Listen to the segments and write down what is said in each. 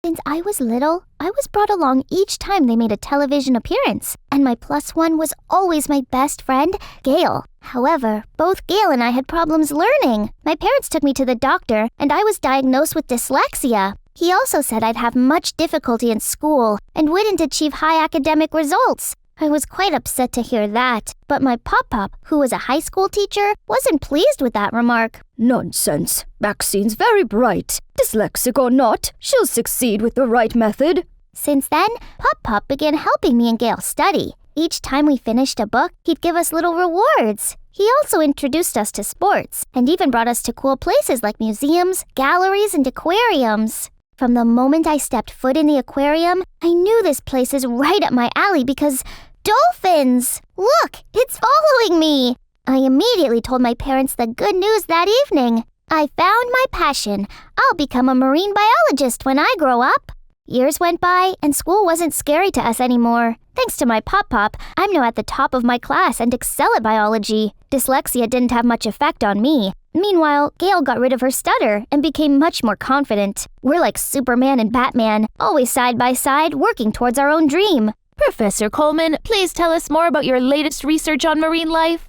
Since I was little, I was brought along each time they made a television appearance, and my plus one was always my best friend, Gail. However, both Gail and I had problems learning. My parents took me to the doctor, and I was diagnosed with dyslexia. He also said I'd have much difficulty in school and wouldn't achieve high academic results. I was quite upset to hear that, but my pop-pop, who was a high school teacher, wasn't pleased with that remark. Nonsense. Maxine's very bright. Dyslexic or not, she'll succeed with the right method. Since then, Pop-Pop began helping me and Gail study. Each time we finished a book, he'd give us little rewards. He also introduced us to sports, and even brought us to cool places like museums, galleries, and aquariums. From the moment I stepped foot in the aquarium, I knew this place is right up my alley because dolphins! Look, it's following me! I immediately told my parents the good news that evening. I found my passion. I'll become a marine biologist when I grow up. Years went by, and school wasn't scary to us anymore. Thanks to my pop-pop, I'm now at the top of my class and excel at biology. Dyslexia didn't have much effect on me. Meanwhile, Gail got rid of her stutter and became much more confident. We're like Superman and Batman, always side by side, working towards our own dream. Professor Coleman, please tell us more about your latest research on marine life.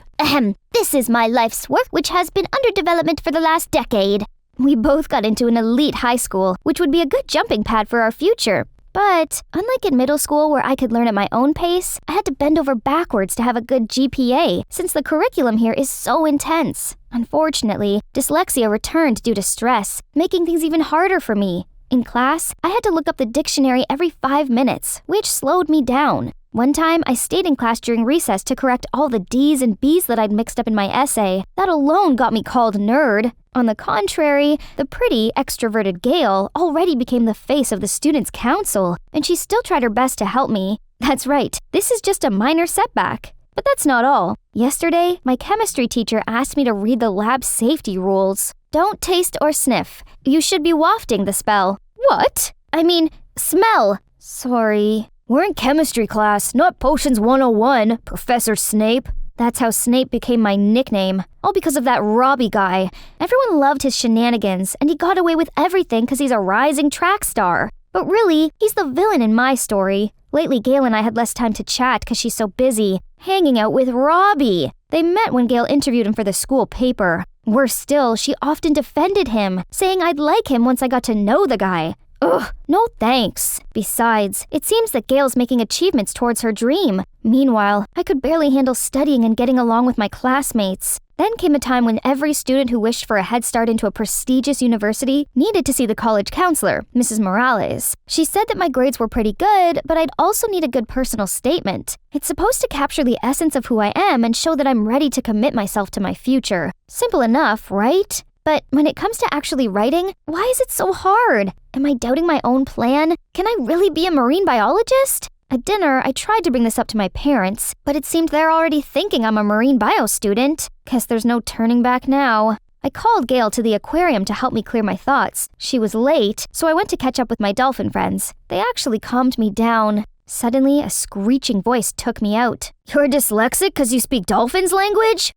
This is my life's work, which has been under development for the last decade. We both got into an elite high school, which would be a good jumping pad for our future. But unlike in middle school where I could learn at my own pace, I had to bend over backwards to have a good GPA, since the curriculum here is so intense. Unfortunately, dyslexia returned due to stress, making things even harder for me. In class, I had to look up the dictionary every 5 minutes, which slowed me down. One time, I stayed in class during recess to correct all the D's and B's that I'd mixed up in my essay. That alone got me called nerd. On the contrary, the pretty, extroverted Gail already became the face of the students' council, and she still tried her best to help me. That's right, this is just a minor setback. But that's not all. Yesterday, my chemistry teacher asked me to read the lab safety rules. Don't taste or sniff. You should be wafting the spell. What? I mean, smell. Sorry. We're in chemistry class, not Potions 101, Professor Snape. That's how Snape became my nickname, all because of that Robbie guy. Everyone loved his shenanigans, and he got away with everything because he's a rising track star. But really, he's the villain in my story. Lately, Gail and I had less time to chat because she's so busy, hanging out with Robbie. They met when Gail interviewed him for the school paper. Worse still, she often defended him, saying I'd like him once I got to know the guy. Ugh, no thanks. Besides, it seems that Gail's making achievements towards her dream. Meanwhile, I could barely handle studying and getting along with my classmates. Then came a time when every student who wished for a head start into a prestigious university needed to see the college counselor, Mrs. Morales. She said that my grades were pretty good, but I'd also need a good personal statement. It's supposed to capture the essence of who I am and show that I'm ready to commit myself to my future. Simple enough, right? But when it comes to actually writing, why is it so hard? Am I doubting my own plan? Can I really be a marine biologist? At dinner, I tried to bring this up to my parents, but it seemed they're already thinking I'm a marine bio student. Guess there's no turning back now. I called Gail to the aquarium to help me clear my thoughts. She was late, so I went to catch up with my dolphin friends. They actually calmed me down. Suddenly, a screeching voice took me out. You're dyslexic because you speak dolphins' language?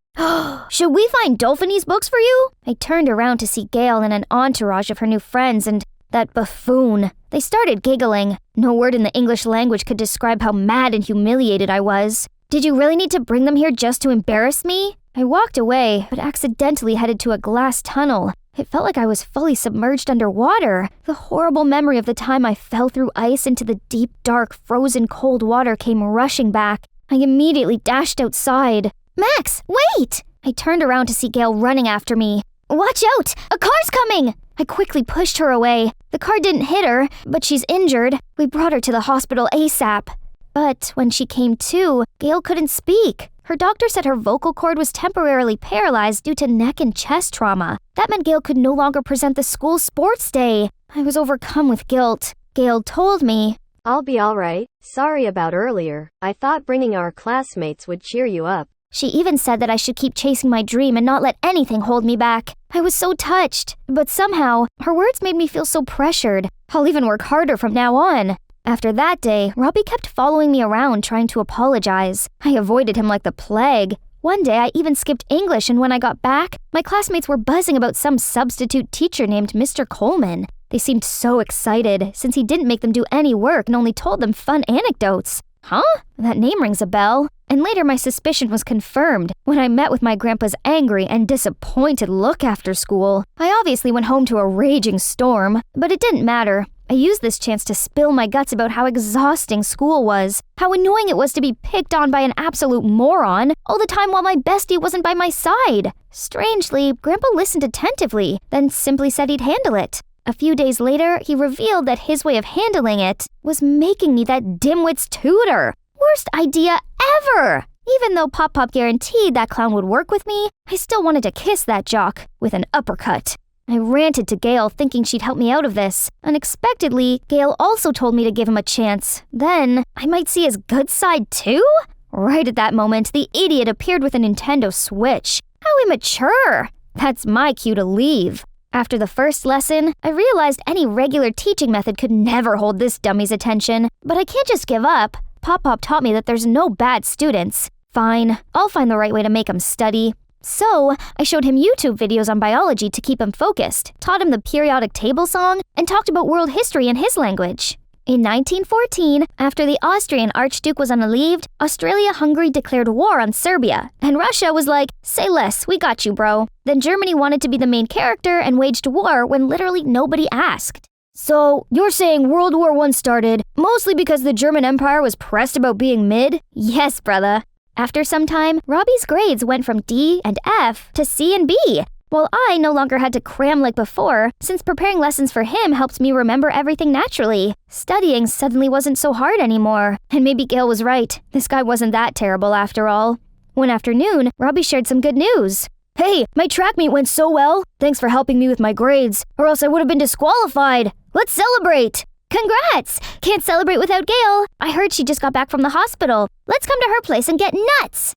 Should we find Dolphinese books for you? I turned around to see Gail and an entourage of her new friends and that buffoon. They started giggling. No word in the English language could describe how mad and humiliated I was. Did you really need to bring them here just to embarrass me? I walked away, but accidentally headed to a glass tunnel. It felt like I was fully submerged underwater. The horrible memory of the time I fell through ice into the deep, dark, frozen cold water came rushing back. I immediately dashed outside. Max, wait! I turned around to see Gail running after me. Watch out! A car's coming! I quickly pushed her away. The car didn't hit her, but she's injured. We brought her to the hospital ASAP. But when she came to, Gail couldn't speak. Her doctor said her vocal cord was temporarily paralyzed due to neck and chest trauma. That meant Gail could no longer present the school sports day. I was overcome with guilt. Gail told me, "I'll be all right. Sorry about earlier. I thought bringing our classmates would cheer you up." She even said that I should keep chasing my dream and not let anything hold me back. I was so touched, but somehow, her words made me feel so pressured. I'll even work harder from now on. After that day, Robbie kept following me around trying to apologize. I avoided him like the plague. One day I even skipped English, and when I got back, my classmates were buzzing about some substitute teacher named Mr. Coleman. They seemed so excited, since he didn't make them do any work and only told them fun anecdotes. Huh? That name rings a bell. And later my suspicion was confirmed when I met with my grandpa's angry and disappointed look after school. I obviously went home to a raging storm, but it didn't matter. I used this chance to spill my guts about how exhausting school was, how annoying it was to be picked on by an absolute moron all the time while my bestie wasn't by my side. Strangely, Grandpa listened attentively, then simply said he'd handle it. A few days later, he revealed that his way of handling it was making me that dimwit's tutor. Worst idea ever! Even though Pop guaranteed that clown would work with me, I still wanted to kiss that jock with an uppercut. I ranted to Gail thinking she'd help me out of this. Unexpectedly, Gail also told me to give him a chance. Then, I might see his good side too? Right at that moment, the idiot appeared with a Nintendo Switch. How immature! That's my cue to leave. After the first lesson, I realized any regular teaching method could never hold this dummy's attention. But I can't just give up. Pop taught me that there's no bad students. Fine, I'll find the right way to make him study. So, I showed him YouTube videos on biology to keep him focused, taught him the periodic table song, and talked about world history in his language. In 1914, after the Austrian Archduke was unalieved, Austria-Hungary declared war on Serbia, and Russia was like, say less, we got you, bro. Then Germany wanted to be the main character and waged war when literally nobody asked. So, you're saying World War I started mostly because the German Empire was pressed about being mid? Yes, brother. After some time, Robbie's grades went from D and F to C and B. While I no longer had to cram like before, since preparing lessons for him helped me remember everything naturally. Studying suddenly wasn't so hard anymore. And maybe Gail was right. This guy wasn't that terrible after all. One afternoon, Robbie shared some good news. Hey, my track meet went so well. Thanks for helping me with my grades, or else I would have been disqualified. Let's celebrate! Congrats! Can't celebrate without Gail. I heard she just got back from the hospital. Let's come to her place and get nuts.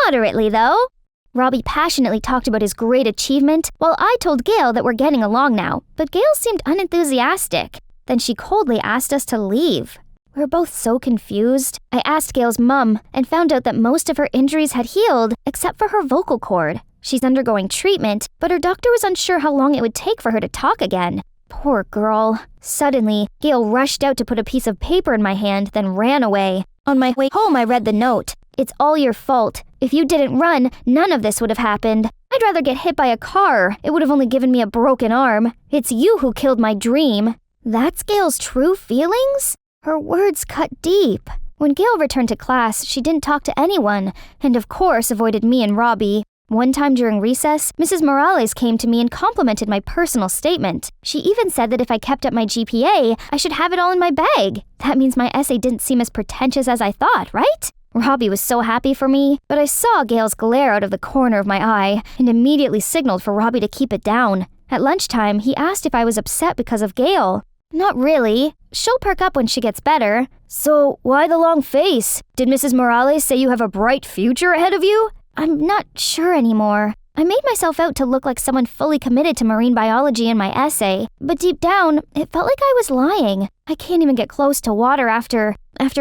Moderately, though. Robbie passionately talked about his great achievement, while I told Gail that we're getting along now, but Gail seemed unenthusiastic. Then she coldly asked us to leave. We were both so confused. I asked Gail's mom and found out that most of her injuries had healed, except for her vocal cord. She's undergoing treatment, but her doctor was unsure how long it would take for her to talk again. Poor girl. Suddenly, Gail rushed out to put a piece of paper in my hand, then ran away. On my way home, I read the note. It's all your fault. If you didn't run, none of this would have happened. I'd rather get hit by a car. It would have only given me a broken arm. It's you who killed my dream. That's Gail's true feelings? Her words cut deep. When Gail returned to class, she didn't talk to anyone, and of course avoided me and Robbie. One time during recess, Mrs. Morales came to me and complimented my personal statement. She even said that if I kept up my GPA, I should have it all in my bag. That means my essay didn't seem as pretentious as I thought, right? Robbie was so happy for me, but I saw Gail's glare out of the corner of my eye and immediately signaled for Robbie to keep it down. At lunchtime, he asked if I was upset because of Gail. Not really. She'll perk up when she gets better. So, why the long face? Did Mrs. Morales say you have a bright future ahead of you? I'm not sure anymore. I made myself out to look like someone fully committed to marine biology in my essay, but deep down, it felt like I was lying. I can't even get close to water after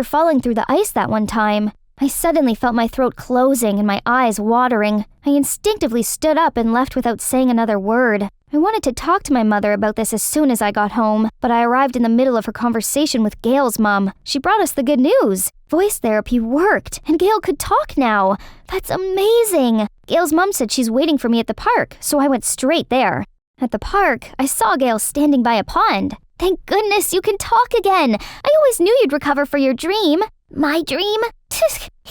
falling through the ice that one time. I suddenly felt my throat closing and my eyes watering. I instinctively stood up and left without saying another word. I wanted to talk to my mother about this as soon as I got home, but I arrived in the middle of her conversation with Gail's mom. She brought us the good news. Voice therapy worked, and Gail could talk now. That's amazing. Gail's mom said she's waiting for me at the park, so I went straight there. At the park, I saw Gail standing by a pond. Thank goodness you can talk again. I always knew you'd recover for your dream. My dream?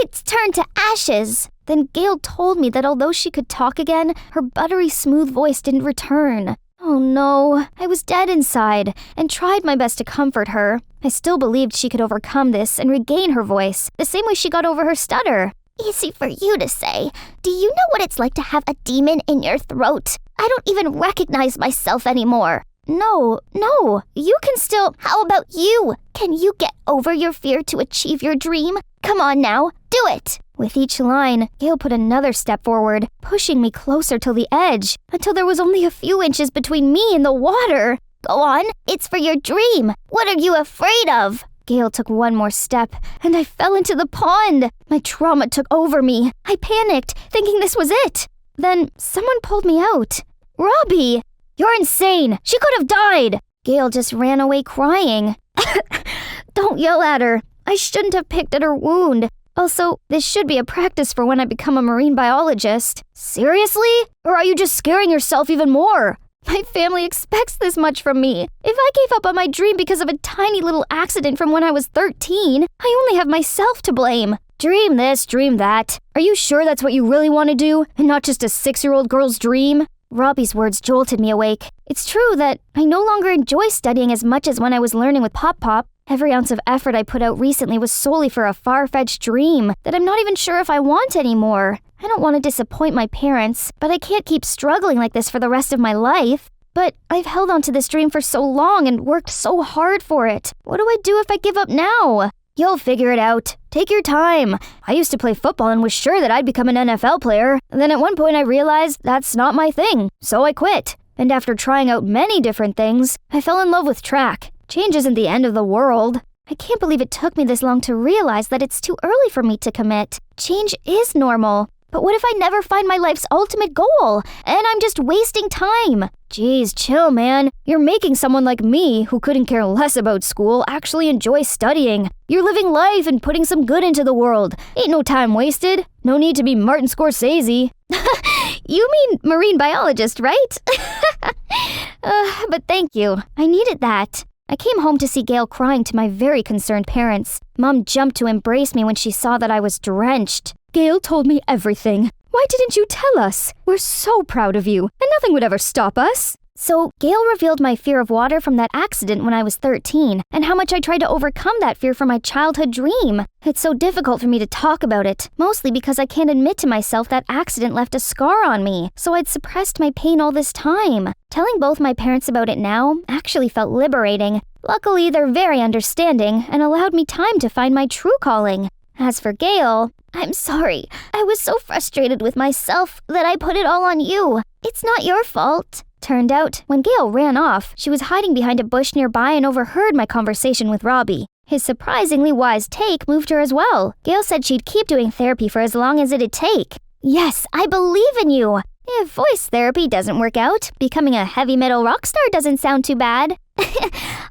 It's turned to ashes. Then Gail told me that although she could talk again, her buttery smooth voice didn't return. Oh no, I was dead inside and tried my best to comfort her. I still believed she could overcome this and regain her voice, the same way she got over her stutter. Easy for you to say. Do you know what it's like to have a demon in your throat? I don't even recognize myself anymore. No, you can still... How about you? Can you get over your fear to achieve your dream? Come on now, do it! With each line, Gail put another step forward, pushing me closer to the edge, until there was only a few inches between me and the water. Go on, it's for your dream. What are you afraid of? Gail took one more step, and I fell into the pond. My trauma took over me. I panicked, thinking this was it. Then someone pulled me out. Robbie! You're insane! She could have died! Gail just ran away crying. Don't yell at her. I shouldn't have picked at her wound. Also, this should be a practice for when I become a marine biologist. Seriously? Or are you just scaring yourself even more? My family expects this much from me. If I gave up on my dream because of a tiny little accident from when I was 13, I only have myself to blame. Dream this, dream that. Are you sure that's what you really want to do, and not just a 6-year-old girl's dream? Robbie's words jolted me awake. It's true that I no longer enjoy studying as much as when I was learning with Pop Pop. Every ounce of effort I put out recently was solely for a far-fetched dream that I'm not even sure if I want anymore. I don't want to disappoint my parents, but I can't keep struggling like this for the rest of my life. But I've held on to this dream for so long and worked so hard for it. What do I do if I give up now? You'll figure it out. Take your time. I used to play football and was sure that I'd become an NFL player. Then at one point I realized that's not my thing, so I quit. And after trying out many different things, I fell in love with track. Change isn't the end of the world. I can't believe it took me this long to realize that it's too early for me to commit. Change is normal. But what if I never find my life's ultimate goal, and I'm just wasting time? Jeez, chill, man. You're making someone like me, who couldn't care less about school, actually enjoy studying. You're living life and putting some good into the world. Ain't no time wasted. No need to be Martin Scorsese. You mean marine biologist, right? But thank you. I needed that. I came home to see Gail crying to my very concerned parents. Mom jumped to embrace me when she saw that I was drenched. Gail told me everything. Why didn't you tell us? We're so proud of you, and nothing would ever stop us. So, Gail revealed my fear of water from that accident when I was 13, and how much I tried to overcome that fear for my childhood dream. It's so difficult for me to talk about it, mostly because I can't admit to myself that accident left a scar on me, so I'd suppressed my pain all this time. Telling both my parents about it now actually felt liberating. Luckily, they're very understanding and allowed me time to find my true calling. As for Gail, I'm sorry. I was so frustrated with myself that I put it all on you. It's not your fault. Turned out, when Gail ran off, she was hiding behind a bush nearby and overheard my conversation with Robbie. His surprisingly wise take moved her as well. Gail said she'd keep doing therapy for as long as it'd take. Yes, I believe in you. If voice therapy doesn't work out, becoming a heavy metal rock star doesn't sound too bad.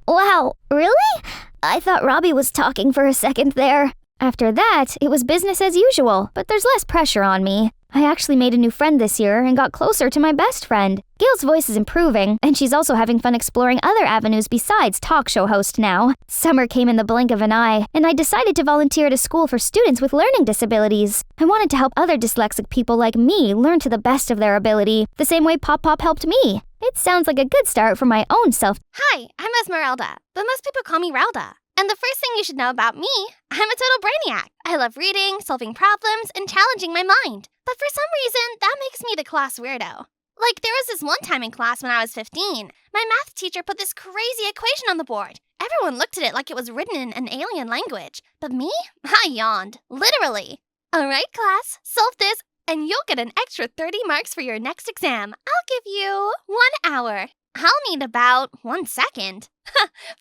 Wow, really? I thought Robbie was talking for a second there. After that, it was business as usual, but there's less pressure on me. I actually made a new friend this year and got closer to my best friend. Gail's voice is improving, and she's also having fun exploring other avenues besides talk show host now. Summer came in the blink of an eye, and I decided to volunteer at a school for students with learning disabilities. I wanted to help other dyslexic people like me learn to the best of their ability, the same way Pop Pop helped me. It sounds like a good start for my own self. Hi, I'm Esmeralda, but most people call me Ralda. And the first thing you should know about me, I'm a total brainiac. I love reading, solving problems, and challenging my mind. But for some reason, that makes me the class weirdo. Like, there was this one time in class when I was 15. My math teacher put this crazy equation on the board. Everyone looked at it like it was written in an alien language. But me? I yawned. Literally. All right, class, solve this, and you'll get an extra 30 marks for your next exam. I'll give you 1 hour. I'll need about 1 second.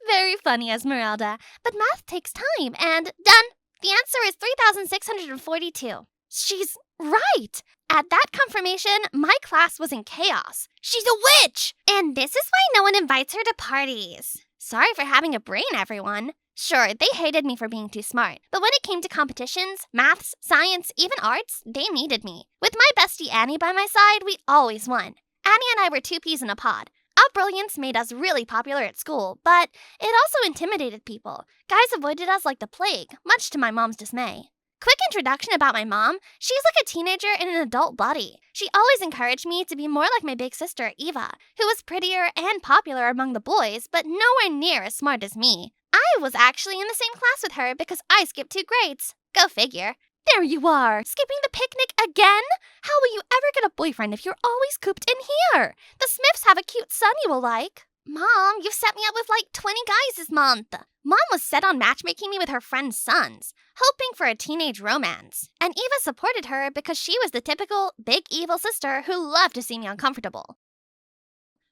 Very funny, Esmeralda. But math takes time, and done. The answer is 3,642. She's right. At that confirmation, my class was in chaos. She's a witch! And this is why no one invites her to parties. Sorry for having a brain, everyone. Sure, they hated me for being too smart, but when it came to competitions, maths, science, even arts, they needed me. With my bestie Annie by my side, we always won. Annie and I were 2 peas in a pod. Our brilliance made us really popular at school, but it also intimidated people. Guys avoided us like the plague, much to my mom's dismay. Quick introduction about my mom. She's like a teenager in an adult body. She always encouraged me to be more like my big sister, Eva, who was prettier and popular among the boys, but nowhere near as smart as me. I was actually in the same class with her because I skipped 2 grades. Go figure. There you are, skipping the picnic again? How will you ever get a boyfriend if you're always cooped in here? The Smiths have a cute son you will like. Mom, you've set me up with like 20 guys this month. Mom was set on matchmaking me with her friend's sons, hoping for a teenage romance. And Eva supported her because she was the typical big evil sister who loved to see me uncomfortable.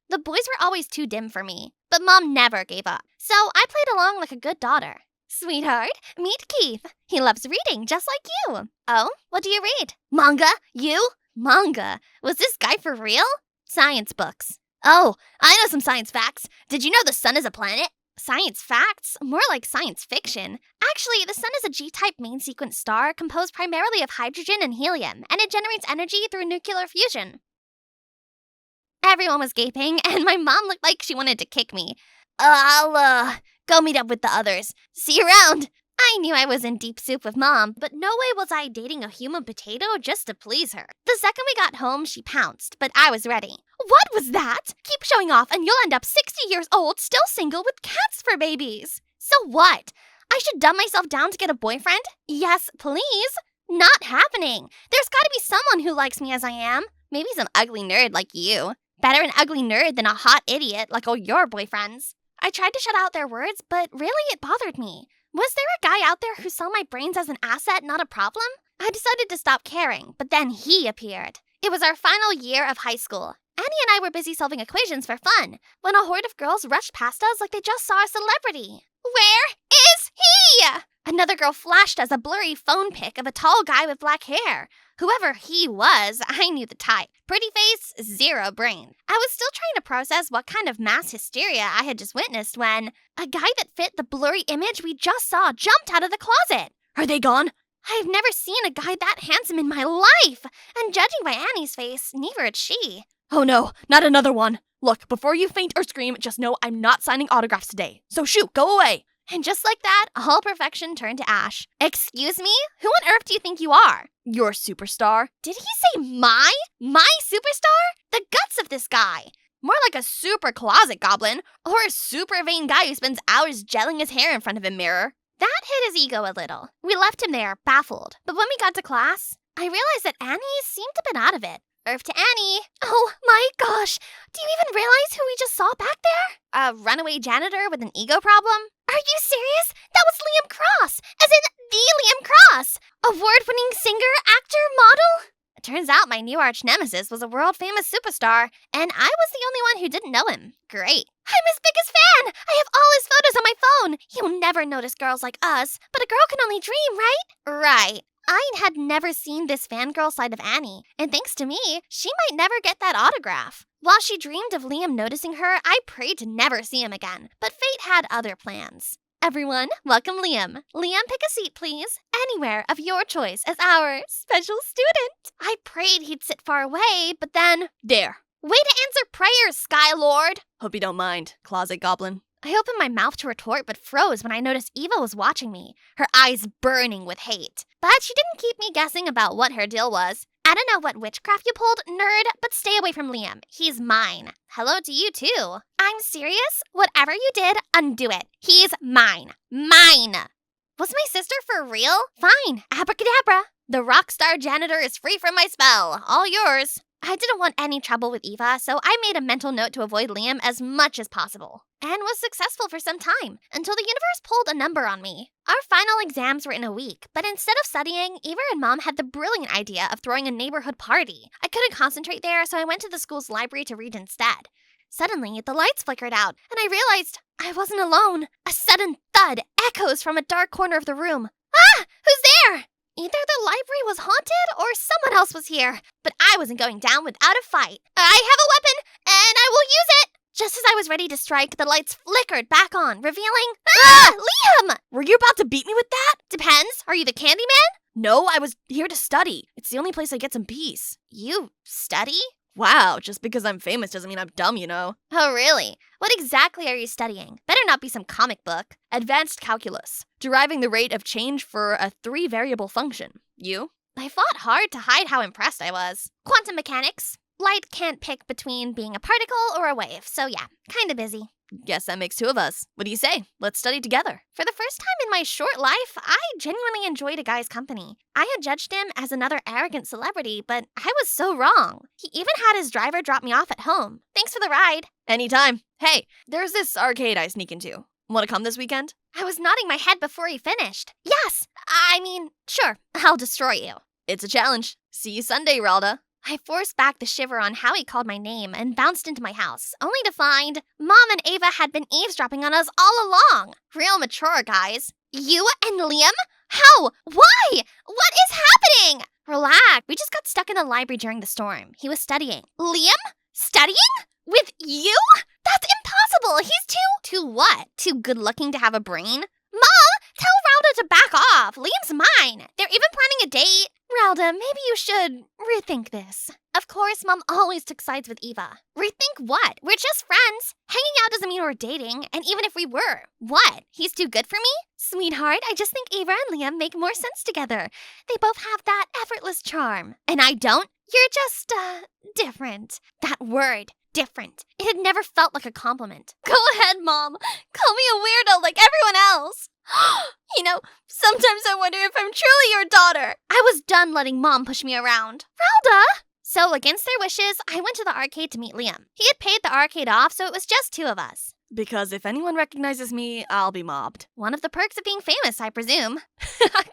The boys were always too dim for me, but Mom never gave up. So I played along like a good daughter. Sweetheart, meet Keith. He loves reading just like you. Oh, what do you read? Manga? You? Manga? Was this guy for real? Science books. Oh, I know some science facts. Did you know the sun is a planet? Science facts? More like science fiction. Actually, the sun is a G-type main sequence star composed primarily of hydrogen and helium, and it generates energy through nuclear fusion. Everyone was gaping, and my mom looked like she wanted to kick me. I'll go meet up with the others. See you around. I knew I was in deep soup with Mom, but no way was I dating a human potato just to please her. The second we got home, she pounced, but I was ready. What was that? Keep showing off and you'll end up 60 years old, still single with cats for babies. So what? I should dumb myself down to get a boyfriend? Yes, please. Not happening. There's gotta be someone who likes me as I am. Maybe some ugly nerd like you. Better an ugly nerd than a hot idiot like all your boyfriends. I tried to shut out their words, but really it bothered me. Was there a guy out there who saw my brains as an asset, not a problem? I decided to stop caring, but then he appeared. It was our final year of high school. Annie and I were busy solving equations for fun, when a horde of girls rushed past us like they just saw a celebrity. Where is he? Another girl flashed us a blurry phone pic of a tall guy with black hair. Whoever he was, I knew the type. Pretty face, zero brain. I was still trying to process what kind of mass hysteria I had just witnessed when a guy that fit the blurry image we just saw jumped out of the closet. Are they gone? I've never seen a guy that handsome in my life, and judging by Annie's face, neither had she. Oh no, not another one. Look, before you faint or scream, just know I'm not signing autographs today. So shoot, go away. And just like that, all perfection turned to ash. Excuse me? Who on earth do you think you are? You're a superstar. Did he say my? My superstar? The guts of this guy. More like a super closet goblin, or a super vain guy who spends hours gelling his hair in front of a mirror. That hit his ego a little. We left him there, baffled. But when we got to class, I realized that Annie seemed a bit out of it. Earth to Annie. Oh my gosh, do you even realize who we just saw back there? A runaway janitor with an ego problem? Are you serious? That was Liam Cross, as in the Liam Cross, award-winning singer, actor, model? It turns out my new arch-nemesis was a world-famous superstar, and I was the only one who didn't know him. Great. I'm his biggest fan! I have all his photos on my phone! You'll never notice girls like us, but a girl can only dream, right? Right. I had never seen this fangirl side of Annie, and thanks to me, she might never get that autograph. While she dreamed of Liam noticing her, I prayed to never see him again, but fate had other plans. Everyone, welcome Liam. Liam, pick a seat, please. Anywhere of your choice as our special student. I prayed he'd sit far away, but then... There. Way to answer prayers, Sky Lord! Hope you don't mind, closet goblin. I opened my mouth to retort but froze when I noticed Eva was watching me, her eyes burning with hate. But she didn't keep me guessing about what her deal was. I don't know what witchcraft you pulled, nerd, but stay away from Liam. He's mine. Hello to you, too. I'm serious. Whatever you did, undo it. He's mine. Mine! Was my sister for real? Fine. Abracadabra. The rock star janitor is free from my spell. All yours. I didn't want any trouble with Eva, so I made a mental note to avoid Liam as much as possible. And was successful for some time, until the universe pulled a number on me. Our final exams were in a week, but instead of studying, Eva and Mom had the brilliant idea of throwing a neighborhood party. I couldn't concentrate there, so I went to the school's library to read instead. Suddenly, the lights flickered out, and I realized I wasn't alone. A sudden thud echoes from a dark corner of the room. Ah! Who's there? Either the library was haunted or someone else was here, but I wasn't going down without a fight. I have a weapon, and I will use it! Just as I was ready to strike, the lights flickered back on, revealing... Ah! Liam! Were you about to beat me with that? Depends. Are you the Candyman? No, I was here to study. It's the only place I get some peace. You study? Wow, just because I'm famous doesn't mean I'm dumb, you know. Oh, really? What exactly are you studying? Better not be some comic book. Advanced calculus. Deriving the rate of change for a 3-variable function. You? I fought hard to hide how impressed I was. Quantum mechanics. Light can't pick between being a particle or a wave, so yeah, kinda busy. Guess that makes 2 of us. What do you say? Let's study together. For the first time in my short life, I genuinely enjoyed a guy's company. I had judged him as another arrogant celebrity, but I was so wrong. He even had his driver drop me off at home. Thanks for the ride. Anytime. Hey, there's this arcade I sneak into. Want to come this weekend? I was nodding my head before he finished. Yes! I mean, sure, I'll destroy you. It's a challenge. See you Sunday, Ralda. I forced back the shiver on how he called my name and bounced into my house, only to find Mom and Ava had been eavesdropping on us all along. Real mature, guys. You and Liam? How? Why? What is happening? Relax. We just got stuck in the library during the storm. He was studying. Liam? Studying? With you? That's impossible. He's too what? Too good looking to have a brain? Mom, tell Ralda to back off. Liam's mine. They're even planning a date. Ralda, maybe you should rethink this. Of course, Mom always took sides with Eva. Rethink what? We're just friends. Hanging out doesn't mean we're dating, and even if we were, what? He's too good for me? Sweetheart, I just think Eva and Liam make more sense together. They both have that effortless charm. And I don't? You're just, different. That word. Different. It had never felt like a compliment. Go ahead, Mom. Call me a weirdo like everyone else. You know, sometimes I wonder if I'm truly your daughter. I was done letting Mom push me around. Ralda! So, against their wishes, I went to the arcade to meet Liam. He had paid the arcade off, so it was just two of us. Because if anyone recognizes me, I'll be mobbed. One of the perks of being famous, I presume.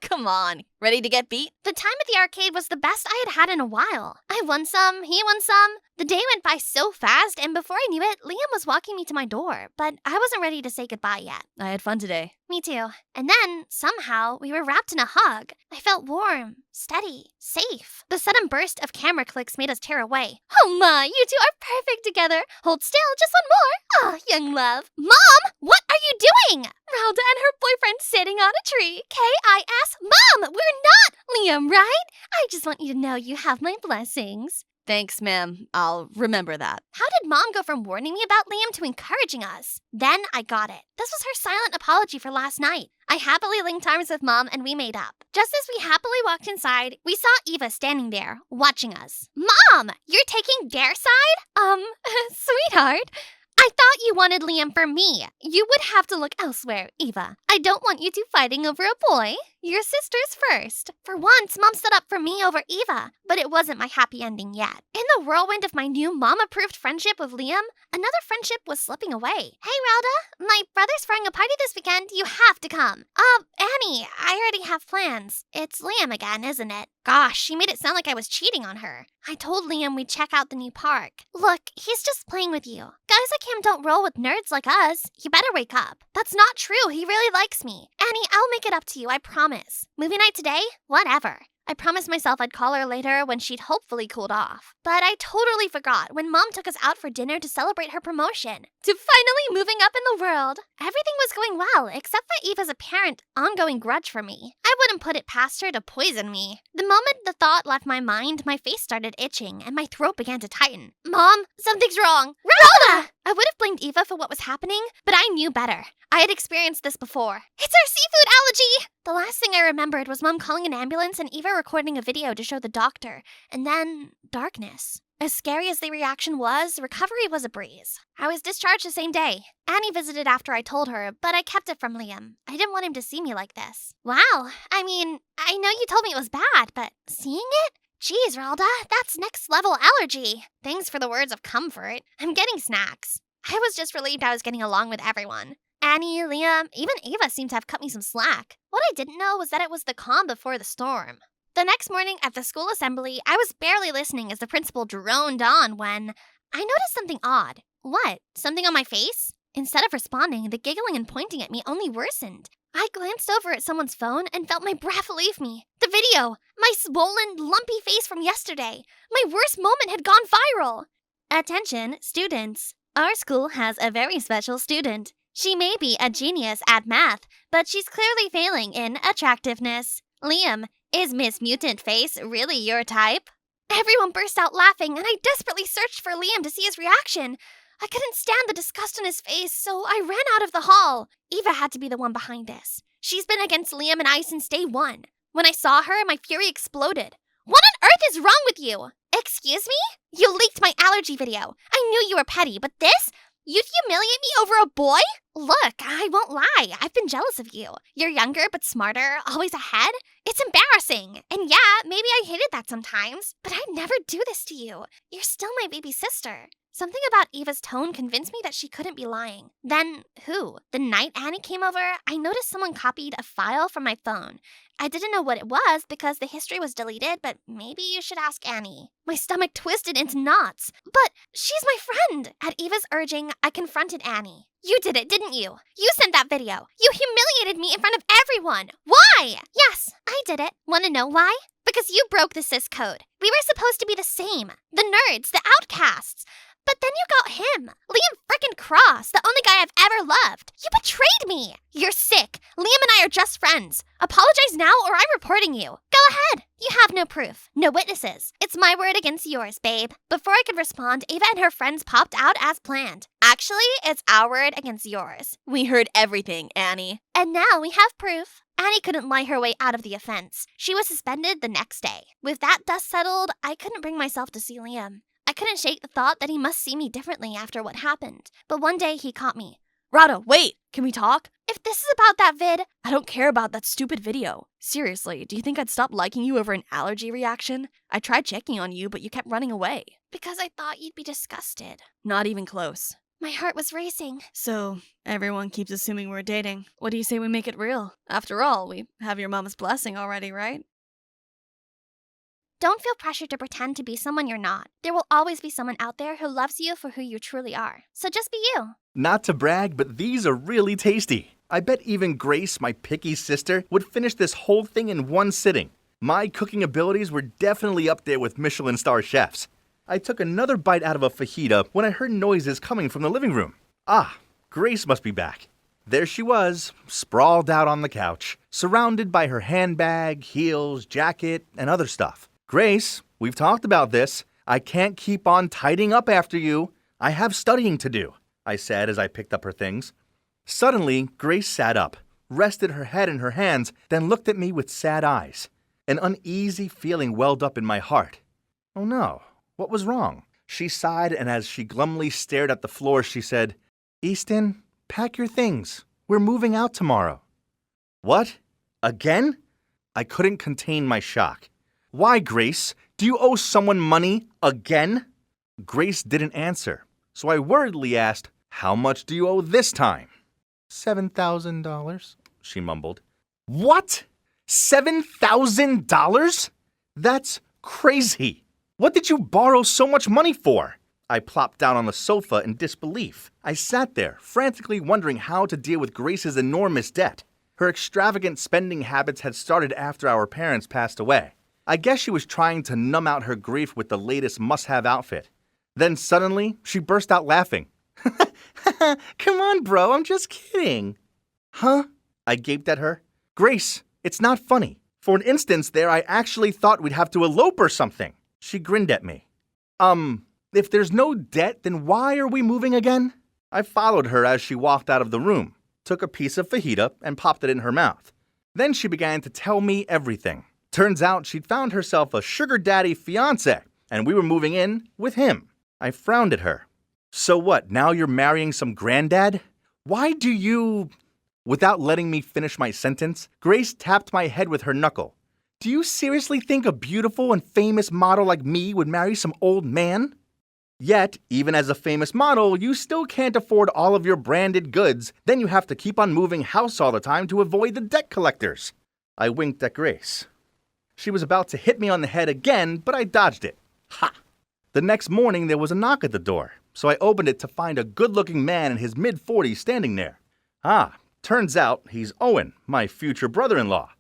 Come on. Ready to get beat? The time at the arcade was the best I had had in a while. I won some, he won some. The day went by so fast, and before I knew it, Liam was walking me to my door, but I wasn't ready to say goodbye yet. I had fun today. Me too. And then, somehow, we were wrapped in a hug. I felt warm, steady, safe. The sudden burst of camera clicks made us tear away. Oh my, you two are perfect together. Hold still, just one more. Ah, young love. Mom, what are you doing? Ralda and her boyfriend sitting on a tree. K-I-S. Mom, we're not Liam, right? I just want you to know you have my blessings. Thanks, ma'am. I'll remember that. How did Mom go from warning me about Liam to encouraging us? Then I got it. This was her silent apology for last night. I happily linked arms with Mom and we made up. Just as we happily walked inside, we saw Eva standing there, watching us. Mom, you're taking their side? Sweetheart, I thought you wanted Liam for me. You would have to look elsewhere, Eva. I don't want you two fighting over a boy. Your sisters first. For once, Mom stood up for me over Eva, but it wasn't my happy ending yet. In the whirlwind of my new Mom-approved friendship with Liam, another friendship was slipping away. Hey, Ralda, my brother's throwing a party this weekend. You have to come. Annie, I already have plans. It's Liam again, isn't it? Gosh, she made it sound like I was cheating on her. I told Liam we'd check out the new park. Look, he's just playing with you. Guys like him don't roll with nerds like us. You better wake up. That's not true. He really likes me. Annie, I'll make it up to you, I promise. Movie night today? Whatever. I promised myself I'd call her later when she'd hopefully cooled off. But I totally forgot when Mom took us out for dinner to celebrate her promotion. To finally moving up in the world. Everything was going well, except for Eva's apparent ongoing grudge for me. I wouldn't put it past her to poison me. The moment the thought left my mind, my face started itching and my throat began to tighten. Mom, something's wrong. Ralda! I would have blamed Eva for what was happening, but I knew better. I had experienced this before. It's our seafood allergy! The last thing I remembered was Mom calling an ambulance and Eva recording a video to show the doctor. And then, darkness. As scary as the reaction was, recovery was a breeze. I was discharged the same day. Annie visited after I told her, but I kept it from Liam. I didn't want him to see me like this. Wow, I mean, I know you told me it was bad, but seeing it? Geez, Ralda, that's next level allergy. Thanks for the words of comfort. I'm getting snacks. I was just relieved I was getting along with everyone. Annie, Liam, even Eva seemed to have cut me some slack. What I didn't know was that it was the calm before the storm. The next morning at the school assembly, I was barely listening as the principal droned on when I noticed something odd. What? Something on my face? Instead of responding, the giggling and pointing at me only worsened. I glanced over at someone's phone and felt my breath leave me. The video! My swollen, lumpy face from yesterday. My worst moment had gone viral. Attention, students. Our school has a very special student. She may be a genius at math, but she's clearly failing in attractiveness. Liam, is Miss Mutant Face really your type? Everyone burst out laughing, and I desperately searched for Liam to see his reaction. I couldn't stand the disgust on his face, so I ran out of the hall. Eva had to be the one behind this. She's been against Liam and I since day one. When I saw her, my fury exploded. What on earth is wrong with you? Excuse me? You leaked my allergy video. I knew you were petty, but this? You'd humiliate me over a boy? Look, I won't lie. I've been jealous of you. You're younger but smarter, always ahead. It's embarrassing. And yeah, maybe I hated that sometimes, but I'd never do this to you. You're still my baby sister. Something about Eva's tone convinced me that she couldn't be lying. Then, who? The night Annie came over, I noticed someone copied a file from my phone. I didn't know what it was because the history was deleted, but maybe you should ask Annie. My stomach twisted into knots. But she's my friend. At Eva's urging, I confronted Annie. You did it, didn't you? You sent that video. You humiliated me in front of everyone. Why? Yes, I did it. Want to know why? Because you broke the cis code. We were supposed to be the same. The nerds, the outcasts. But then you got him. Liam frickin' Cross, the only guy I've ever loved. You betrayed me. You're sick. Liam and I are just friends. Apologize now or I'm reporting you. Go ahead. You have no proof. No witnesses. It's my word against yours, babe. Before I could respond, Ava and her friends popped out as planned. Actually, it's our word against yours. We heard everything, Annie. And now we have proof. Annie couldn't lie her way out of the offense. She was suspended the next day. With that dust settled, I couldn't bring myself to see Liam. I couldn't shake the thought that he must see me differently after what happened. But one day he caught me. Rada, wait! Can we talk? If this is about that vid, I don't care about that stupid video. Seriously, do you think I'd stop liking you over an allergy reaction? I tried checking on you, but you kept running away. because I thought you'd be disgusted. Not even close. My heart was racing. So, everyone keeps assuming we're dating. What do you say we make it real? After all, we have your mama's blessing already, right? Don't feel pressured to pretend to be someone you're not. There will always be someone out there who loves you for who you truly are. So just be you. Not to brag, but these are really tasty. I bet even Grace, my picky sister, would finish this whole thing in one sitting. My cooking abilities were definitely up there with Michelin star chefs. I took another bite out of a fajita when I heard noises coming from the living room. Ah, Grace must be back. There she was, sprawled out on the couch, surrounded by her handbag, heels, jacket, and other stuff. Grace, we've talked about this. I can't keep on tidying up after you. I have studying to do, I said as I picked up her things. Suddenly, Grace sat up, rested her head in her hands, then looked at me with sad eyes. An uneasy feeling welled up in my heart. Oh no, what was wrong? She sighed, and as she glumly stared at the floor, she said, "Easton, pack your things. We're moving out tomorrow." What? Again? I couldn't contain my shock. Why, Grace? Do you owe someone money again? Grace didn't answer, so I worriedly asked, "How much do you owe this time?" $7,000, she mumbled. What? $7,000? That's crazy. What did you borrow so much money for? I plopped down on the sofa in disbelief. I sat there, frantically wondering how to deal with Grace's enormous debt. Her extravagant spending habits had started after our parents passed away. I guess she was trying to numb out her grief with the latest must-have outfit. Then suddenly, she burst out laughing. Come on, bro, I'm just kidding. Huh? I gaped at her. Grace, it's not funny. For an instance there, I actually thought we'd have to elope or something. She grinned at me. If there's no debt, then why are we moving again? I followed her as she walked out of the room, took a piece of fajita, and popped it in her mouth. Then she began to tell me everything. Turns out she'd found herself a sugar daddy fiancé, and we were moving in with him. I frowned at her. So what, now you're marrying some granddad? Why do you... Without letting me finish my sentence, Grace tapped my head with her knuckle. Do you seriously think a beautiful and famous model like me would marry some old man? Yet, even as a famous model, you still can't afford all of your branded goods. Then you have to keep on moving house all the time to avoid the debt collectors. I winked at Grace. She was about to hit me on the head again, but I dodged it. Ha! The next morning, there was a knock at the door, so I opened it to find a good-looking man in his mid-40s standing there. Ah, turns out he's Owen, my future brother-in-law.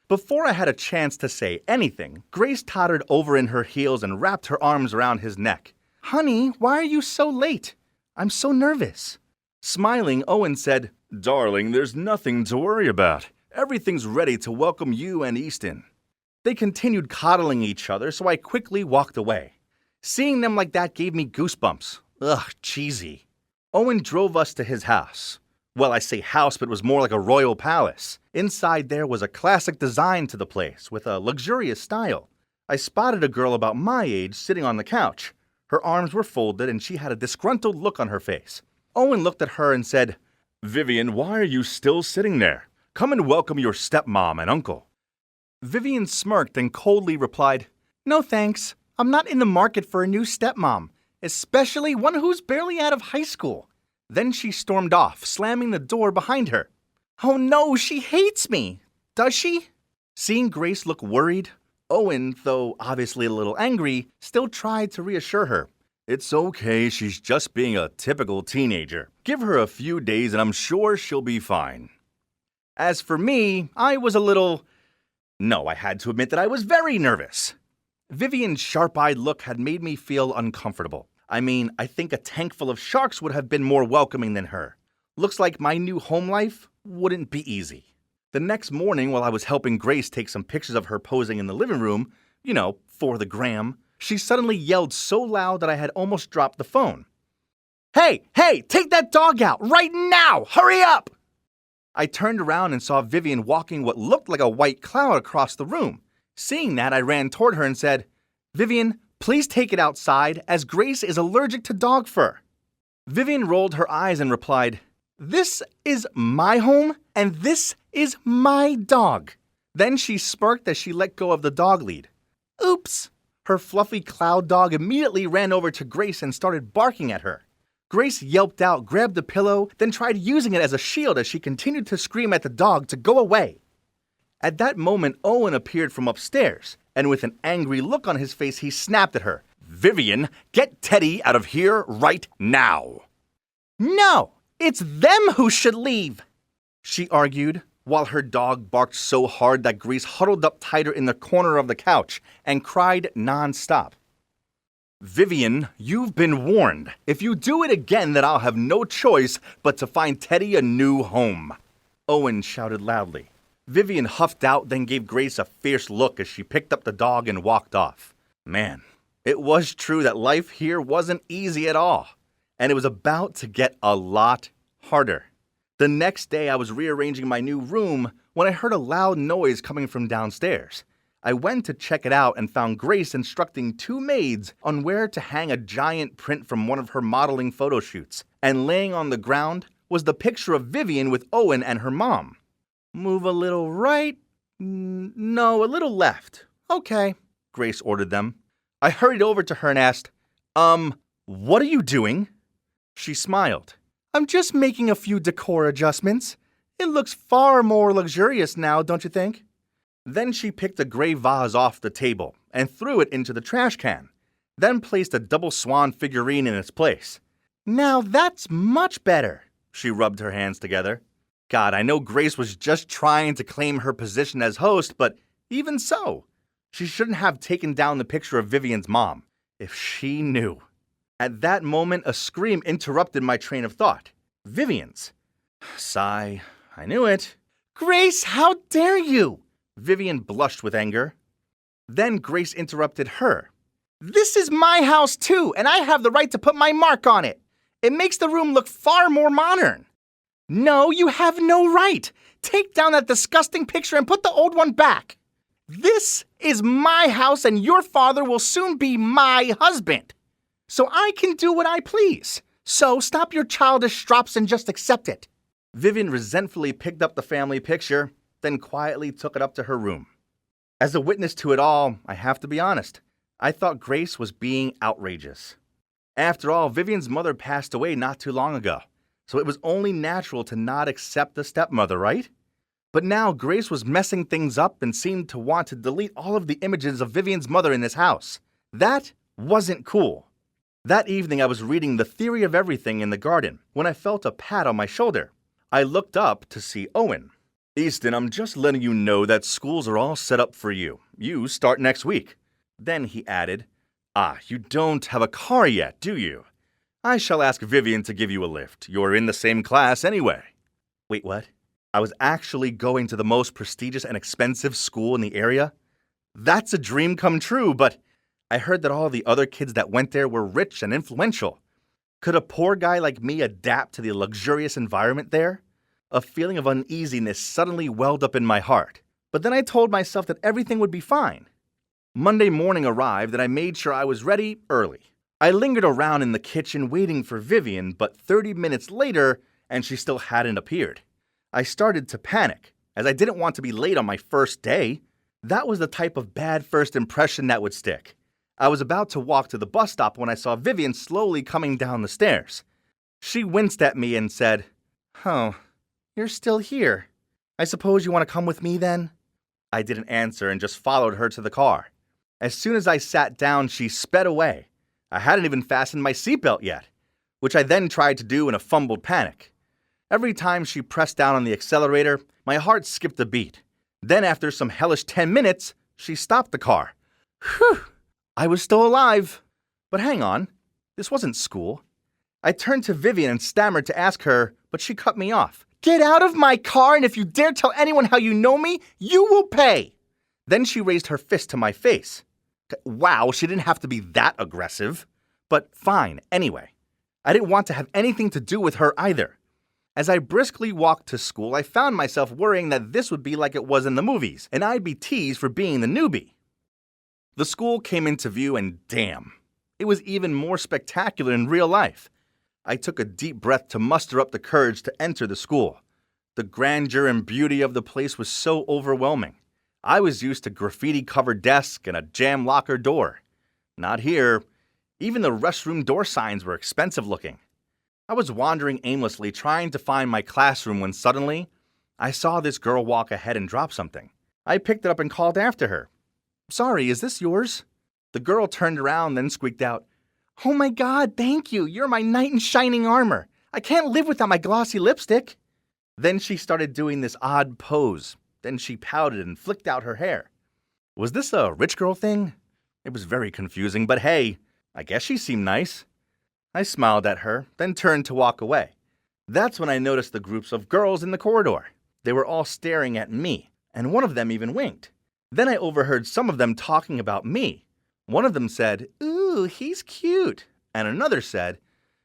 Before I had a chance to say anything, Grace tottered over in her heels and wrapped her arms around his neck. Honey, why are you so late? I'm so nervous. Smiling, Owen said, Darling, there's nothing to worry about. Everything's ready to welcome you and Easton. They continued coddling each other, so I quickly walked away. Seeing them like that gave me goosebumps. Ugh, cheesy. Owen drove us to his house. Well, I say house, but it was more like a royal palace. Inside there was a classic design to the place, with a luxurious style. I spotted a girl about my age sitting on the couch. Her arms were folded, and she had a disgruntled look on her face. Owen looked at her and said, Vivian, why are you still sitting there? Come and welcome your stepmom and uncle. Vivian smirked and coldly replied, No thanks. I'm not in the market for a new stepmom, especially one who's barely out of high school. Then she stormed off, slamming the door behind her. Oh no, she hates me. Does she? Seeing Grace look worried, Owen, though obviously a little angry, still tried to reassure her. It's okay, she's just being a typical teenager. Give her a few days and I'm sure she'll be fine. As for me, I was a little... No, I had to admit that I was very nervous. Vivian's sharp-eyed look had made me feel uncomfortable. I mean, I think a tank full of sharks would have been more welcoming than her. Looks like my new home life wouldn't be easy. The next morning, while I was helping Grace take some pictures of her posing in the living room, for the gram, she suddenly yelled so loud that I had almost dropped the phone. Hey, take that dog out right now! Hurry up! I turned around and saw Vivian walking what looked like a white cloud across the room. Seeing that, I ran toward her and said, Vivian, please take it outside, as Grace is allergic to dog fur. Vivian rolled her eyes and replied, This is my home, and this is my dog. Then she smirked as she let go of the dog lead. Oops! Her fluffy cloud dog immediately ran over to Grace and started barking at her. Grace yelped out, grabbed the pillow, then tried using it as a shield as she continued to scream at the dog to go away. At that moment, Owen appeared from upstairs, and with an angry look on his face, he snapped at her. Vivian, get Teddy out of here right now. No, it's them who should leave, she argued, while her dog barked so hard that Grace huddled up tighter in the corner of the couch and cried nonstop. Vivian, you've been warned. If you do it again, then I'll have no choice but to find Teddy a new home, Owen shouted loudly. Vivian huffed out, then gave Grace a fierce look as she picked up the dog and walked off. Man, it was true that life here wasn't easy at all, and it was about to get a lot harder. The next day, I was rearranging my new room when I heard a loud noise coming from downstairs. I went to check it out and found Grace instructing two maids on where to hang a giant print from one of her modeling photo shoots, and laying on the ground was the picture of Vivian with Owen and her mom. Move a little right? No, a little left. Okay, Grace ordered them. I hurried over to her and asked, what are you doing? She smiled. I'm just making a few decor adjustments. It looks far more luxurious now, don't you think? Then she picked a gray vase off the table and threw it into the trash can, then placed a double swan figurine in its place. Now that's much better, she rubbed her hands together. God, I know Grace was just trying to claim her position as host, but even so, she shouldn't have taken down the picture of Vivian's mom, if she knew. At that moment, a scream interrupted my train of thought. Vivian's. Sigh, I knew it. Grace, how dare you? Vivian blushed with anger. Then Grace interrupted her. This is my house too, and I have the right to put my mark on it. It makes the room look far more modern. No, you have no right. Take down that disgusting picture and put the old one back. This is my house, and your father will soon be my husband. So I can do what I please. So stop your childish strops and just accept it. Vivian resentfully picked up the family picture, then quietly took it up to her room. As a witness to it all, I have to be honest, I thought Grace was being outrageous. After all, Vivian's mother passed away not too long ago, so it was only natural to not accept the stepmother, right? But now Grace was messing things up and seemed to want to delete all of the images of Vivian's mother in this house. That wasn't cool. That evening I was reading The Theory of Everything in the garden when I felt a pat on my shoulder. I looked up to see Owen. Easton, I'm just letting you know that schools are all set up for you. You start next week. Then he added, you don't have a car yet, do you? I shall ask Vivian to give you a lift. You're in the same class anyway. Wait, what? I was actually going to the most prestigious and expensive school in the area? That's a dream come true, but I heard that all the other kids that went there were rich and influential. Could a poor guy like me adapt to the luxurious environment there? A feeling of uneasiness suddenly welled up in my heart, but then I told myself that everything would be fine. Monday morning arrived and I made sure I was ready early. I lingered around in the kitchen waiting for Vivian, but 30 minutes later, and she still hadn't appeared. I started to panic, as I didn't want to be late on my first day. That was the type of bad first impression that would stick. I was about to walk to the bus stop when I saw Vivian slowly coming down the stairs. She winced at me and said, "Oh, you're still here. I suppose you want to come with me then?" I didn't answer and just followed her to the car. As soon as I sat down, she sped away. I hadn't even fastened my seatbelt yet, which I then tried to do in a fumbled panic. Every time she pressed down on the accelerator, my heart skipped a beat. Then after some hellish 10 minutes, she stopped the car. Whew! I was still alive. But hang on. This wasn't school. I turned to Vivian and stammered to ask her, but she cut me off. Get out of my car, and if you dare tell anyone how you know me, you will pay. Then she raised her fist to my face. Wow, she didn't have to be that aggressive. But fine, anyway. I didn't want to have anything to do with her either. As I briskly walked to school, I found myself worrying that this would be like it was in the movies, and I'd be teased for being the newbie. The school came into view, and damn, it was even more spectacular in real life. I took a deep breath to muster up the courage to enter the school. The grandeur and beauty of the place was so overwhelming. I was used to graffiti-covered desks and a jam locker door. Not here. Even the restroom door signs were expensive looking. I was wandering aimlessly trying to find my classroom when suddenly, I saw this girl walk ahead and drop something. I picked it up and called after her. Sorry, is this yours? The girl turned around, then squeaked out, Oh my God, thank you. You're my knight in shining armor. I can't live without my glossy lipstick. Then she started doing this odd pose. Then she pouted and flicked out her hair. Was this a rich girl thing? It was very confusing, but hey, I guess she seemed nice. I smiled at her, then turned to walk away. That's when I noticed the groups of girls in the corridor. They were all staring at me, and one of them even winked. Then I overheard some of them talking about me. One of them said, Ooh, he's cute. And another said,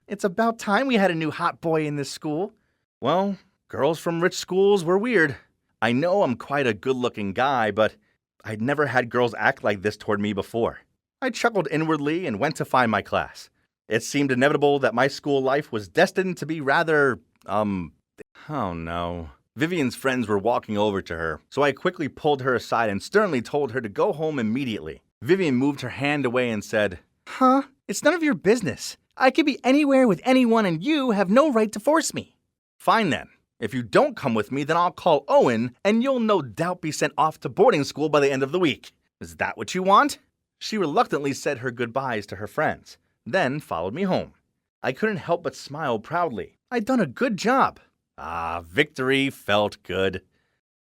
It's about time we had a new hot boy in this school. Well, girls from rich schools were weird. I know I'm quite a good-looking guy, but I'd never had girls act like this toward me before. I chuckled inwardly and went to find my class. It seemed inevitable that my school life was destined to be rather, oh no. Vivian's friends were walking over to her, so I quickly pulled her aside and sternly told her to go home immediately. Vivian moved her hand away and said, Huh? It's none of your business. I could be anywhere with anyone and you have no right to force me. Fine then. If you don't come with me, then I'll call Owen, and you'll no doubt be sent off to boarding school by the end of the week. Is that what you want? She reluctantly said her goodbyes to her friends, then followed me home. I couldn't help but smile proudly. I'd done a good job. Victory felt good.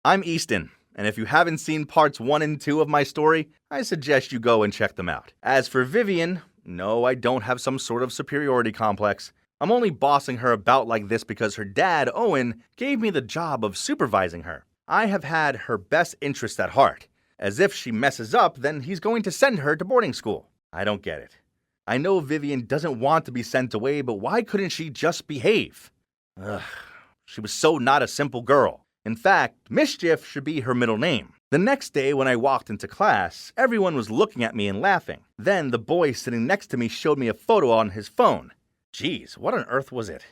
I'm Easton, and if you haven't seen parts 1 and 2 of my story, I suggest you go and check them out. As for Vivian, no, I don't have some sort of superiority complex. I'm only bossing her about like this because her dad, Owen, gave me the job of supervising her. I have had her best interests at heart. As if she messes up, then he's going to send her to boarding school. I don't get it. I know Vivian doesn't want to be sent away, but why couldn't she just behave? She was so not a simple girl. In fact, Mischief should be her middle name. The next day when I walked into class, everyone was looking at me and laughing. Then the boy sitting next to me showed me a photo on his phone. Geez, what on earth was it?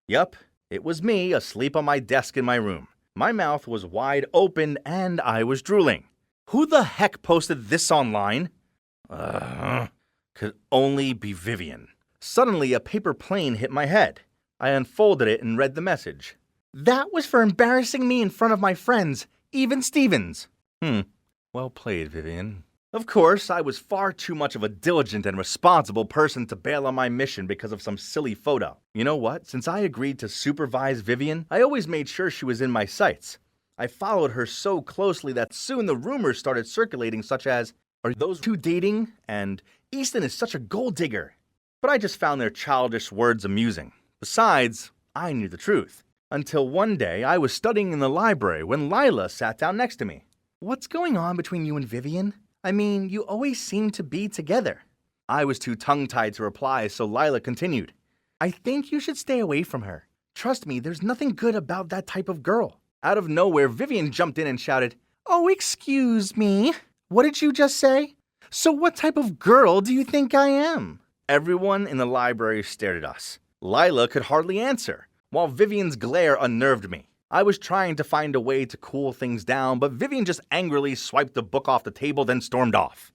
Yup, it was me asleep on my desk in my room. My mouth was wide open and I was drooling. Who the heck posted this online? Could only be Vivian. Suddenly, a paper plane hit my head. I unfolded it and read the message. That was for embarrassing me in front of my friends, even Stevens. Well played, Vivian. Of course, I was far too much of a diligent and responsible person to bail on my mission because of some silly photo. You know what? Since I agreed to supervise Vivian, I always made sure she was in my sights. I followed her so closely that soon the rumors started circulating such as, Are those two dating? And Easton is such a gold digger. But I just found their childish words amusing. Besides, I knew the truth. Until one day I was studying in the library when Lila sat down next to me. What's going on between you and Vivian? I mean, you always seem to be together. I was too tongue-tied to reply, so Lila continued. I think you should stay away from her. Trust me, there's nothing good about that type of girl. Out of nowhere, Vivian jumped in and shouted, Oh, excuse me. What did you just say? So what type of girl do you think I am? Everyone in the library stared at us. Lila could hardly answer, while Vivian's glare unnerved me. I was trying to find a way to cool things down, but Vivian just angrily swiped the book off the table, then stormed off.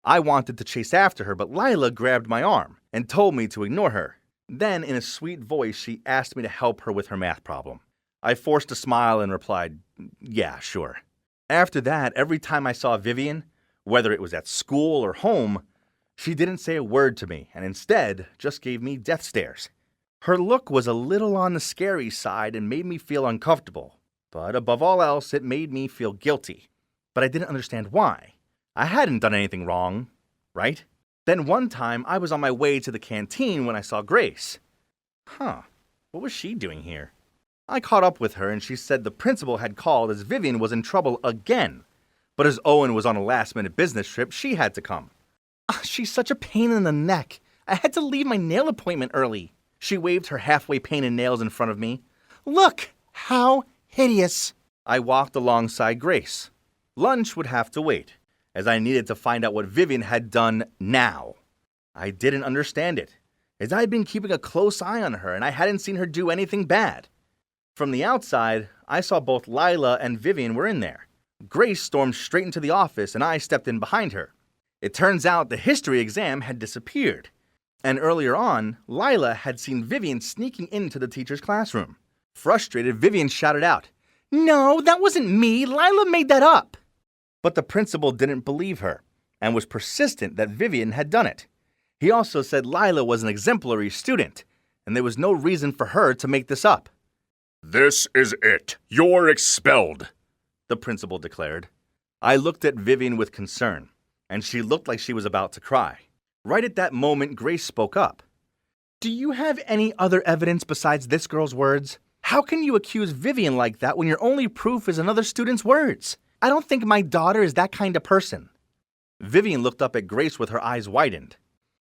I wanted to chase after her, but Lila grabbed my arm and told me to ignore her. Then, in a sweet voice, she asked me to help her with her math problem. I forced a smile and replied, Yeah, sure. After that, every time I saw Vivian, whether it was at school or home, she didn't say a word to me and instead just gave me death stares. Her look was a little on the scary side and made me feel uncomfortable, but above all else, it made me feel guilty. But I didn't understand why. I hadn't done anything wrong, right? Then one time, I was on my way to the canteen when I saw Grace. What was she doing here? I caught up with her and she said the principal had called as Vivian was in trouble again. But as Owen was on a last-minute business trip, she had to come. She's such a pain in the neck. I had to leave my nail appointment early. She waved her halfway painted nails in front of me. Look, how hideous. I walked alongside Grace. Lunch would have to wait, as I needed to find out what Vivian had done now. I didn't understand it, as I had been keeping a close eye on her and I hadn't seen her do anything bad. From the outside, I saw both Lila and Vivian were in there. Grace stormed straight into the office and I stepped in behind her. It turns out the history exam had disappeared. And earlier on, Lila had seen Vivian sneaking into the teacher's classroom. Frustrated, Vivian shouted out, "No, that wasn't me. Lila made that up." But the principal didn't believe her and was persistent that Vivian had done it. He also said Lila was an exemplary student and there was no reason for her to make this up. "This is it. You're expelled," the principal declared. I looked at Vivian with concern, and she looked like she was about to cry. Right at that moment, Grace spoke up. "Do you have any other evidence besides this girl's words? How can you accuse Vivian like that when your only proof is another student's words? I don't think my daughter is that kind of person." Vivian looked up at Grace with her eyes widened.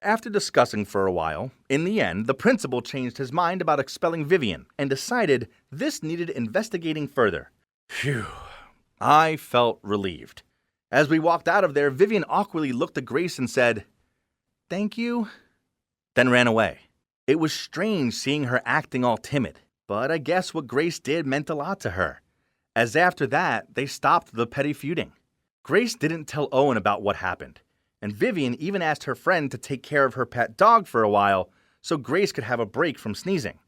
After discussing for a while, in the end, the principal changed his mind about expelling Vivian and decided this needed investigating further. Phew. I felt relieved. As we walked out of there, Vivian awkwardly looked at Grace and said, "Thank you," then ran away. It was strange seeing her acting all timid, but I guess what Grace did meant a lot to her, as after that, they stopped the petty feuding. Grace didn't tell Owen about what happened, and Vivian even asked her friend to take care of her pet dog for a while so Grace could have a break from sneezing.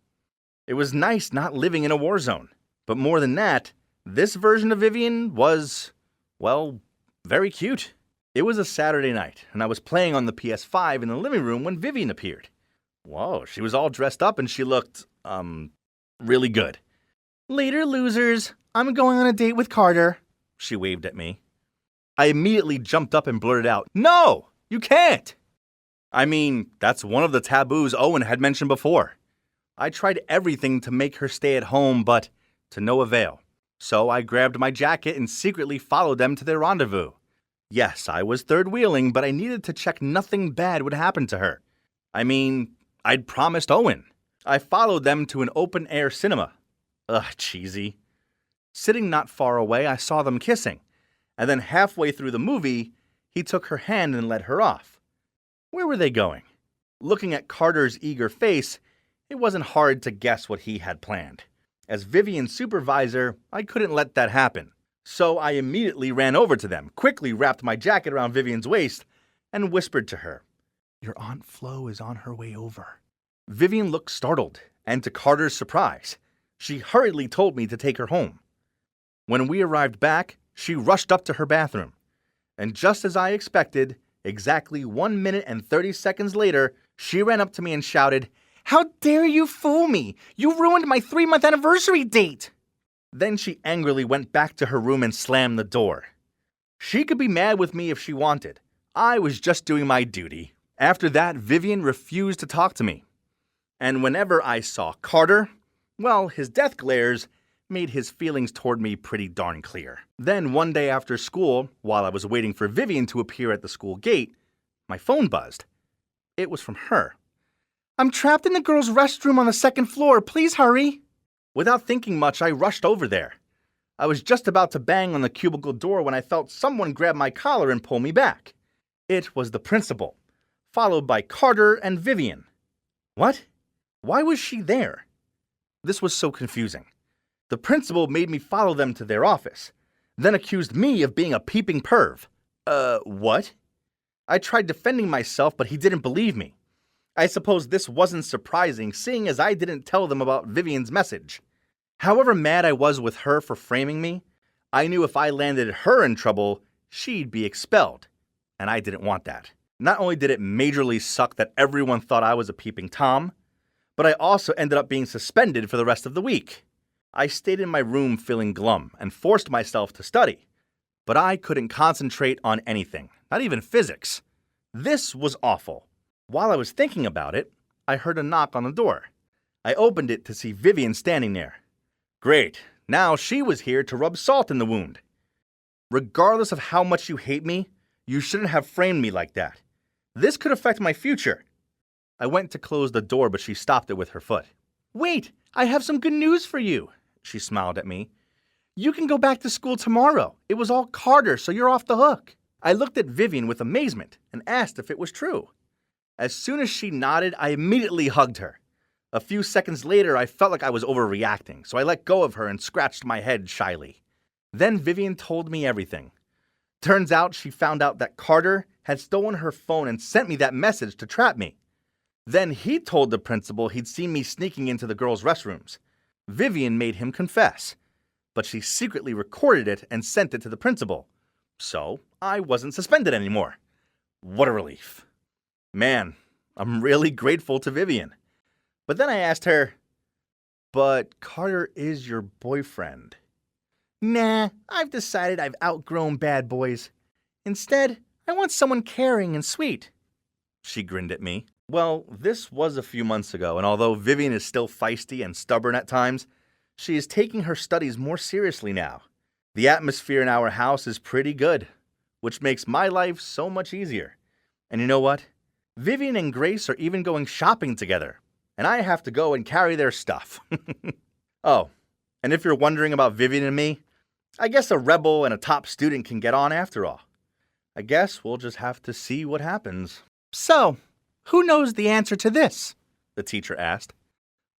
It was nice not living in a war zone, but more than that, this version of Vivian was, well, very cute. It was a Saturday night, and I was playing on the PS5 in the living room when Vivian appeared. Whoa, she was all dressed up and she looked, really good. "Later, losers. I'm going on a date with Carter," she waved at me. I immediately jumped up and blurted out, "No, you can't!" I mean, that's one of the taboos Owen had mentioned before. I tried everything to make her stay at home, but to no avail. So I grabbed my jacket and secretly followed them to their rendezvous. Yes, I was third-wheeling, but I needed to check nothing bad would happen to her. I mean, I'd promised Owen. I followed them to an open-air cinema. Cheesy. Sitting not far away, I saw them kissing. And then halfway through the movie, he took her hand and led her off. Where were they going? Looking at Carter's eager face, it wasn't hard to guess what he had planned. As Vivian's supervisor, I couldn't let that happen. So I immediately ran over to them, quickly wrapped my jacket around Vivian's waist, and whispered to her, "Your Aunt Flo is on her way over." Vivian looked startled, and to Carter's surprise, she hurriedly told me to take her home. When we arrived back, she rushed up to her bathroom. And just as I expected, exactly 1 minute and 30 seconds later, she ran up to me and shouted, "How dare you fool me! You ruined my 3-month anniversary date!" Then she angrily went back to her room and slammed the door. She could be mad with me if she wanted. I was just doing my duty. After that, Vivian refused to talk to me. And whenever I saw Carter, well, his death glares made his feelings toward me pretty darn clear. Then one day after school, while I was waiting for Vivian to appear at the school gate, my phone buzzed. It was from her. "I'm trapped in the girls' restroom on the 2nd floor. Please hurry." Without thinking much, I rushed over there. I was just about to bang on the cubicle door when I felt someone grab my collar and pull me back. It was the principal, followed by Carter and Vivian. What? Why was she there? This was so confusing. The principal made me follow them to their office, then accused me of being a peeping perv. What? I tried defending myself, but he didn't believe me. I suppose this wasn't surprising, seeing as I didn't tell them about Vivian's message. However mad I was with her for framing me, I knew if I landed her in trouble, she'd be expelled. And I didn't want that. Not only did it majorly suck that everyone thought I was a peeping Tom, but I also ended up being suspended for the rest of the week. I stayed in my room feeling glum and forced myself to study. But I couldn't concentrate on anything, not even physics. This was awful. While I was thinking about it, I heard a knock on the door. I opened it to see Vivian standing there. Great, now she was here to rub salt in the wound. Regardless of how much you hate me, you shouldn't have framed me like that. This could affect my future. I went to close the door, but she stopped it with her foot. Wait, I have some good news for you, she smiled at me. You can go back to school tomorrow. It was all Carter, so you're off the hook. I looked at Vivian with amazement and asked if it was true. As soon as she nodded, I immediately hugged her. A few seconds later, I felt like I was overreacting, so I let go of her and scratched my head shyly. Then Vivian told me everything. Turns out she found out that Carter had stolen her phone and sent me that message to trap me. Then he told the principal he'd seen me sneaking into the girls' restrooms. Vivian made him confess, but she secretly recorded it and sent it to the principal. So I wasn't suspended anymore. What a relief. Man, I'm really grateful to Vivian. But then I asked her, but Carter is your boyfriend. Nah, I've decided I've outgrown bad boys. Instead, I want someone caring and sweet. She grinned at me. Well, this was a few months ago, and although Vivian is still feisty and stubborn at times, she is taking her studies more seriously now. The atmosphere in our house is pretty good, which makes my life so much easier. And you know what? Vivian and Grace are even going shopping together, and I have to go and carry their stuff. Oh, and if you're wondering about Vivian and me, I guess a rebel and a top student can get on after all. I guess we'll just have to see what happens. So, who knows the answer to this? The teacher asked.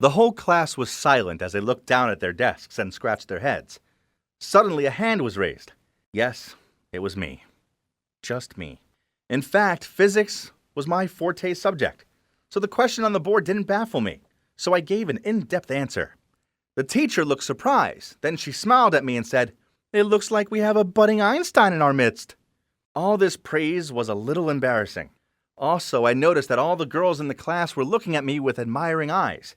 The whole class was silent as they looked down at their desks and scratched their heads. Suddenly a hand was raised. Yes, it was me. Just me. In fact, physics was my forte subject, so the question on the board didn't baffle me, so I gave an in-depth answer. The teacher looked surprised, then she smiled at me and said, "It looks like we have a budding Einstein in our midst." All this praise was a little embarrassing. Also, I noticed that all the girls in the class were looking at me with admiring eyes.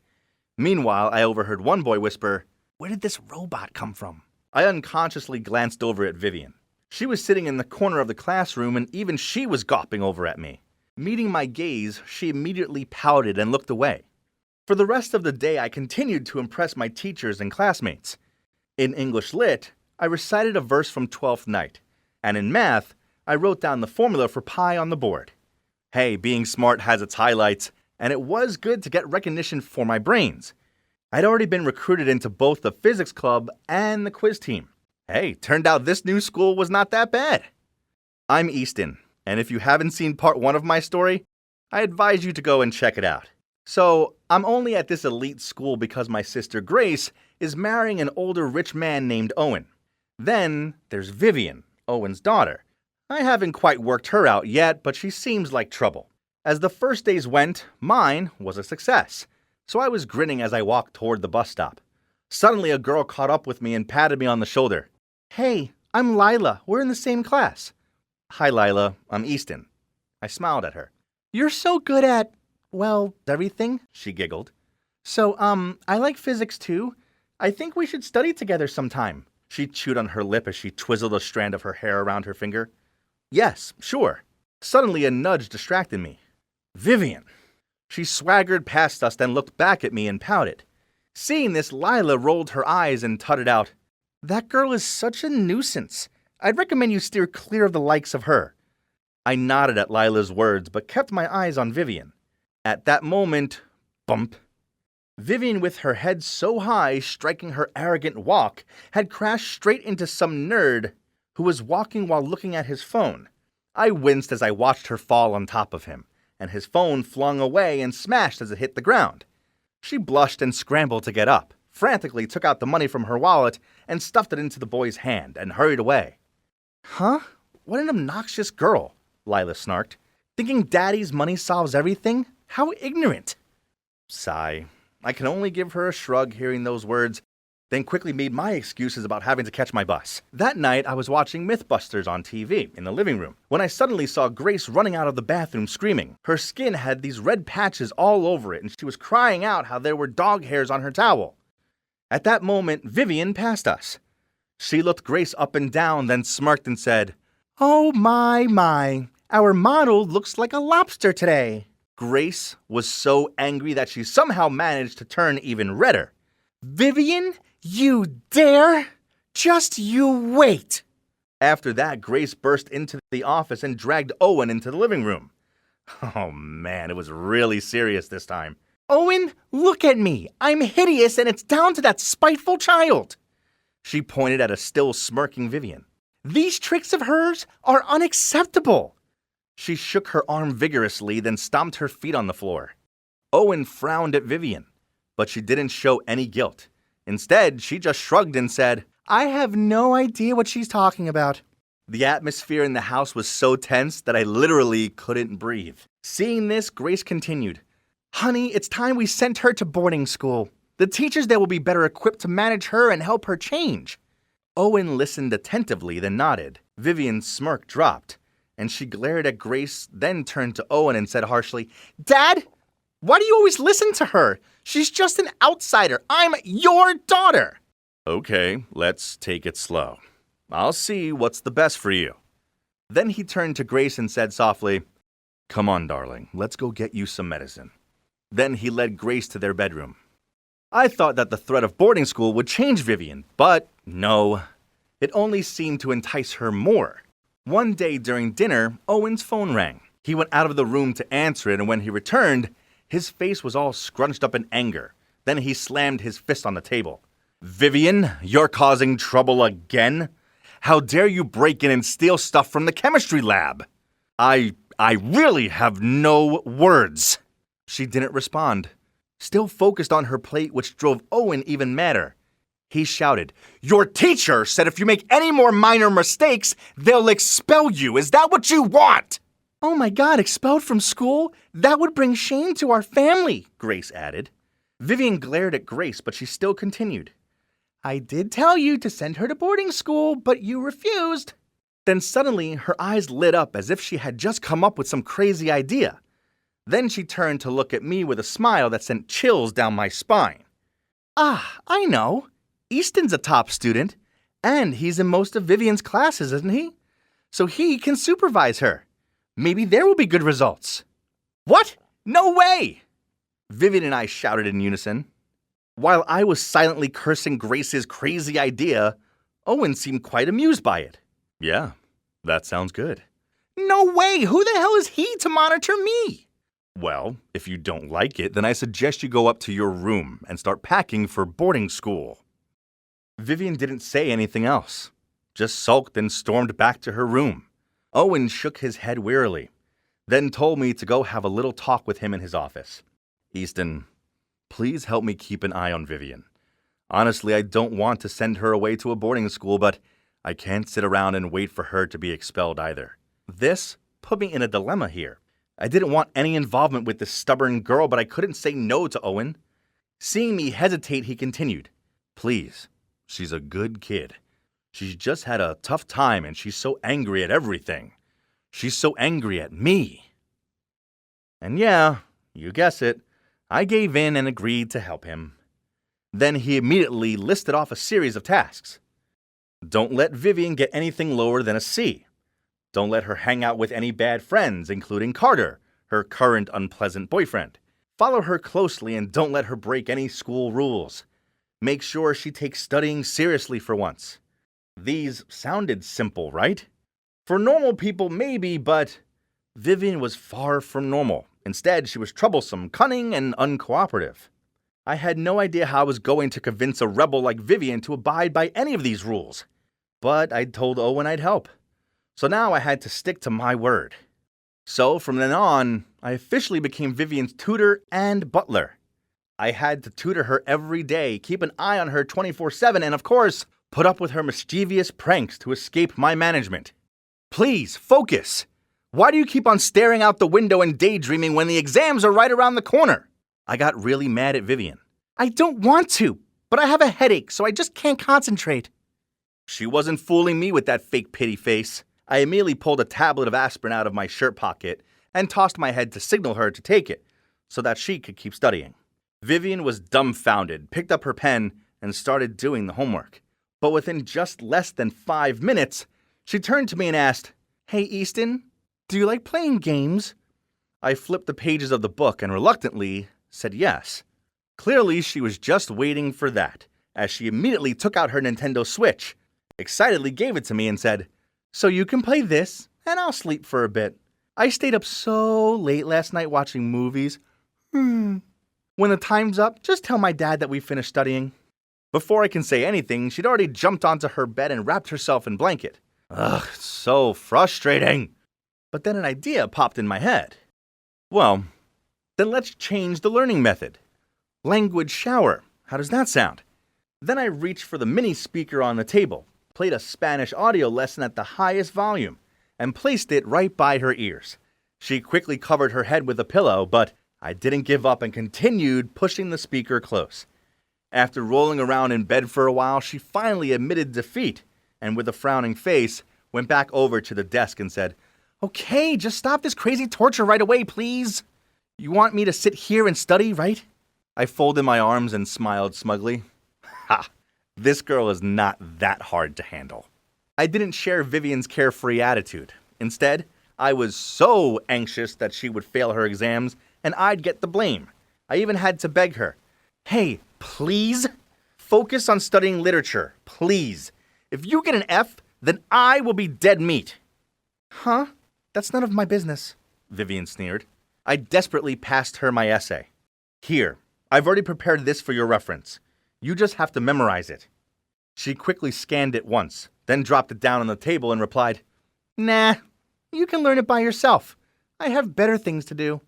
Meanwhile, I overheard one boy whisper, "Where did this robot come from?" I unconsciously glanced over at Vivian. She was sitting in the corner of the classroom, and even she was gawping over at me. Meeting my gaze, she immediately pouted and looked away. For the rest of the day, I continued to impress my teachers and classmates. In English Lit, I recited a verse from 12th Night, and in math, I wrote down the formula for pi on the board. Hey, being smart has its highlights, and it was good to get recognition for my brains. I'd already been recruited into both the physics club and the quiz team. Hey, turned out this new school was not that bad. I'm Easton, and if you haven't seen part 1 of my story, I advise you to go and check it out. So, I'm only at this elite school because my sister Grace is marrying an older rich man named Owen. Then there's Vivian, Owen's daughter. I haven't quite worked her out yet, but she seems like trouble. As the first days went, mine was a success, so I was grinning as I walked toward the bus stop. Suddenly a girl caught up with me and patted me on the shoulder. "Hey, I'm Lila. We're in the same class." "Hi, Lila. I'm Easton." I smiled at her. "You're so good at, well, everything," she giggled. "So, I like physics too. I think we should study together sometime." She chewed on her lip as she twizzled a strand of her hair around her finger. "Yes, sure." Suddenly a nudge distracted me. "Vivian." She swaggered past us, then looked back at me and pouted. Seeing this, Lila rolled her eyes and tutted out, "That girl is such a nuisance. I'd recommend you steer clear of the likes of her." I nodded at Lila's words, but kept my eyes on Vivian. At that moment, bump. Vivian, with her head so high, striking her arrogant walk, had crashed straight into some nerd who was walking while looking at his phone. I winced as I watched her fall on top of him, and his phone flung away and smashed as it hit the ground. She blushed and scrambled to get up, frantically took out the money from her wallet and stuffed it into the boy's hand and hurried away. "Huh? What an obnoxious girl," Lila snarked. "Thinking daddy's money solves everything? How ignorant." Sigh. I can only give her a shrug hearing those words, then quickly made my excuses about having to catch my bus. That night, I was watching Mythbusters on TV in the living room when I suddenly saw Grace running out of the bathroom screaming. Her skin had these red patches all over it, and she was crying out how there were dog hairs on her towel. At that moment, Vivian passed us. She looked Grace up and down, then smirked and said, "Oh my. Our model looks like a lobster today. Grace was so angry that she somehow managed to turn even redder. Vivian, you dare? Just you wait. After that, Grace burst into the office and dragged Owen into the living room. Oh man, it was really serious this time. Owen, look at me. I'm hideous and it's down to that spiteful child. She pointed at a still smirking Vivian. These tricks of hers are unacceptable. She shook her arm vigorously, then stomped her feet on the floor. Owen frowned at Vivian, but she didn't show any guilt. Instead, she just shrugged and said, I have no idea what she's talking about. The atmosphere in the house was so tense that I literally couldn't breathe. Seeing this, Grace continued, Honey, it's time we sent her to boarding school. The teachers there will be better equipped to manage her and help her change. Owen listened attentively, then nodded. Vivian's smirk dropped, and she glared at Grace, then turned to Owen and said harshly, Dad, why do you always listen to her? She's just an outsider. I'm your daughter. Okay, let's take it slow. I'll see what's the best for you. Then he turned to Grace and said softly, Come on, darling, let's go get you some medicine. Then he led Grace to their bedroom. I thought that the threat of boarding school would change Vivian, but no. It only seemed to entice her more. One day during dinner, Owen's phone rang. He went out of the room to answer it, and when he returned, his face was all scrunched up in anger. Then he slammed his fist on the table. Vivian, you're causing trouble again? How dare you break in and steal stuff from the chemistry lab? I really have no words. She didn't respond, still focused on her plate, which drove Owen even madder. He shouted, Your teacher said if you make any more minor mistakes, they'll expel you. Is that what you want? Oh my God, expelled from school? That would bring shame to our family, Grace added. Vivian glared at Grace, but she still continued. I did tell you to send her to boarding school, but you refused. Then suddenly, her eyes lit up as if she had just come up with some crazy idea. Then she turned to look at me with a smile that sent chills down my spine. Ah, I know. Easton's a top student, and he's in most of Vivian's classes, isn't he? So he can supervise her. Maybe there will be good results. What? No way! Vivian and I shouted in unison. While I was silently cursing Grace's crazy idea, Owen seemed quite amused by it. Yeah, that sounds good. No way! Who the hell is he to monitor me? Well, if you don't like it, then I suggest you go up to your room and start packing for boarding school. Vivian didn't say anything else, just sulked and stormed back to her room. Owen shook his head wearily, then told me to go have a little talk with him in his office. Easton, please help me keep an eye on Vivian. Honestly, I don't want to send her away to a boarding school, but I can't sit around and wait for her to be expelled either. This put me in a dilemma here. I didn't want any involvement with this stubborn girl, but I couldn't say no to Owen. Seeing me hesitate, he continued, Please, she's a good kid. She's just had a tough time and she's so angry at everything. She's so angry at me. And yeah, you guess it, I gave in and agreed to help him. Then he immediately listed off a series of tasks. Don't let Vivian get anything lower than a C. Don't let her hang out with any bad friends, including Carter, her current unpleasant boyfriend. Follow her closely and don't let her break any school rules. Make sure she takes studying seriously for once. These sounded simple, right? For normal people, maybe, but Vivian was far from normal. Instead, she was troublesome, cunning, and uncooperative. I had no idea how I was going to convince a rebel like Vivian to abide by any of these rules. But I told Owen I'd help. So now I had to stick to my word. So from then on, I officially became Vivian's tutor and butler. I had to tutor her every day, keep an eye on her 24/7, and of course, put up with her mischievous pranks to escape my management. Please, focus. Why do you keep on staring out the window and daydreaming when the exams are right around the corner? I got really mad at Vivian. I don't want to, but I have a headache, so I just can't concentrate. She wasn't fooling me with that fake pity face. I immediately pulled a tablet of aspirin out of my shirt pocket and tossed my head to signal her to take it so that she could keep studying. Vivian was dumbfounded, picked up her pen, and started doing the homework. But within just less than 5 minutes, she turned to me and asked, Hey, Easton, Do you like playing games? I flipped the pages of the book and reluctantly said yes. Clearly, she was just waiting for that, as she immediately took out her Nintendo Switch, excitedly gave it to me and said, "So you can play this, and I'll sleep for a bit. I stayed up so late last night watching movies. When the time's up, just tell my dad that we finished studying." Before I can say anything, she'd already jumped onto her bed and wrapped herself in blanket. Ugh, so frustrating. But then an idea popped in my head. Well, then let's change the learning method. Language shower. How does that sound? Then I reached for the mini speaker on the table, played a Spanish audio lesson at the highest volume, and placed it right by her ears. She quickly covered her head with a pillow, but I didn't give up and continued pushing the speaker close. After rolling around in bed for a while, she finally admitted defeat, and with a frowning face, went back over to the desk and said, "Okay, just stop this crazy torture right away, please. You want me to sit here and study, right?" I folded my arms and smiled smugly. Ha! This girl is not that hard to handle. I didn't share Vivian's carefree attitude. Instead, I was so anxious that she would fail her exams and I'd get the blame. I even had to beg her, "Hey, please, focus on studying literature, please. If you get an F, then I will be dead meat." "Huh? That's none of my business," Vivian sneered. I desperately passed her my essay. "Here, I've already prepared this for your reference. You just have to memorize it." She quickly scanned it once, then dropped it down on the table and replied, "Nah, you can learn it by yourself. I have better things to do."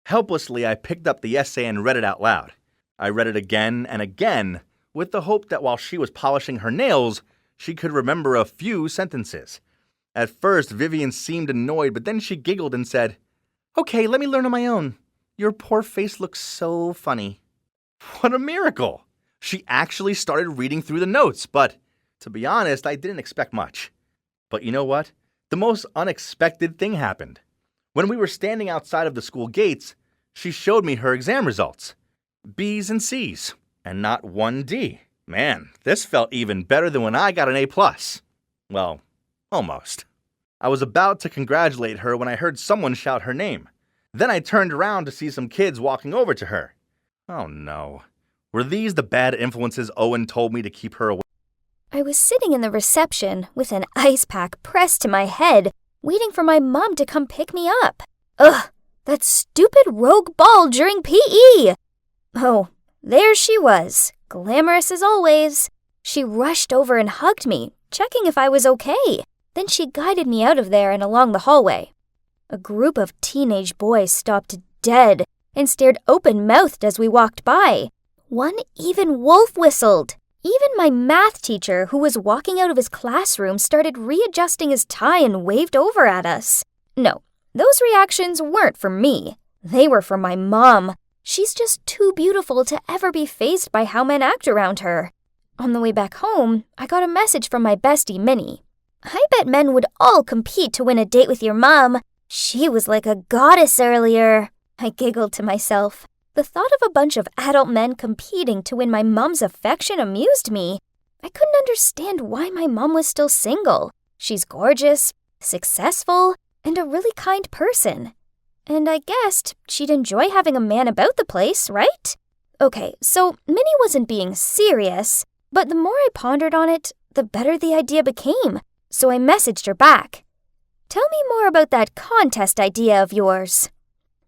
Helplessly, I picked up the essay and read it out loud. I read it again and again, with the hope that while she was polishing her nails, she could remember a few sentences. At first, Vivian seemed annoyed, but then she giggled and said, "Okay, let me learn on my own. Your poor face looks so funny." What a miracle! She actually started reading through the notes, but to be honest, I didn't expect much. But you know what? The most unexpected thing happened. When we were standing outside of the school gates, she showed me her exam results. B's and C's, and not one D. Man, this felt even better than when I got an A+. Well, almost. I was about to congratulate her when I heard someone shout her name. Then I turned around to see some kids walking over to her. Oh no. Were these the bad influences Owen told me to keep her away? I was sitting in the reception with an ice pack pressed to my head, waiting for my mom to come pick me up. Ugh, that stupid rogue ball during PE! Oh, there she was, glamorous as always. She rushed over and hugged me, checking if I was okay. Then she guided me out of there and along the hallway. A group of teenage boys stopped dead and stared open-mouthed as we walked by. One even wolf whistled. Even my math teacher, who was walking out of his classroom, started readjusting his tie and waved over at us. No, those reactions weren't for me. They were for my mom. She's just too beautiful to ever be fazed by how men act around her. On the way back home, I got a message from my bestie, Minnie. "I bet men would all compete to win a date with your mom. She was like a goddess earlier." I giggled to myself. The thought of a bunch of adult men competing to win my mom's affection amused me. I couldn't understand why my mom was still single. She's gorgeous, successful, and a really kind person. And I guessed she'd enjoy having a man about the place, right? Okay, so Minnie wasn't being serious, but the more I pondered on it, the better the idea became. So I messaged her back. "Tell me more about that contest idea of yours."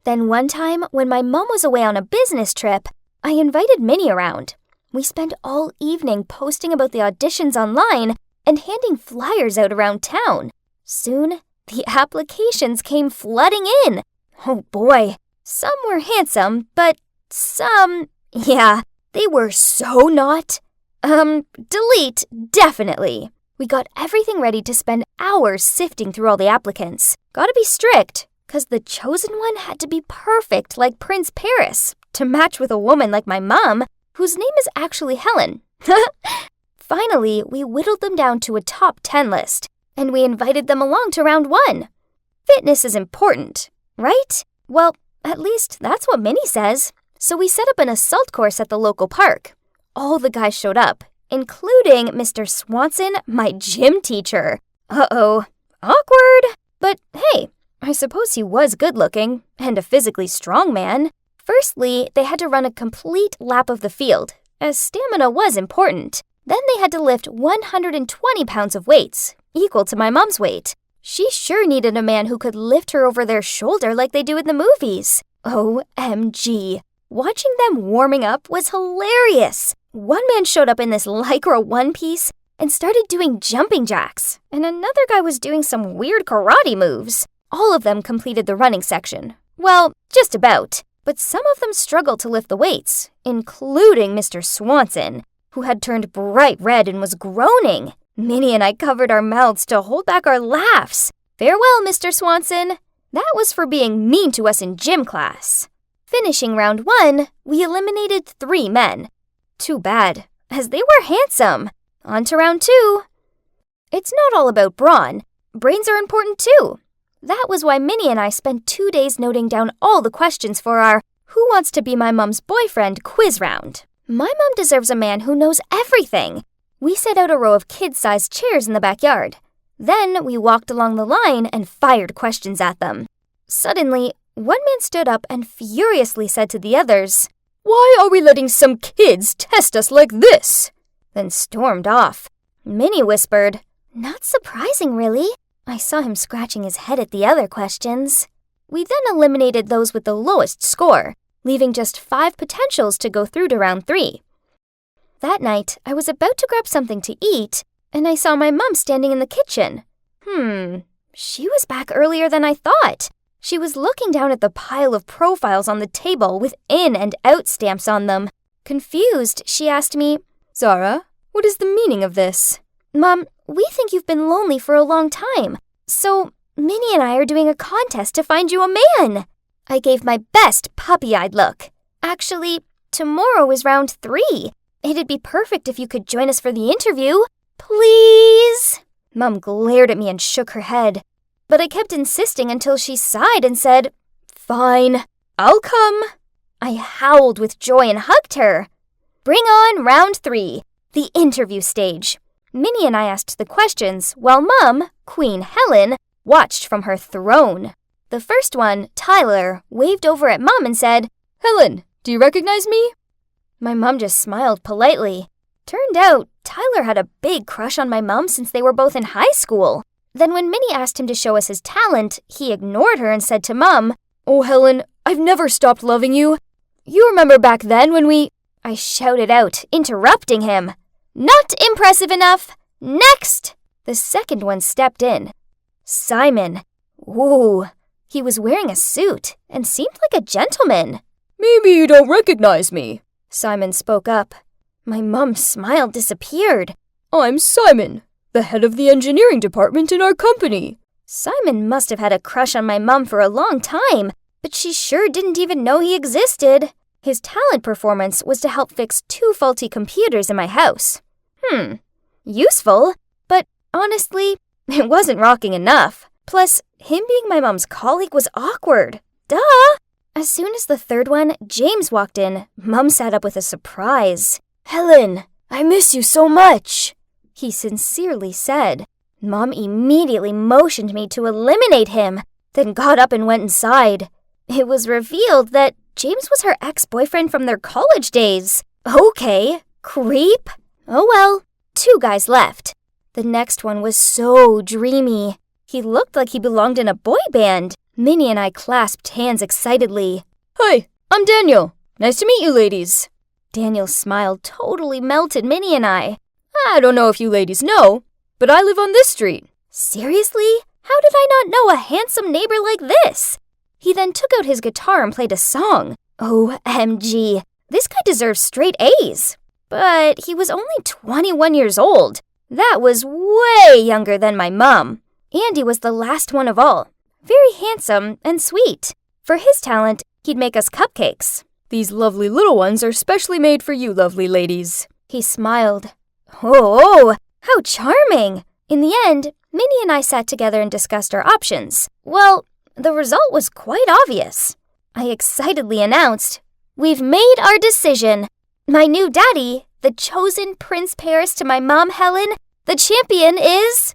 Then one time, when my mom was away on a business trip, I invited Minnie around. We spent all evening posting about the auditions online and handing flyers out around town. Soon, the applications came flooding in. Oh boy, some were handsome, but some, yeah, they were so not. Delete, definitely. We got everything ready to spend hours sifting through all the applicants. Gotta be strict, 'cause the chosen one had to be perfect like Prince Paris to match with a woman like my mom, whose name is actually Helen. Finally, we whittled them down to a top 10 list, and we invited them along to round 1. Fitness is important, right? Well, at least that's what Minnie says. So we set up an assault course at the local park. All the guys showed up, including Mr. Swanson, my gym teacher. Uh-oh, awkward. But hey, I suppose he was good-looking, and a physically strong man. Firstly, they had to run a complete lap of the field, as stamina was important. Then they had to lift 120 pounds of weights, equal to my mom's weight. She sure needed a man who could lift her over their shoulder like they do in the movies. OMG. Watching them warming up was hilarious. One man showed up in this Lycra one-piece and started doing jumping jacks, and another guy was doing some weird karate moves. All of them completed the running section. Well, just about. But some of them struggled to lift the weights, including Mr. Swanson, who had turned bright red and was groaning. Minnie and I covered our mouths to hold back our laughs. Farewell, Mr. Swanson. That was for being mean to us in gym class. Finishing round 1, we eliminated 3 men. Too bad, as they were handsome. On to round 2. It's not all about brawn. Brains are important too. That was why Minnie and I spent 2 days noting down all the questions for our Who Wants to Be My Mom's Boyfriend quiz round. My mom deserves a man who knows everything. We set out a row of kid-sized chairs in the backyard. Then we walked along the line and fired questions at them. Suddenly, one man stood up and furiously said to the others, "Why are we letting some kids test us like this?" Then stormed off. Minnie whispered, "Not surprising, really." I saw him scratching his head at the other questions. We then eliminated those with the lowest score, leaving just 5 potentials to go through to round 3. That night, I was about to grab something to eat, and I saw my mom standing in the kitchen. She was back earlier than I thought. She was looking down at the pile of profiles on the table with in and out stamps on them. Confused, she asked me, "Zara, what is the meaning of this?" "Mom, we think you've been lonely for a long time, so Minnie and I are doing a contest to find you a man." I gave my best puppy-eyed look. "Actually, tomorrow is round 3. It'd be perfect if you could join us for the interview. Please?" Mom glared at me and shook her head. But I kept insisting until she sighed and said, "Fine, I'll come." I howled with joy and hugged her. Bring on round 3, the interview stage. Minnie and I asked the questions, while Mom, Queen Helen, watched from her throne. The first one, Tyler, waved over at Mom and said, "Helen, do you recognize me?" My mom just smiled politely. Turned out, Tyler had a big crush on my mom since they were both in high school. Then when Minnie asked him to show us his talent, he ignored her and said to Mom, "Oh, Helen, I've never stopped loving you. You remember back then when we—" I shouted out, interrupting him. "Not impressive enough. Next!" The second one stepped in. Simon. Ooh, he was wearing a suit and seemed like a gentleman. "Maybe you don't recognize me," Simon spoke up. My mom's smile disappeared. "I'm Simon, the head of the engineering department in our company." Simon must have had a crush on my mom for a long time, but she sure didn't even know he existed. His talent performance was to help fix 2 faulty computers in my house. Useful, but honestly, it wasn't rocking enough. Plus, him being my mom's colleague was awkward. Duh! As soon as the third one, James walked in, Mom sat up with a surprise. "Helen, I miss you so much," he sincerely said. Mom immediately motioned me to eliminate him, then got up and went inside. It was revealed that James was her ex-boyfriend from their college days. Okay, creep. Oh well, 2 guys left. The next one was so dreamy. He looked like he belonged in a boy band. Minnie and I clasped hands excitedly. "Hi, I'm Daniel. Nice to meet you, ladies." Daniel's smile totally melted Minnie and I. "I don't know if you ladies know, but I live on this street." Seriously? How did I not know a handsome neighbor like this? He then took out his guitar and played a song. OMG, this guy deserves straight A's. But he was only 21 years old. That was way younger than my mom. And he was the last one of all. Very handsome and sweet. For his talent, he'd make us cupcakes. "These lovely little ones are specially made for you, lovely ladies." He smiled. Oh, how charming. In the end, Minnie and I sat together and discussed our options. Well, the result was quite obvious. I excitedly announced, "We've made our decision. My new daddy, the chosen Prince Paris to my mom Helen, the champion is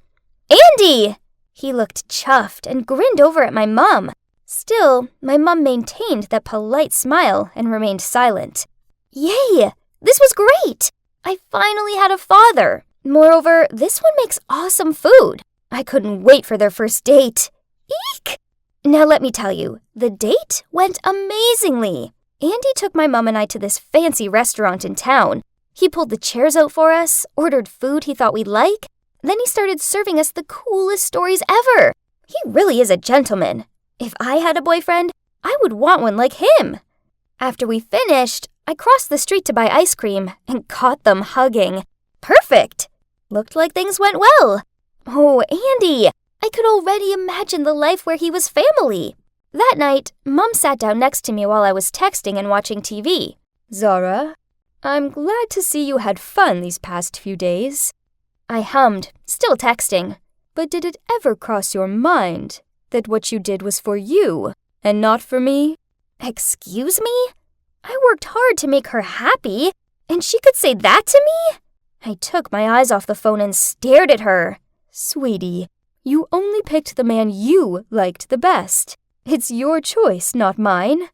Andy." He looked chuffed and grinned over at my mom. Still, my mom maintained that polite smile and remained silent. Yay! This was great! I finally had a father. Moreover, this one makes awesome food. I couldn't wait for their first date. Eek! Now let me tell you, the date went amazingly. Andy took my mom and I to this fancy restaurant in town. He pulled the chairs out for us, ordered food he thought we'd like, then he started serving us the coolest stories ever. He really is a gentleman. If I had a boyfriend, I would want one like him. After we finished, I crossed the street to buy ice cream and caught them hugging. Perfect! Looked like things went well. Oh, Andy! I could already imagine the life where he was family. That night, Mom sat down next to me while I was texting and watching TV. Zara, I'm glad to see you had fun these past few days. I hummed, still texting. But did it ever cross your mind that what you did was for you and not for me? Excuse me? I worked hard to make her happy, and she could say that to me? I took my eyes off the phone and stared at her. Sweetie, you only picked the man you liked the best. It's your choice, not mine.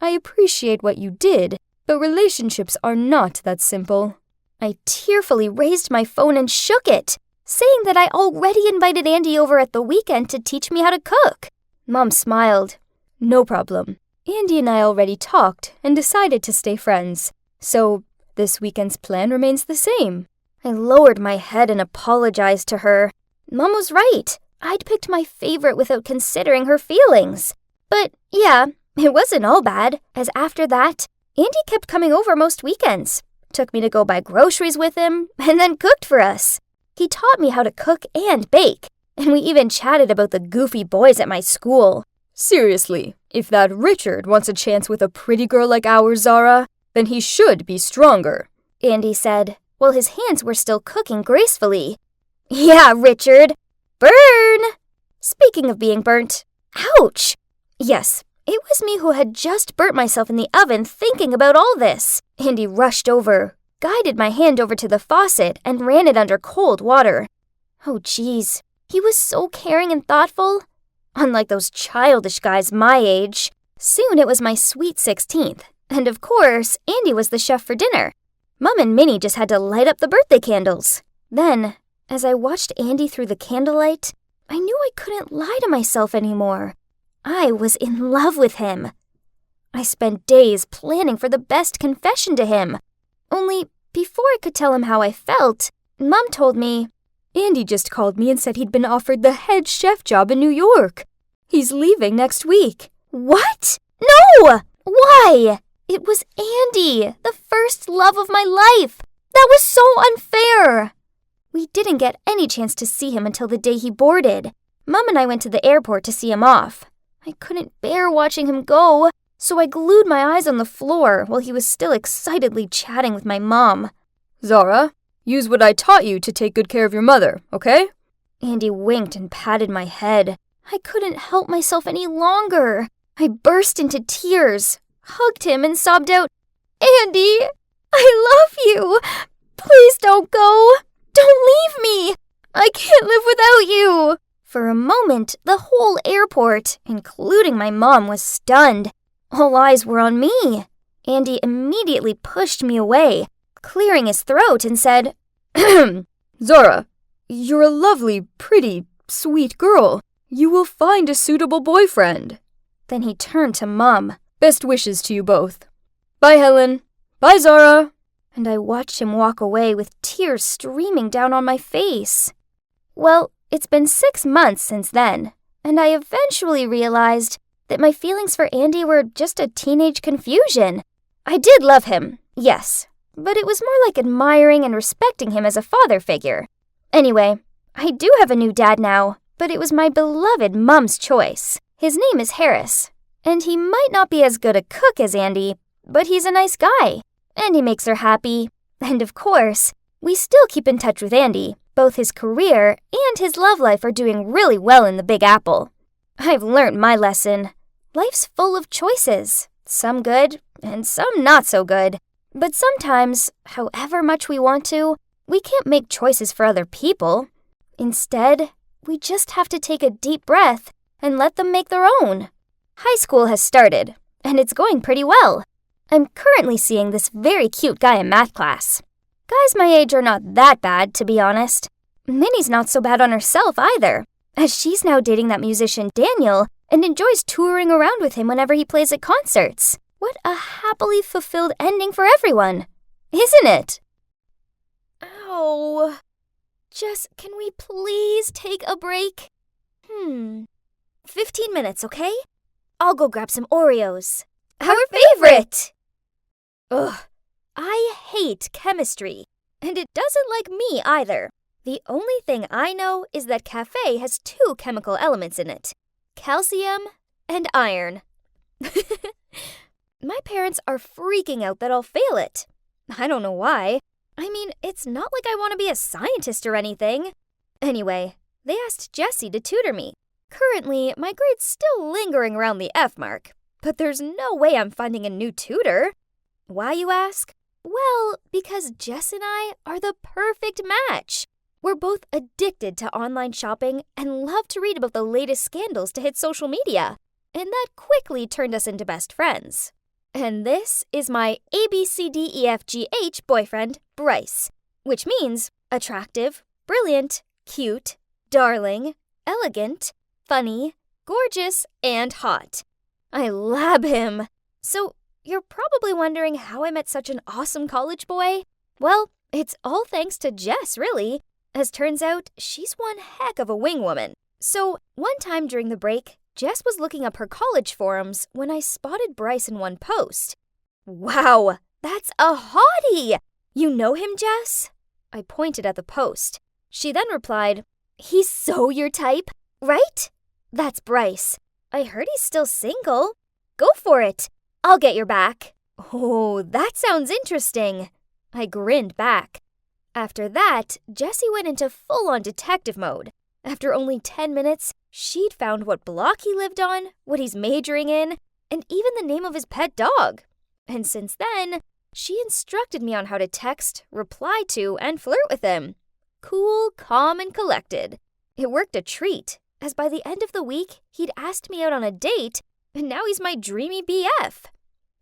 I appreciate what you did, but relationships are not that simple. I tearfully raised my phone and shook it, saying that I already invited Andy over at the weekend to teach me how to cook. Mom smiled. No problem. Andy and I already talked and decided to stay friends. So this weekend's plan remains the same. I lowered my head and apologized to her. Mom was right. I'd picked my favorite without considering her feelings. But yeah, it wasn't all bad, as after that, Andy kept coming over most weekends. Took me to go buy groceries with him, and then cooked for us. He taught me how to cook and bake, and we even chatted about the goofy boys at my school. Seriously, if that Richard wants a chance with a pretty girl like ours, Zara, then he should be stronger, Andy said, while his hands were still cooking gracefully. Yeah, Richard. Burn! Speaking of being burnt, ouch! Yes, it was me who had just burnt myself in the oven thinking about all this. Andy rushed over, guided my hand over to the faucet, and ran it under cold water. Oh, geez, he was so caring and thoughtful. Unlike those childish guys my age. Soon it was my sweet 16th, and of course, Andy was the chef for dinner. Mom and Minnie just had to light up the birthday candles. Then, as I watched Andy through the candlelight, I knew I couldn't lie to myself anymore. I was in love with him. I spent days planning for the best confession to him. Only, before I could tell him how I felt, Mom told me, Andy just called me and said he'd been offered the head chef job in New York. He's leaving next week. What? No! Why? It was Andy, the first love of my life. That was so unfair. We didn't get any chance to see him until the day he boarded. Mom and I went to the airport to see him off. I couldn't bear watching him go, so I glued my eyes on the floor while he was still excitedly chatting with my mom. Zara, use what I taught you to take good care of your mother, okay? Andy winked and patted my head. I couldn't help myself any longer. I burst into tears, hugged him, and sobbed out, Andy, I love you. Please don't go. Don't leave me. I can't live without you. For a moment, the whole airport, including my mom, was stunned. All eyes were on me. Andy immediately pushed me away, clearing his throat, and said, Zara, you're a lovely, pretty, sweet girl. You will find a suitable boyfriend. Then he turned to Mom. Best wishes to you both. Bye, Helen. Bye, Zara. And I watched him walk away with tears streaming down on my face. Well, it's been 6 months since then, and I eventually realized that my feelings for Andy were just a teenage confusion. I did love him, yes, but it was more like admiring and respecting him as a father figure. Anyway, I do have a new dad now, but it was my beloved Mom's choice. His name is Harris, and he might not be as good a cook as Andy, but he's a nice guy, and he makes her happy. And of course, we still keep in touch with Andy. Both his career and his love life are doing really well in the Big Apple. I've learned my lesson. Life's full of choices, some good and some not so good. But sometimes, however much we want to, we can't make choices for other people. Instead, We just have to take a deep breath and let them make their own. High school has started, and it's going pretty well. I'm currently seeing this very cute guy in math class. Guys my age are not that bad, to be honest. Minnie's not so bad on herself either, as she's now dating that musician Daniel and enjoys touring around with him whenever he plays at concerts. What a happily fulfilled ending for everyone, isn't it? Ow. Jess, can we please take a break? 15 minutes, okay? I'll go grab some Oreos. Our favorite! Ugh, I hate chemistry, and it doesn't like me either. The only thing I know is that cafe has 2 chemical elements in it, calcium and iron. My parents are freaking out that I'll fail it. I don't know why. I mean, it's not like I want to be a scientist or anything. Anyway, they asked Jessie to tutor me. Currently, my grade's still lingering around the F mark, but there's no way I'm finding a new tutor. Why, you ask? Well, because Jess and I are the perfect match. We're both addicted to online shopping and love to read about the latest scandals to hit social media. And that quickly turned us into best friends. And this is my ABCDEFGH boyfriend, Bryce, which means attractive, brilliant, cute, darling, elegant, funny, gorgeous, and hot. I love him. So, you're probably wondering how I met such an awesome college boy? Well, it's all thanks to Jess, really. As turns out, she's one heck of a wingwoman. So, one time during the break, Jess was looking up her college forums when I spotted Bryce in one post. Wow, that's a hottie! You know him, Jess? I pointed at the post. She then replied, "He's so your type, right?" That's Bryce. I heard he's still single. Go for it. I'll get your back. Oh, that sounds interesting. I grinned back. After that, Jessie went into full-on detective mode. After only 10 minutes, she'd found what block he lived on, what he's majoring in, and even the name of his pet dog. And since then, she instructed me on how to text, reply to, and flirt with him. Cool, calm, and collected. It worked a treat, as by the end of the week, he'd asked me out on a date, and now he's my dreamy BF.